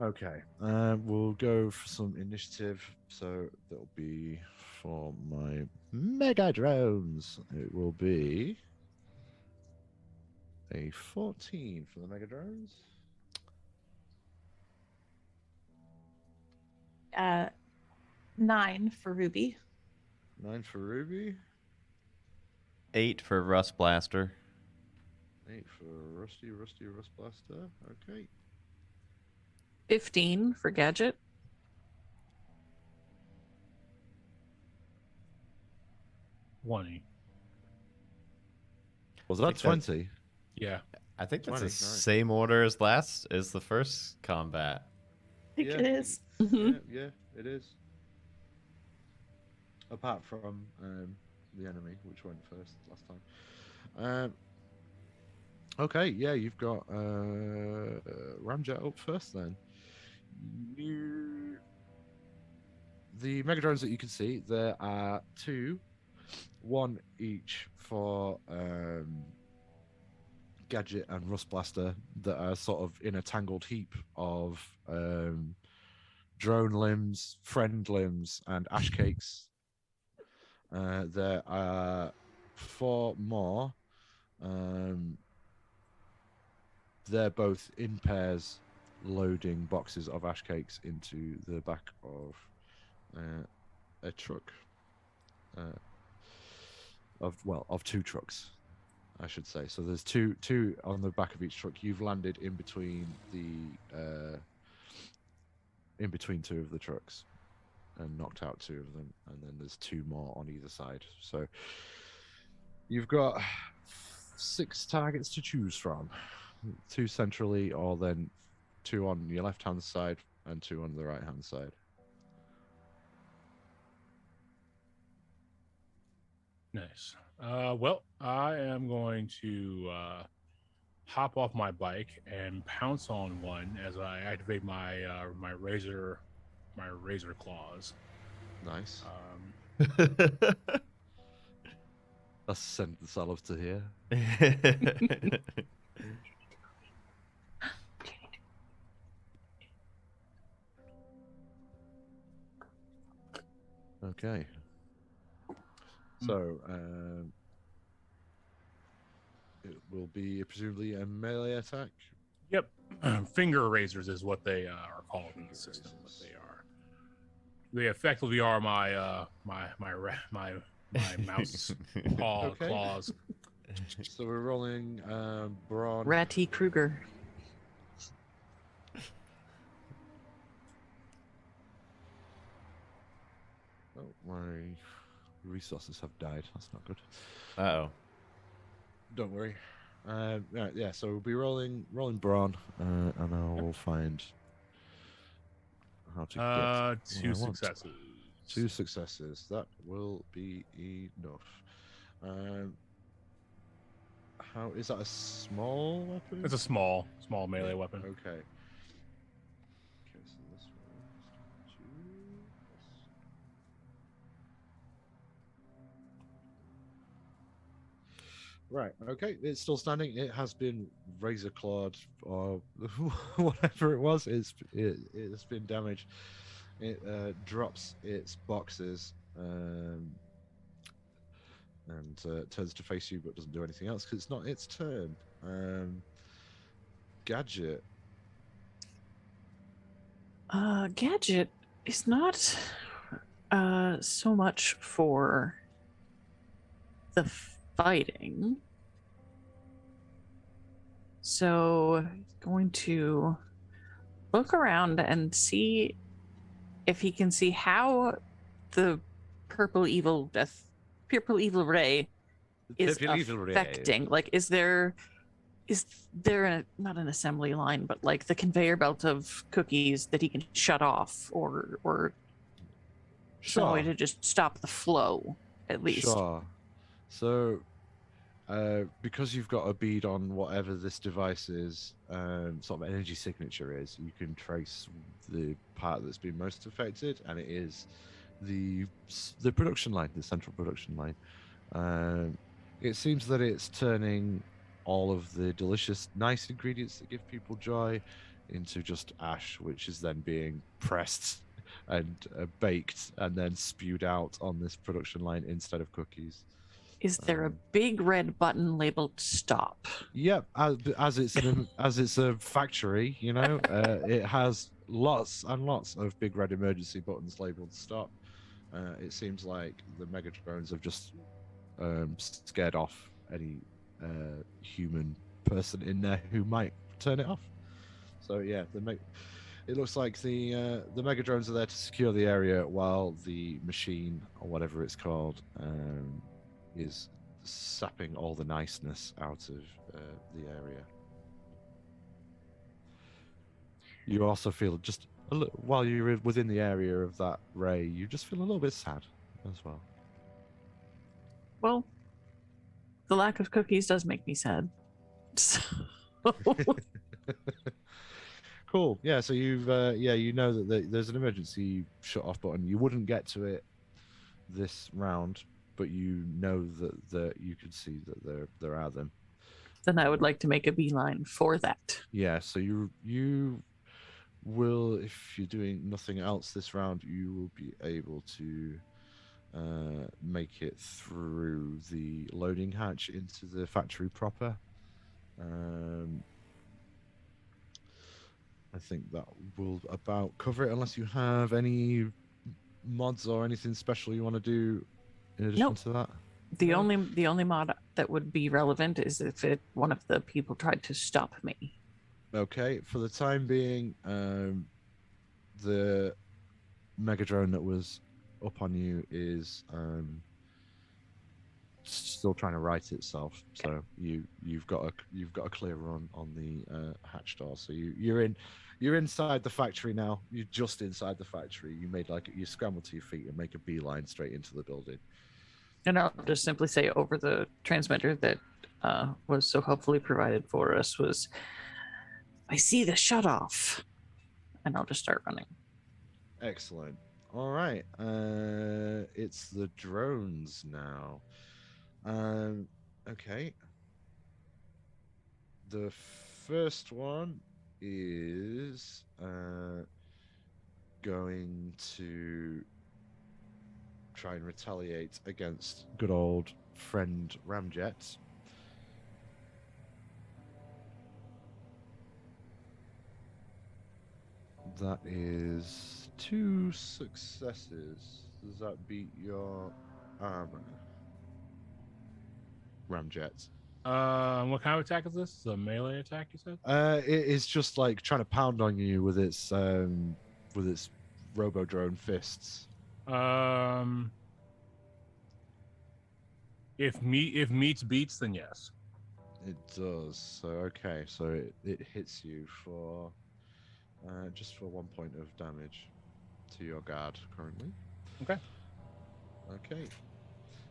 Okay, we'll go for some initiative. So that'll be for my mega drones. It will be a 14 for the mega drones. 9 for Ruby. 9 for Ruby. 8 for Rust Blaster. 8 for Rusty Rust Blaster. Okay. 15 for Gadget. 20. Was that Think that- 20? Yeah. I think that's 20, the nice. same order as the first combat. I think Yeah. it is. Mhm. Yeah, it is. Apart from the enemy, which went first last time. Okay, yeah, you've got Ramjet up first then. the mega drones that you can see, there are two, one each for Gadget and Rust Blaster, that are sort of in a tangled heap of drone limbs, friend limbs, and ash cakes. There are four more. They're both in pairs, loading boxes of ash cakes into the back of a truck. Of two trucks, I should say. So there's two on the back of each truck. You've landed in between two of the trucks and knocked out two of them, and then there's two more on either side. So you've got 6 targets to choose from. 2 centrally, or then 2 on your left-hand side and 2 on the right-hand side. Nice. Well, I am going to hop off my bike and pounce on one as I activate my my razor claws. Nice. That's a sentence I love to hear. Okay. So, it will be presumably a melee attack. Yep, finger razors is what they are called in the system. But they effectively are my my mouse paw Okay. claws. So we're rolling brawn. Ratty Kruger. Oh, my resources have died. That's not good. Uh-oh. Don't worry. Yeah, so we'll be rolling brawn, and I will find how to get 2 what I want. successes. 2 successes. That will be enough. How is that, a small weapon? It's a small melee weapon. Okay. Okay, so this one is 2. Right. Okay. It's still standing. It has been razor clawed, or whatever it was. It's been damaged. It drops its boxes and turns to face you, but doesn't do anything else because it's not its turn. Gadget. Gadget is not so much for the fighting. So going to look around and see if he can see how the purple evil ray is affecting. Like, is there not an assembly line, but like the conveyor belt of cookies that he can shut off, or some way to just stop the flow, at least. Sure. So, because you've got a bead on whatever this device is, sort of energy signature is, you can trace the part that's been most affected, and it is the production line, the central production line. It seems that it's turning all of the delicious, nice ingredients that give people joy into just ash, which is then being pressed and baked and then spewed out on this production line instead of cookies. Is there a big red button labeled "Stop"? Yep, as it's a factory, you know, it has lots and lots of big red emergency buttons labeled "Stop." It seems like the mega drones have just scared off any human person in there who might turn it off. So yeah, it looks like the mega drones are there to secure the area while the machine, or whatever it's called, is sapping all the niceness out of the area. You also feel just while you're within the area of that ray, you just feel a little bit sad as well. Well, the lack of cookies does make me sad. So. Cool. Yeah. So you've you know that there's an emergency shut off button. You wouldn't get to it this round, but you know that you can see that there are them. Then I would like to make a beeline for that. Yeah. So you will, if you're doing nothing else this round, you will be able to make it through the loading hatch into the factory proper. I think that will about cover it, unless you have any mods or anything special you want to do in addition Nope. to that. The No? only mod that would be relevant is if one of the people tried to stop me. Okay, for the time being, the mega drone that was up on you is still trying to right itself. So you've got a clear run on the hatch door. So you're inside the factory now. You're just inside the factory. You scramble to your feet and make a beeline straight into the building. And I'll just simply say over the transmitter that was so helpfully provided for us was, I see the shut off. And I'll just start running. Excellent. All right. It's the drones now. Okay. The first one is going to try and retaliate against good old friend Ramjet. That is 2 successes. Does that beat your armor, Ramjet? What kind of attack is this? Is it a melee attack, you said? It is just like trying to pound on you with its robo drone fists. If meets beats, then yes. It does. So okay, so it hits you for just for 1 point of damage to your guard currently. Okay. Okay.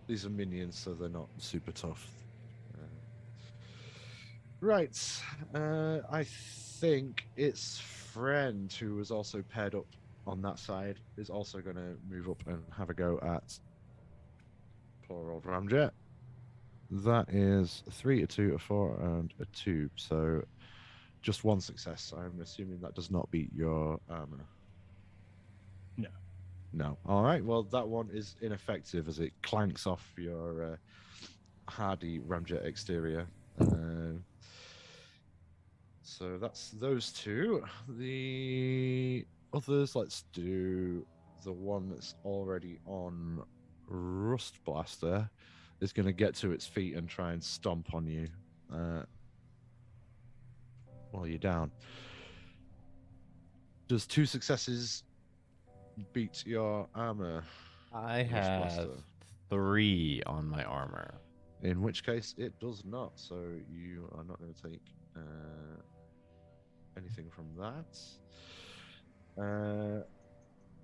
These are minions, so they're not super tough. Right. I think its friend, who was also paired up on that side, is also going to move up and have a go at poor old Ramjet. That is 3, a 2, a 4, and a 2. So just 1 success. I'm assuming that does not beat your armor. No. No. All right. Well, that one is ineffective as it clanks off your hardy Ramjet exterior. So that's those 2. The others, let's do the one that's already on Rust Blaster, is going to get to its feet and try and stomp on you while you're down. Does 2 successes beat your armor? I Rust have Blaster? 3 on my armor. In which case, it does not. So you are not going to take anything from that.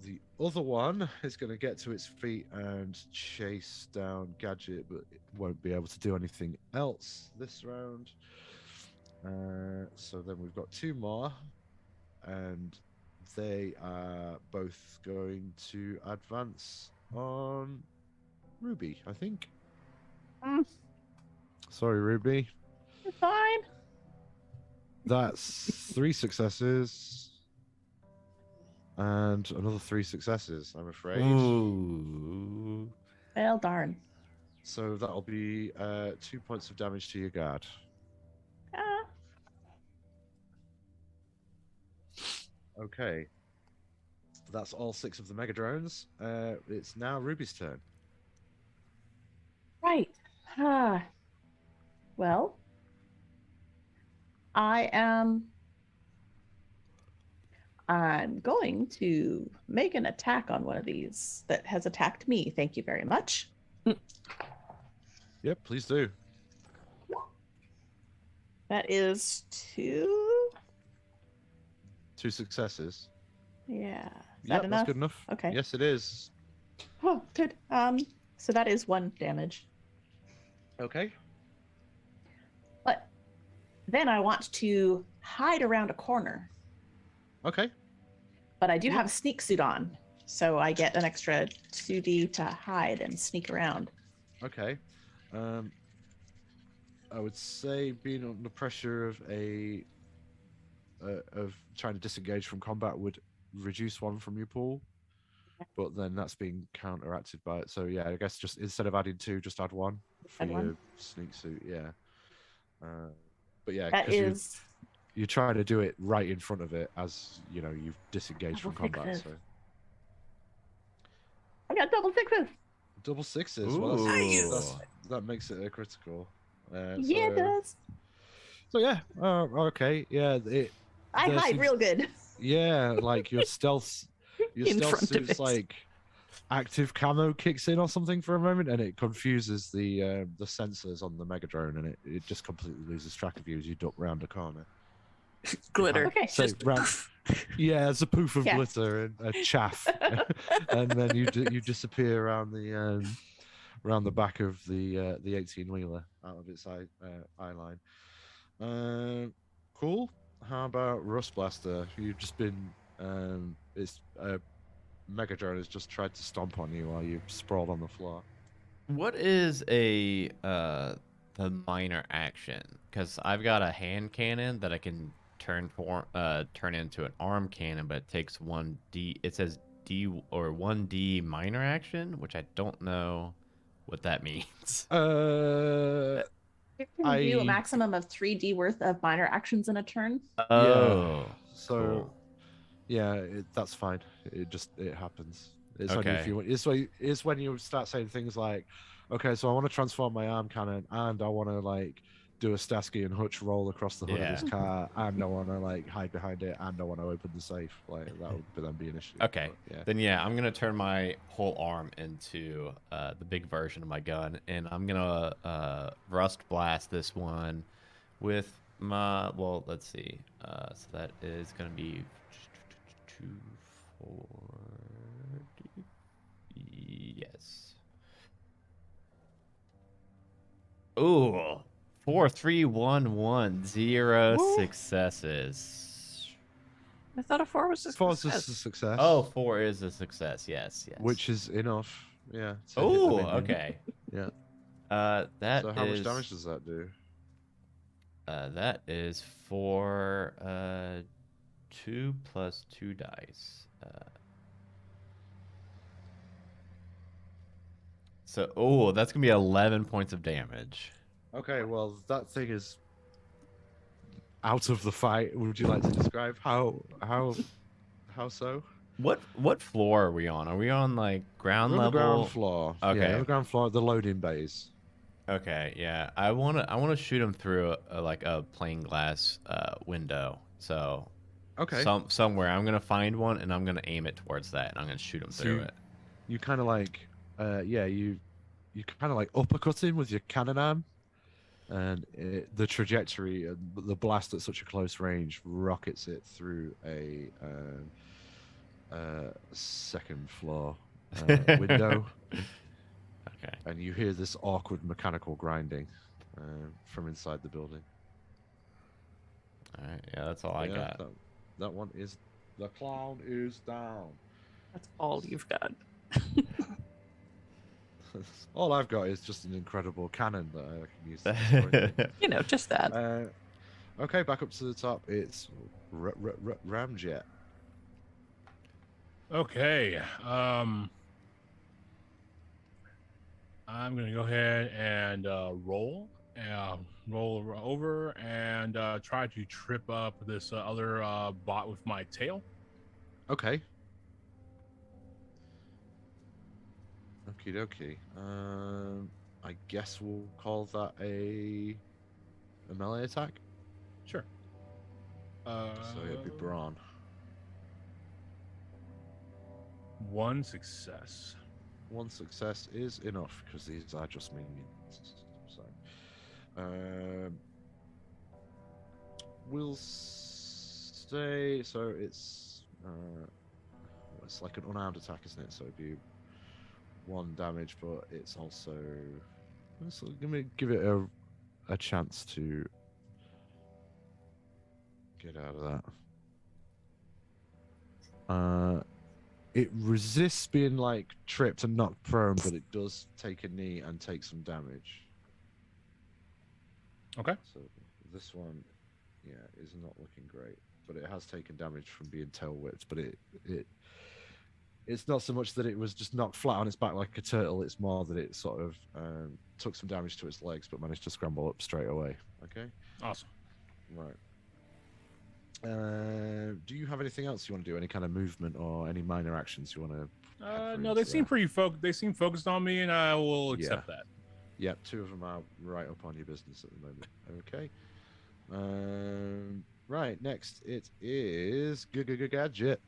The other one is going to get to its feet and chase down Gadget, but it won't be able to do anything else this round. So then we've got 2 more, and they are both going to advance on Ruby, I think. Sorry, Ruby. You're fine. That's 3 successes and another 3 successes, I'm afraid. Ooh. Well, darn. So that'll be 2 points of damage to your guard. Ah, Okay. That's all 6 of the Mega Drones. It's now Ruby's turn. right. Well, I'm going to make an attack on one of these that has attacked me. Thank you very much. Yep, please do. That is 2. 2 successes. Yeah. Is Yep, that enough? that's good enough. Okay. Yes, it is. Oh, good. So that is 1 damage. Okay. But then I want to hide around a corner Okay. But I do Yeah. have a sneak suit on, so I get an extra 2d to hide and sneak around. Okay. I would say being under pressure of trying to disengage from combat would reduce one from your pool, but then that's being counteracted by it. So yeah, I guess just instead of adding 2, just add 1 for Add your one. sneak suit. Yeah. But yeah, That because is you're trying to do it right in front of it as you've disengaged double from combat. sixes. So I got double sixes. double sixes. Ooh. Well, Nice. that makes it a critical. Yeah, it does. So yeah. Okay. Yeah. I there hide seems- real good. Yeah, like your stealth In front of suit's it. like active camo kicks in or something for a moment, and it confuses the sensors on the mega drone, and it just completely loses track of you as you duck round a corner. Glitter. Okay. So Just round, poof. yeah, it's a poof of Yeah. glitter and a chaff, and then you disappear around the back of the 18-wheeler out of its eye line. Cool. How about Rust Blaster? You've just been it's Mega Drone has just tried to stomp on you while you sprawled on the floor. What is the minor action? Because I've got a hand cannon that I can turn into an arm cannon, but it takes 1d. It says D or 1d minor action, which I don't know what that means. You can do a maximum of 3d worth of minor actions in a turn. Oh, So cool. yeah, that's fine. It happens. It's only if Okay. you. It's when you start saying things like, okay, so I want to transform my arm cannon, and I want to like do a Starsky and Hutch roll across the hood of this Yeah. car, and I want to like hide behind it, and I want to open the safe. Like that would then be an issue. Okay. But, yeah. Then yeah, I'm gonna turn my whole arm into the big version of my gun, and I'm gonna rust blast this one with my. Well, let's see. So that is gonna be 240. Yes. Ooh, 43110 Woo. successes. I thought a 4 was a Four's success. a success. Oh, 4 is a success. Yes, yes. Which is enough. Yeah. to hit the Oh, minion. okay. Yeah. That So how much is- damage does that do? that is for 2 plus 2 dice. So, that's gonna be 11 points of damage. Okay, well that thing is out of the fight. Would you like to describe how so? What floor are we on? Are we on like ground We're on level? the ground floor. Okay. Yeah, on the ground floor, the loading bays. Okay, yeah. I wanna shoot him through like a plain glass window. So Okay. somewhere I'm gonna find one and I'm gonna aim it towards that and I'm gonna shoot him So through it. You kind of like, you kind of like uppercut him with your cannon arm, and the trajectory and the blast at such a close range rockets it through a second floor window. Okay. And you hear this awkward mechanical grinding from inside the building. All right. Yeah, that's all I got. That one is the clown is down. That's all you've got. All I've got is just an incredible cannon that I can use. To destroy them. Just that. Okay, back up to the top. It's Ramjet. Okay. I'm gonna go ahead and roll over and try to trip up this other bot with my tail. Okay. Okie dokie. I guess we'll call that a melee attack. Sure. So it'd be brawn. One success. One success is enough because these are just minions. So, we'll say so. It's like an unarmed attack, isn't it? So it'd be 1 damage, but it's also. So give it a chance to get out of that. It resists being like tripped and knocked prone, but it does take a knee and take some damage. Okay. So this one, yeah, is not looking great, but it has taken damage from being tail whipped. But it's not so much that it was just knocked flat on its back like a turtle. It's more that it sort of took some damage to its legs, but managed to scramble up straight away. Okay. Awesome. Right. Do you have anything else you want to do? Any kind of movement or any minor actions you want to? No, they seem pretty They seem focused on me, and I will accept that. Yeah, two of them are right up on your business at the moment. Okay. Right. Next, it is Gadget.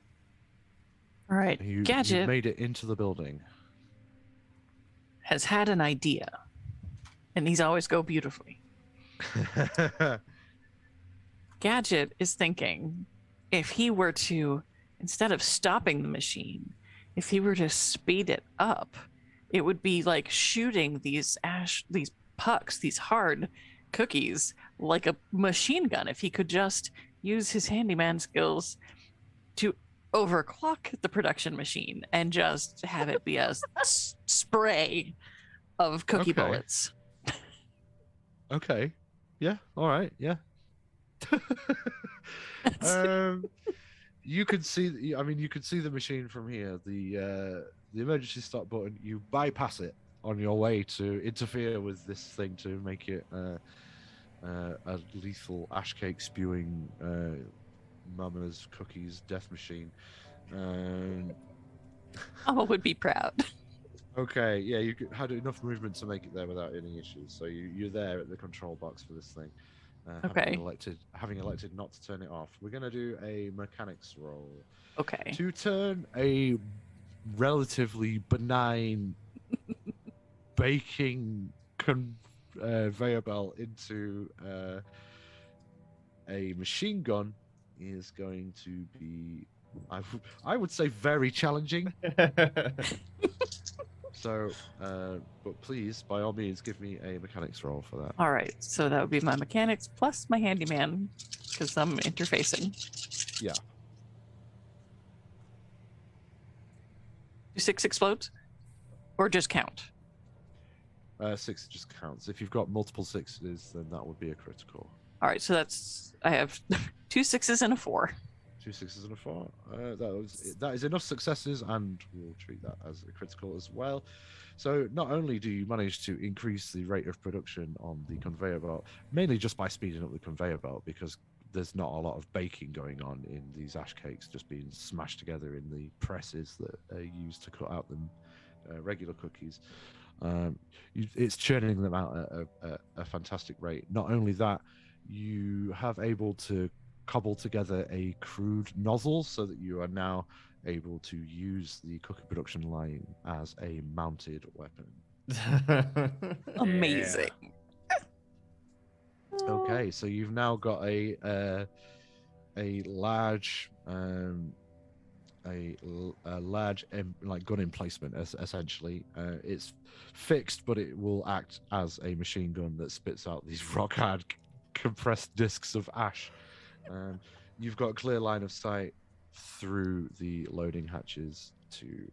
All right. You Gadget made it into the building. has had an idea, and these always go beautifully. Gadget is thinking if he were to, instead of stopping the machine, if he were to speed it up, it would be like shooting these pucks, these hard cookies, like a machine gun. If he could just use his handyman skills to overclock the production machine and just have it be a spray of cookie bullets. Okay. Yeah. All right. Yeah. You could see. I mean, you could see the machine from here. The emergency stop button. You bypass it on your way to interfere with this thing to make it a lethal ash cake spewing mama's cookies death machine. Mama would be proud. Okay, yeah, you had enough movement to make it there without any issues. So you're there at the control box for this thing. Okay. Having elected not to turn it off. We're gonna do a mechanics roll. Okay. To turn a relatively benign baking conveyor belt into a machine gun is going to be, I would say, very challenging. So, but please, by all means, give me a mechanics roll for that. All right. So that would be my mechanics plus my handyman because I'm interfacing. Yeah. Do 6 explode? Or just count? 6 just counts. If you've got multiple 6s, then that would be a critical. All right. So I have 2 6s and a 4. 2 6s and a 4. That is enough successes, and we'll treat that as a critical as well. So not only do you manage to increase the rate of production on the conveyor belt, mainly just by speeding up the conveyor belt, because there's not a lot of baking going on in these ash cakes just being smashed together in the presses that are used to cut out them regular cookies. It's churning them out at a fantastic rate. Not only that, you have able to cobble together a crude nozzle so that you are now able to use the cookie production line as a mounted weapon. Amazing. Okay, so you've now got a large like gun emplacement essentially. It's fixed, but it will act as a machine gun that spits out these rock hard compressed discs of ash. You've got a clear line of sight through the loading hatches to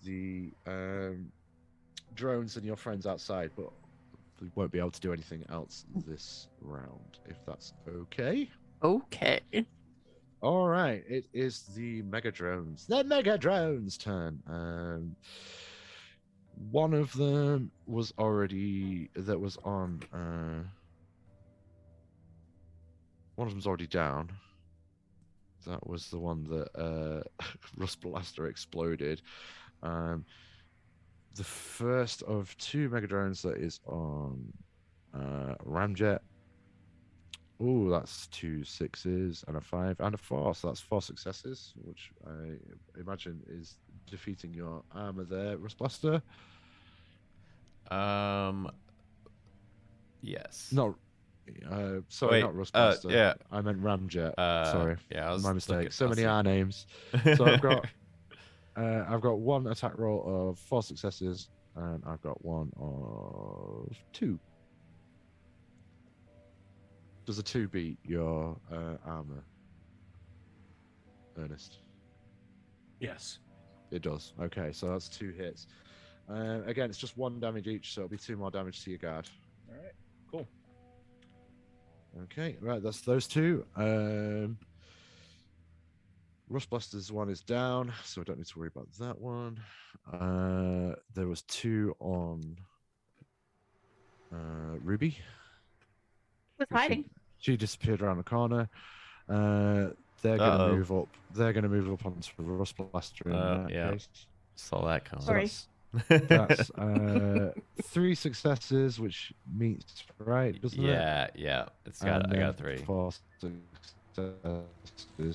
the drones and your friends outside, but we won't be able to do anything else this round, if that's okay. Okay. All right, it is the Mega Drones. The Mega Drones' turn. One of them was already one of them's already down. That was the one that Rust Blaster exploded. The first of 2 Mega Drones that is on Ramjet. Oh, that's 2 6s and a 5 and a 4. So that's 4 successes, which I imagine is defeating your armor there, Rust Blaster. Yes. No. Sorry, Wait, not Rust Blaster. yeah. I meant Ramjet. Sorry. Yeah, I was my mistake. looking- So many I R was names. So I've got 1 attack roll of 4 successes, and I've got 1 of 2. Does a 2 beat your armor? Ernest? Yes. It does. Okay, so that's 2 hits. Again, it's just 1 damage each, so it'll be 2 more damage to your guard. All right. Cool. Okay, right, that's those 2. Rust Blaster's one is down, so I don't need to worry about that one. There was 2 on Ruby. Was But hiding. She disappeared around the corner. They're going to Uh-oh. move up. They're going to move up onto Rust Blaster in that Yeah. case. Saw that coming. Sorry. That's 3 successes, which meets right, doesn't it? Yeah. It's got. I got a 3. 4 successes.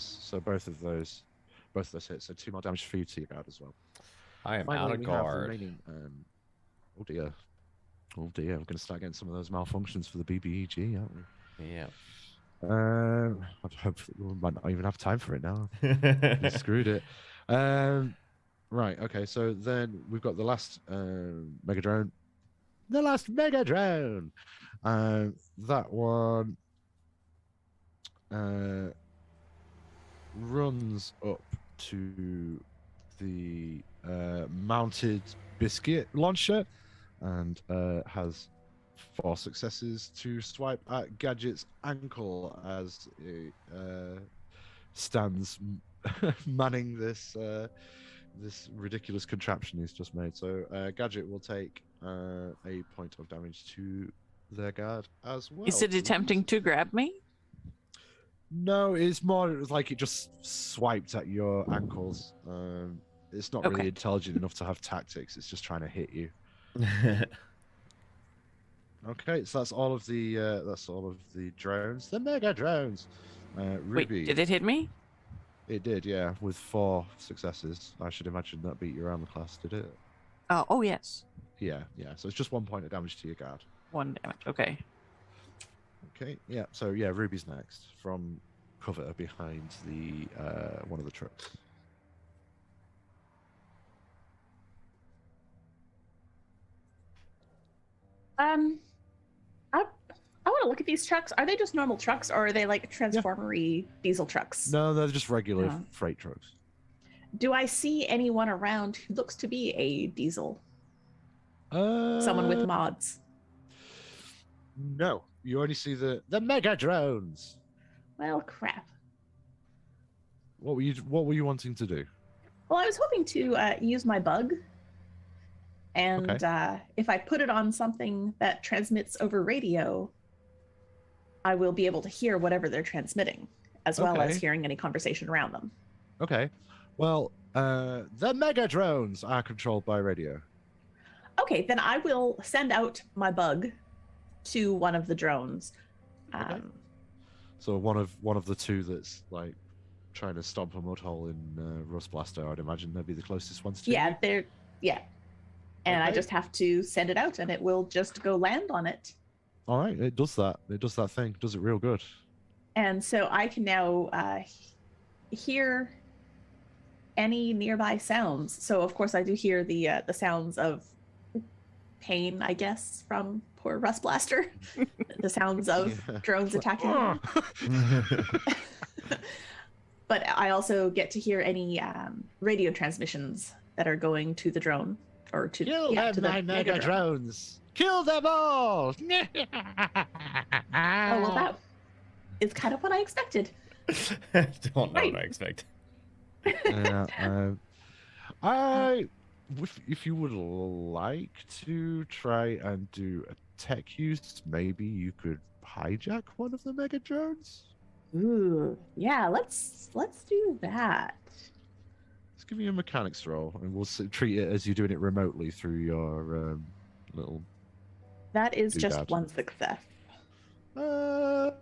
So both of those hits. So 2 more damage for you to your guard as well. I am Finally, out of we have the guard. remaining, oh dear. We're going to start getting some of those malfunctions for the BBEG, aren't we? Yeah. Hopefully we might not even have time for it now. We screwed it. Right. Okay. So then we've got the last Mega Drone. The last Mega Drone. That one runs up to the mounted biscuit launcher and has 4 successes to swipe at Gadget's ankle as it stands manning this this ridiculous contraption he's just made. So Gadget will take a point of damage to their guard as well. Is it attempting to grab me? No, it's more like it just swiped at your ankles. It's not really Okay. intelligent enough to have tactics. It's just trying to hit you. Okay, so that's all of the drones, the Mega Drones. Ruby, Wait, did it hit me? It did, yeah, with 4 successes. I should imagine that beat you around the class, did it? Oh, yes. Yeah. So it's just 1 point of damage to your guard. 1 damage. Okay. Okay, yeah. So yeah, Ruby's next from cover behind the one of the trucks. I want to look at these trucks. Are they just normal trucks, or are they like transformery diesel trucks? No, they're just regular No. freight trucks. Do I see anyone around who looks to be a diesel? Someone with mods? No, you only see the Mega Drones. Well, crap. What were you wanting to do? Well, I was hoping to use my bug, and if I put it on something that transmits over radio, I will be able to hear whatever they're transmitting, as well as Okay. hearing any conversation around them. Okay. Well, the Mega Drones are controlled by radio. Okay, then I will send out my bug to one of the drones. Okay. So one of the 2 that's like trying to stomp a mud hole in Rust Blaster, I'd imagine they'd be the closest ones to Yeah, you. and I Okay. just have to send it out, and it will just go land on it. All right, it does that. It does that thing. Does it real good. And so I can now hear any nearby sounds. So of course I do hear the sounds of pain, I guess, from poor Rust Blaster. The sounds of Yeah. drones attacking him. But I also get to hear any radio transmissions that are going to the drone or to Kill yeah, them, to the my Mega drone. Drones! Kill them all! Oh well, that is kind of what I expected. Don't know Right. what I expect. Yeah, if you would like to try and do a tech use, maybe you could hijack one of the Mega Drones. Ooh, yeah, let's do that. Let's give you a mechanics roll, and we'll treat it as you're doing it remotely through your little. That is Do just that. 1 success. No,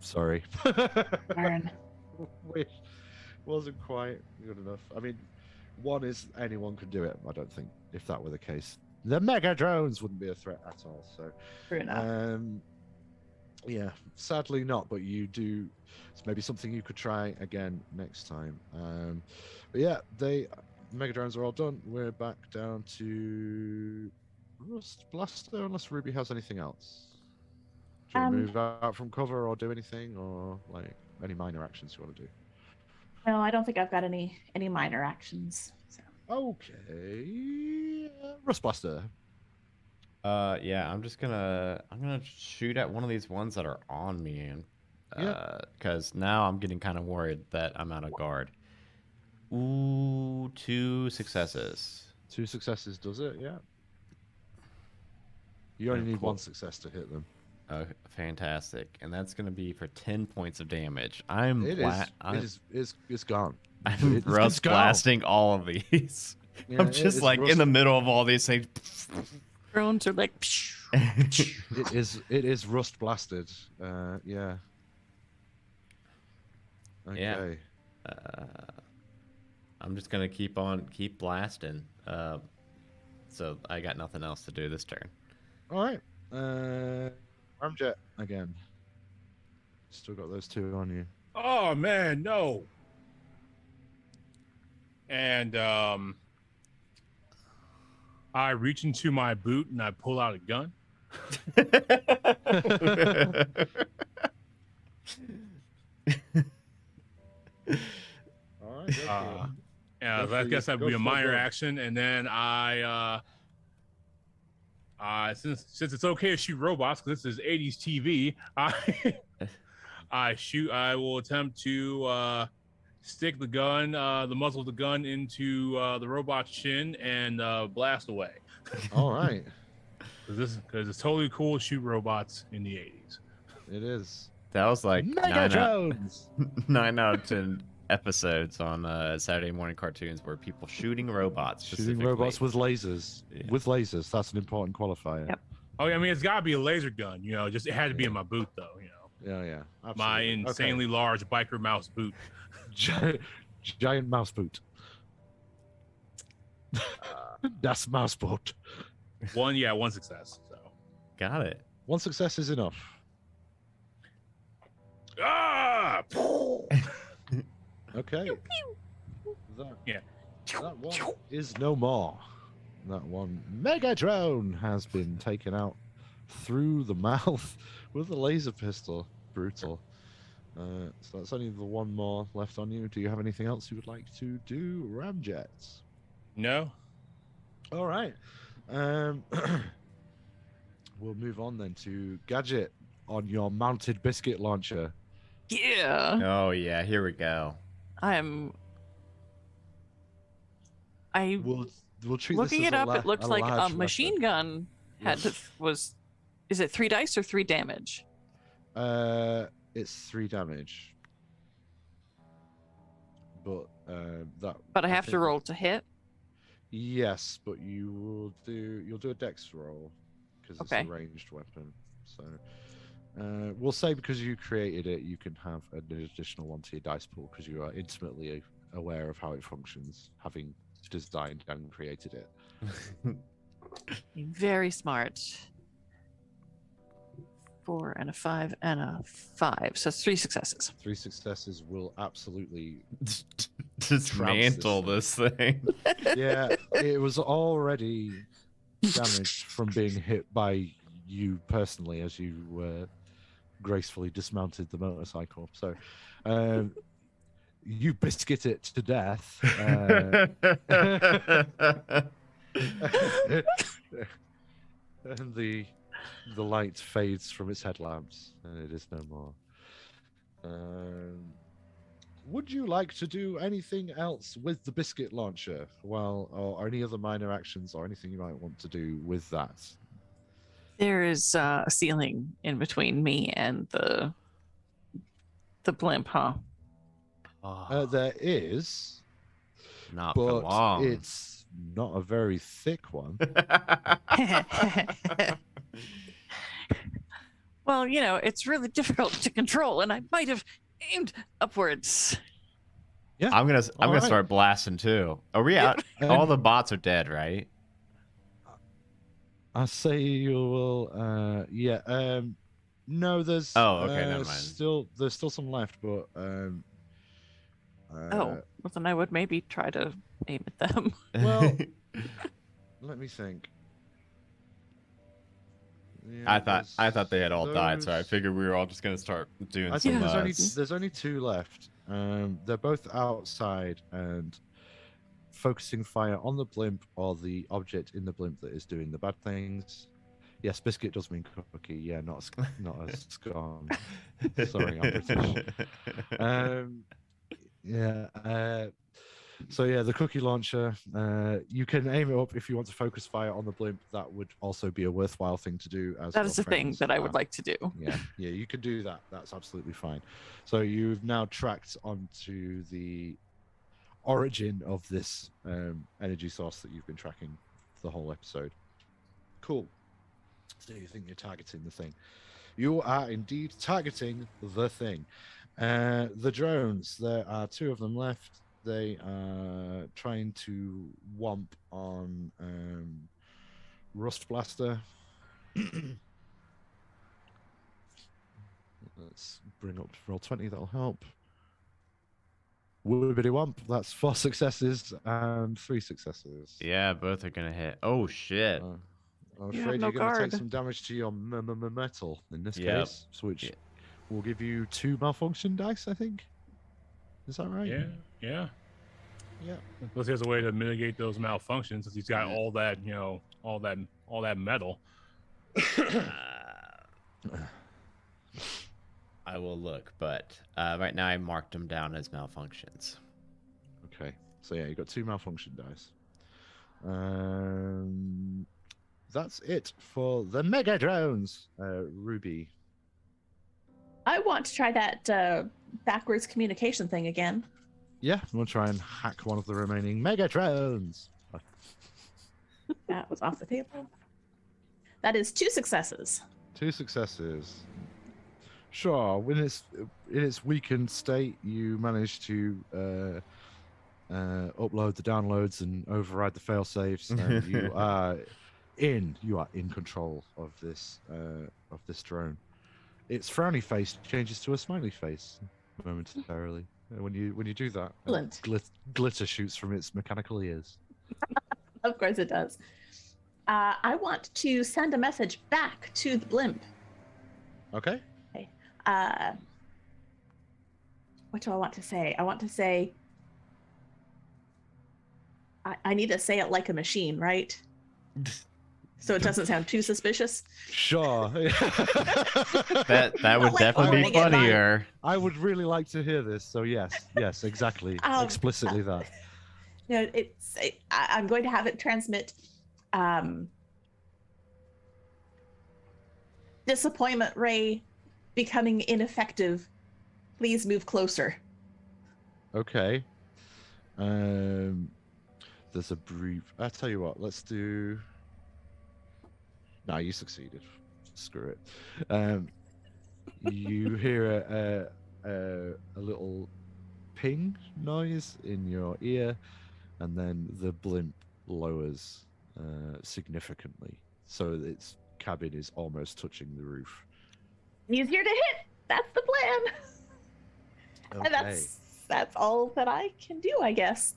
sorry. Darn. Which wasn't quite good enough. I mean, 1 is anyone could do it. I don't think if that were the case, the Mega Drones wouldn't be a threat at all. So, True enough. yeah, sadly not. But you do. It's maybe something you could try again next time. But yeah, Mega Drones are all done. We're back down to Rust Blaster, unless Ruby has anything else. Do you want to Um, move out from cover or do anything, or like any minor actions you want to do? No, I don't think I've got any minor actions. So. Okay, Rust Blaster. Yeah, I'm gonna shoot at one of these ones that are on me, and Yeah. because now I'm getting kind of worried that I'm out of guard. Ooh, 2 successes. 2 successes does it, yeah. You only Of need 1 course. success to hit them. Fantastic, and that's gonna be for 10 points of damage. I'm It's gone. I'm It's rust gone. blasting all of these. Yeah, I'm just like in the middle of all these things. Drones are like. It is rust blasted. Yeah. Okay. Yeah. I'm just gonna keep blasting. So I got nothing else to do this turn. All right. Ramjet again. Still got those 2 on you. Oh man, no. And I reach into my boot and I pull out a gun. All right. Yeah, Go I for guess it. that would Go be a for it, minor bro. action, and then since it's okay to shoot robots because this is 80s TV, I will attempt to stick the gun, the muzzle of the gun into the robot's chin and blast away. All right. Because it's totally cool to shoot robots in the 80s. It is. That was like Mega drones. 9 out of 10 episodes on Saturday morning cartoons where people shooting robots. Shooting robots with lasers. Yeah. With lasers. That's an important qualifier. Yep. Oh, yeah, I mean, it's got to be a laser gun, just it had to be in my boot, though, Yeah. Absolutely. My insanely large biker mouse boot. Giant mouse boot. That's mouse boot. One success. So. Got it. 1 success is enough. Ah! Okay. Yeah. That one is no more. That one mega drone has been taken out through the mouth with a laser pistol. Brutal. So that's only the 1 more left on you. Do you have anything else you would like to do, Ramjets? No. All right. We'll move on then to Gadget on your mounted biscuit launcher. Yeah. Oh yeah, here we go. We'll treat Looking this it as up. It looks like a large machine weapon. gun was. Is it 3 dice or 3 damage? It's 3 damage. But But I have to think- roll to hit. Yes, but you'll do a dex roll because it's Okay. a ranged weapon. So we'll say because you created it, you can have an additional 1 to your dice pool because you are intimately aware of how it functions, having designed and created it. Very smart. 4 and a 5 and a 5. So it's 3 successes. 3 successes will absolutely. Dismantle this thing. Yeah, it was already damaged from being hit by you personally as you gracefully dismounted the motorcycle. So you biscuit it to death. And the light fades from its headlamps, and it is no more. Would you like to do anything else with the biscuit launcher? Well, or any other minor actions or anything you might want to do with that? There is a ceiling in between me and the blimp, huh? There is, Not for but long. it's not a very thick one. Well, it's really difficult to control, and I might have aimed upwards. Yeah, I'm gonna Alright. start blasting too. Are we out? All the bots are dead, right? I say you will. Yeah. No, there's. Oh, okay, never mind. There's still some left, but. Well, then I would maybe try to aim at them. Well, let me think. Yeah, I thought they had all died, so I those- figured we were all just gonna start doing I some. think there's only two left. They're both outside and focusing fire on the blimp or the object in the blimp that is doing the bad things. Yes, biscuit does mean cookie. Yeah, not a scone. Sorry, I'm British. Yeah. So yeah, the cookie launcher. You can aim it up if you want to focus fire on the blimp. That would also be a worthwhile thing to do. As That your is the thing friends that I would are. like to do. Yeah, you can do that. That's absolutely fine. So you've now tracked onto the origin of this energy source that you've been tracking the whole episode. Cool. So you think you're targeting the thing? You are indeed targeting the thing. The drones. There are two of them left. They are trying to womp on Rust Blaster. Let's bring up Roll20. That'll help. Wibbity womp. That's 4 successes and 3 successes. Yeah, both are gonna hit. Oh shit. I'm You have afraid no you're going to take guard. some damage to your metal in this Yep. case, which Yeah. will give you 2 malfunction dice, I think. Is that right? Yeah. Yeah. Unless he has a way to mitigate those malfunctions, since he's got all that, all that metal. I will look, but right now I marked them down as malfunctions. Okay. So yeah, you got 2 malfunction dice. That's it for the mega drones. Ruby. I want to try that backwards communication thing again. Yeah, we'll try and hack one of the remaining mega drones. That was off the table. That is 2 successes. 2 successes. Sure, when it's in its weakened state, you manage to upload the downloads and override the failsafes, and you are in control of this drone. Its frowny face changes to a smiley face momentarily when you do that. Excellent. Glitter shoots from its mechanical ears. Of course it does. I want to send a message back to the blimp. Okay. What do I want to say? I want to say, I need to say it like a machine, right? So it doesn't sound too suspicious. Sure. That would like definitely be forwarding it by- funnier. I would really like to hear this. So yes, exactly, explicitly that. You know, I'm going to have it transmit disappointment ray becoming ineffective. Please move closer. Okay. There's a brief. I tell you what. Let's do. No, you succeeded. Screw it. You hear a little ping noise in your ear, and then the blimp lowers significantly, so its cabin is almost touching the roof. Easier to hit. That's the plan. Okay. And that's all that I can do, I guess.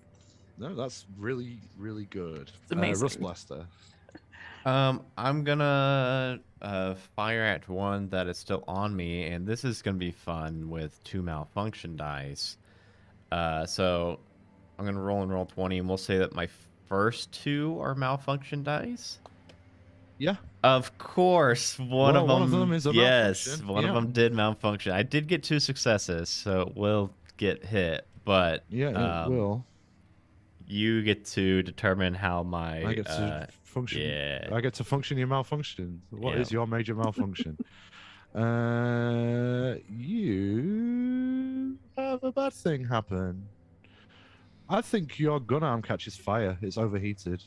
No, that's really, really good. It's amazing. Rust Blaster. I'm gonna fire at one that is still on me, and this is gonna be fun with 2 malfunction dice. So I'm gonna roll 20, and we'll say that my first 2 are malfunction dice. Yeah. Of course, one of them is a yes, malfunction. one of them did malfunction. I did get 2 successes, so it will get hit, but Yeah, it will. You get to determine how my I get to function. yeah. I get to function your malfunction. What is Yeah. your major malfunction? You have a bad thing happen. I think your gun arm catches fire. It's overheated.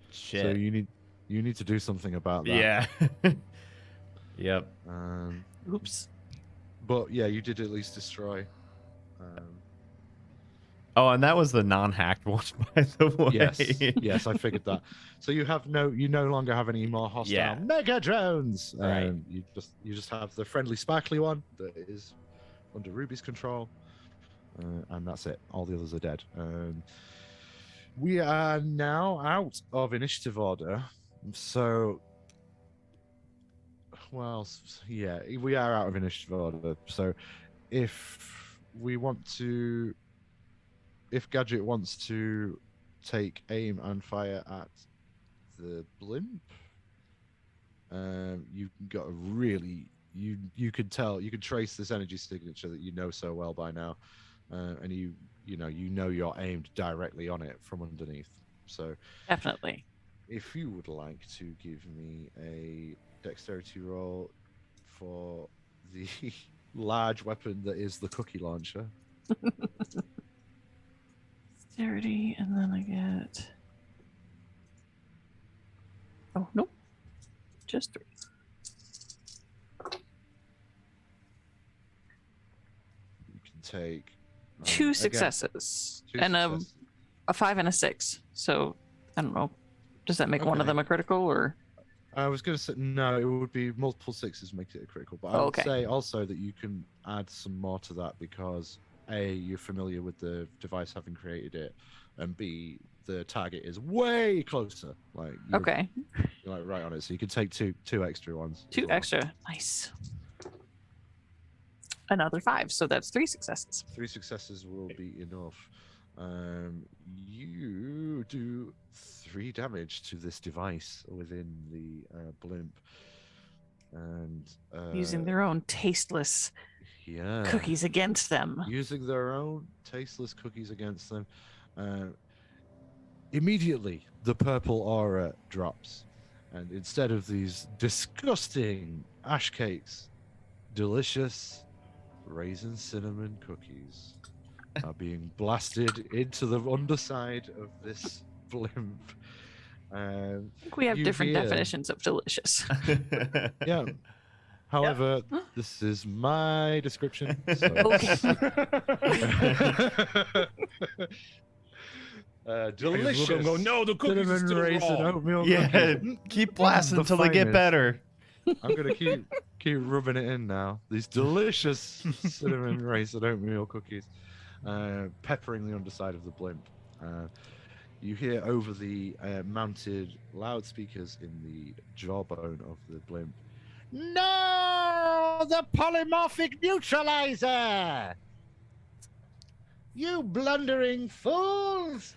Shit. So you need to do something about that. Yeah. Yep. Oops. But yeah, you did at least destroy. Oh, and that was the non-hacked one, by the way. Yes, I figured that. So you no longer have any more hostile Yeah. mega drones. Right. You just have the friendly sparkly one that is under Ruby's control, and that's it. All the others are dead. We are now out of initiative order. So, well, yeah, we are out of initiative order. So, if we want to, if Gadget wants to take aim and fire at the blimp, you've got a really you could tell, you can trace this energy signature that you know so well by now, and you know you're aimed directly on it from underneath. So Definitely. if you would like to give me a dexterity roll for the large weapon that is the cookie launcher. Dexterity, and then I get. Oh, nope. Just 3. You can take 2 again, successes. 2 and successes. a 5 and a 6. So, I don't know. Does that make one of Okay. them a critical, or? I was going to say no. It would be multiple 6s makes it a critical, but I would Okay. say also that you can add some more to that because A, you're familiar with the device having created it, and B, the target is way closer. Like Okay. you're like right on it, so you can take two extra ones. as 2 well. extra. Nice. Another 5. So that's 3 successes. 3 successes will be enough. You do 3 damage to this device within the blimp, and Using their own tasteless yeah, cookies against them. using their own tasteless cookies against them. Immediately, the purple aura drops, and instead of these disgusting ash cakes, delicious raisin cinnamon cookies are being blasted into the underside of this blimp. I think we have you different hear- definitions of delicious. Yeah. However, this is my description. So. Delicious. Look, go, no, the cookies are cinnamon still raisin raw. oatmeal Yeah, cookies. keep blasting The until they get finest. better. I'm gonna keep rubbing it in now. These delicious cinnamon raisin oatmeal cookies, peppering the underside of the blimp. You hear over the mounted loudspeakers in the jawbone of the blimp. No, the polymorphic neutralizer! You blundering fools!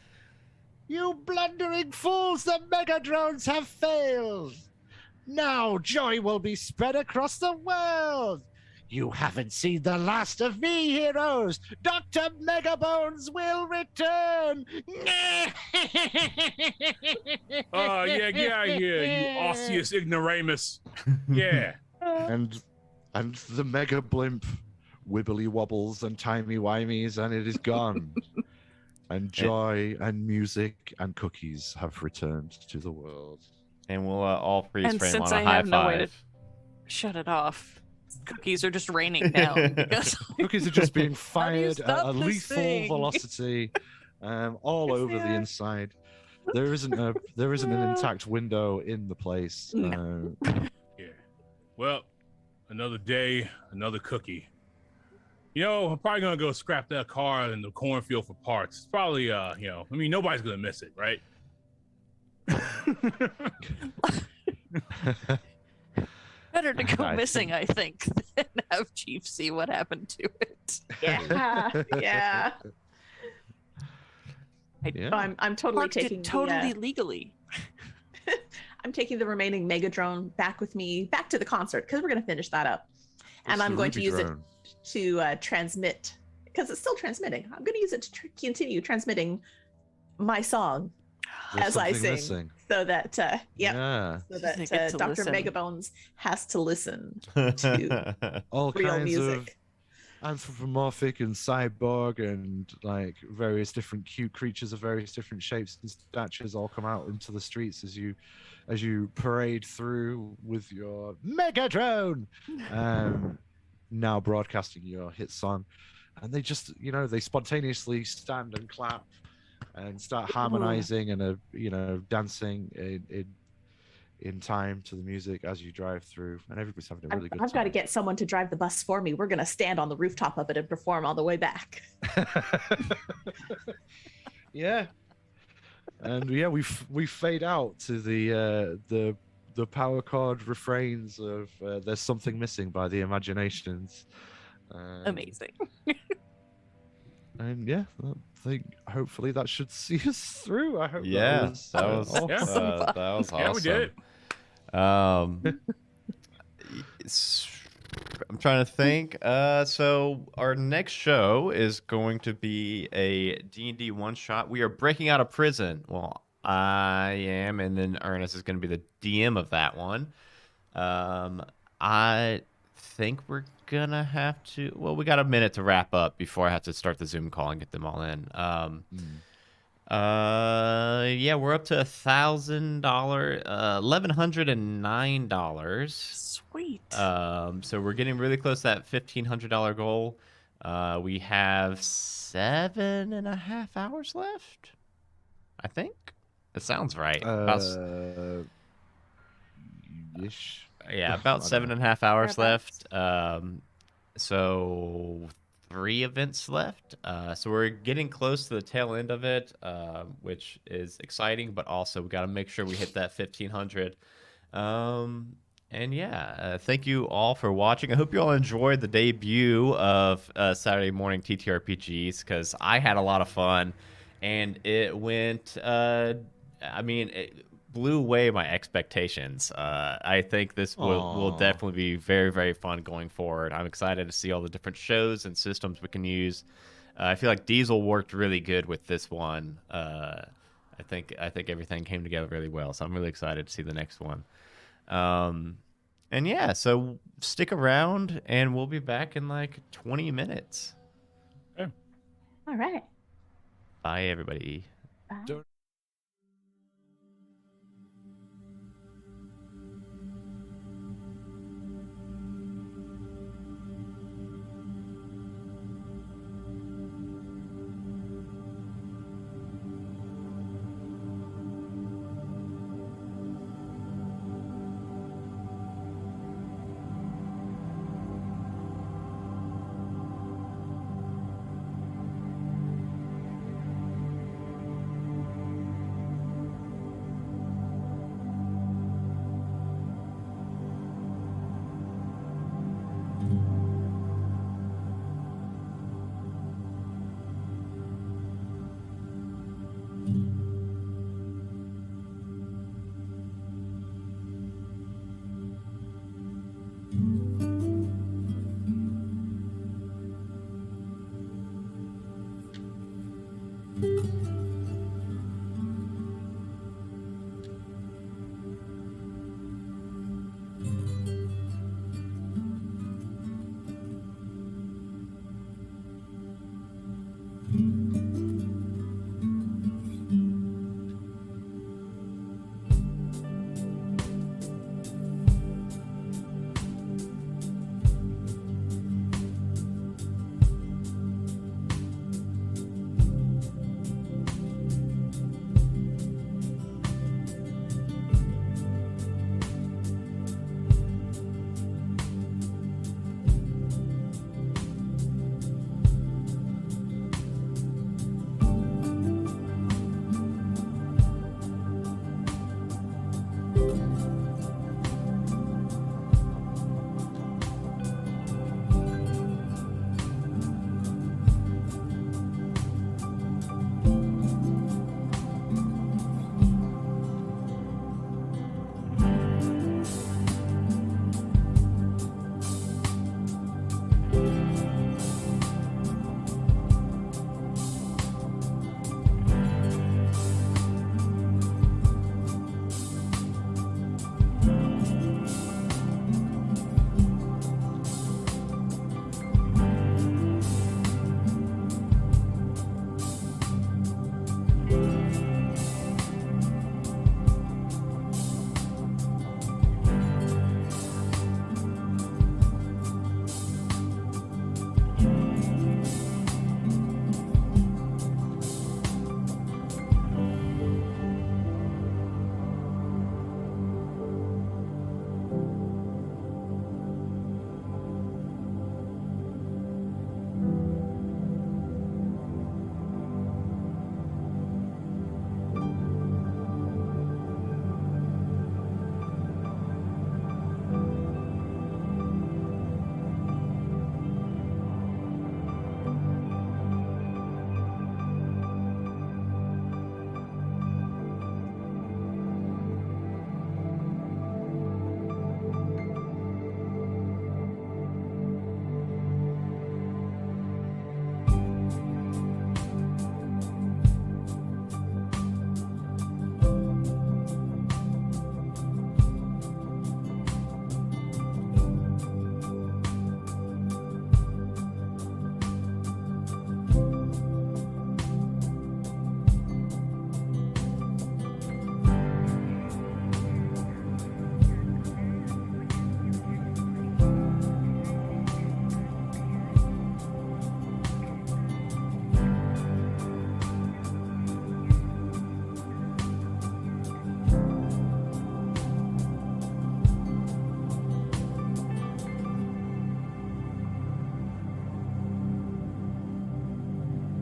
You blundering fools! The mega drones have failed! Now joy will be spread across the world! You haven't seen the last of me, heroes! Dr. Megabones will return! Yeah, get out of here, you osseous ignoramus. Yeah. and the mega blimp wibbly wobbles and timey wimeys, and it is gone. And joy and music and cookies have returned to the world. And we'll all freeze And frame since on a I high have no way to five. shut it off, cookies are just raining down. Because Cookies are just being How do you fired at stop a this lethal thing? velocity, all over the inside. There isn't an intact window in the place. No. Yeah. Well, another day, another cookie. You know, I'm probably gonna go scrap that car in the cornfield for parts. It's probably, nobody's gonna miss it, right? better to go I missing, I think, than have Chief see what happened to it. Yeah, yeah. Yeah. So I'm totally Parked taking it totally the, legally. I'm taking the remaining Mega Drone back with me, back to the concert, because we're going to finish that up. And It's I'm the going to Ruby use drone. it to transmit, because it's still transmitting. I'm going to use it to continue transmitting my song There's as I something sing, missing. so that Yeah. so They get that to Dr. listen. Megabones has to listen to All real kinds music. of anthropomorphic and cyborg and like various different cute creatures of various different shapes and statures all come out into the streets as you parade through with your Megatron, now broadcasting your hit song, and they just they spontaneously stand and clap and start harmonizing and dancing in time to the music as you drive through, and everybody's having a really good I've got to time. get someone to drive the bus for me. We're going to stand on the rooftop of it and perform all the way back. Yeah. And yeah, we fade out to the power chord refrains of "There's Something Missing" by the Imaginations. Amazing. And yeah, I think hopefully that should see us through. I hope Yeah, that was, that was awesome. that was Yeah, we did awesome. it. I'm trying to think. So our next show is going to be a D&D one shot. We are breaking out of prison. Well, I am, and then Ernest is going to be the DM of that one. I think we're gonna have to. Well, we got a minute to wrap up before I have to start the Zoom call and get them all in. Yeah, we're up to $1,000, $1,109. Sweet. So we're getting really close to that $1,500 goal. We have 7.5 hours left. I think it sounds right. Ish. Yeah, about I don't know. 7.5 hours Thereabouts. left. So 3 events left. So we're getting close to the tail end of it, which is exciting, but also we got to make sure we hit that 1,500. And yeah, thank you all for watching. I hope you all enjoyed the debut of Saturday Morning TTRPGs, because I had a lot of fun, and it went. It blew away my expectations. I think this will Aw. definitely be very, very fun going forward. I'm excited to see all the different shows and systems we can use. I feel like Diesel worked really good with this one. I think everything came together really well, so I'm really excited to see the next one. And yeah, so stick around, and we'll be back in like 20 minutes. All right. Bye, everybody. Bye. Don't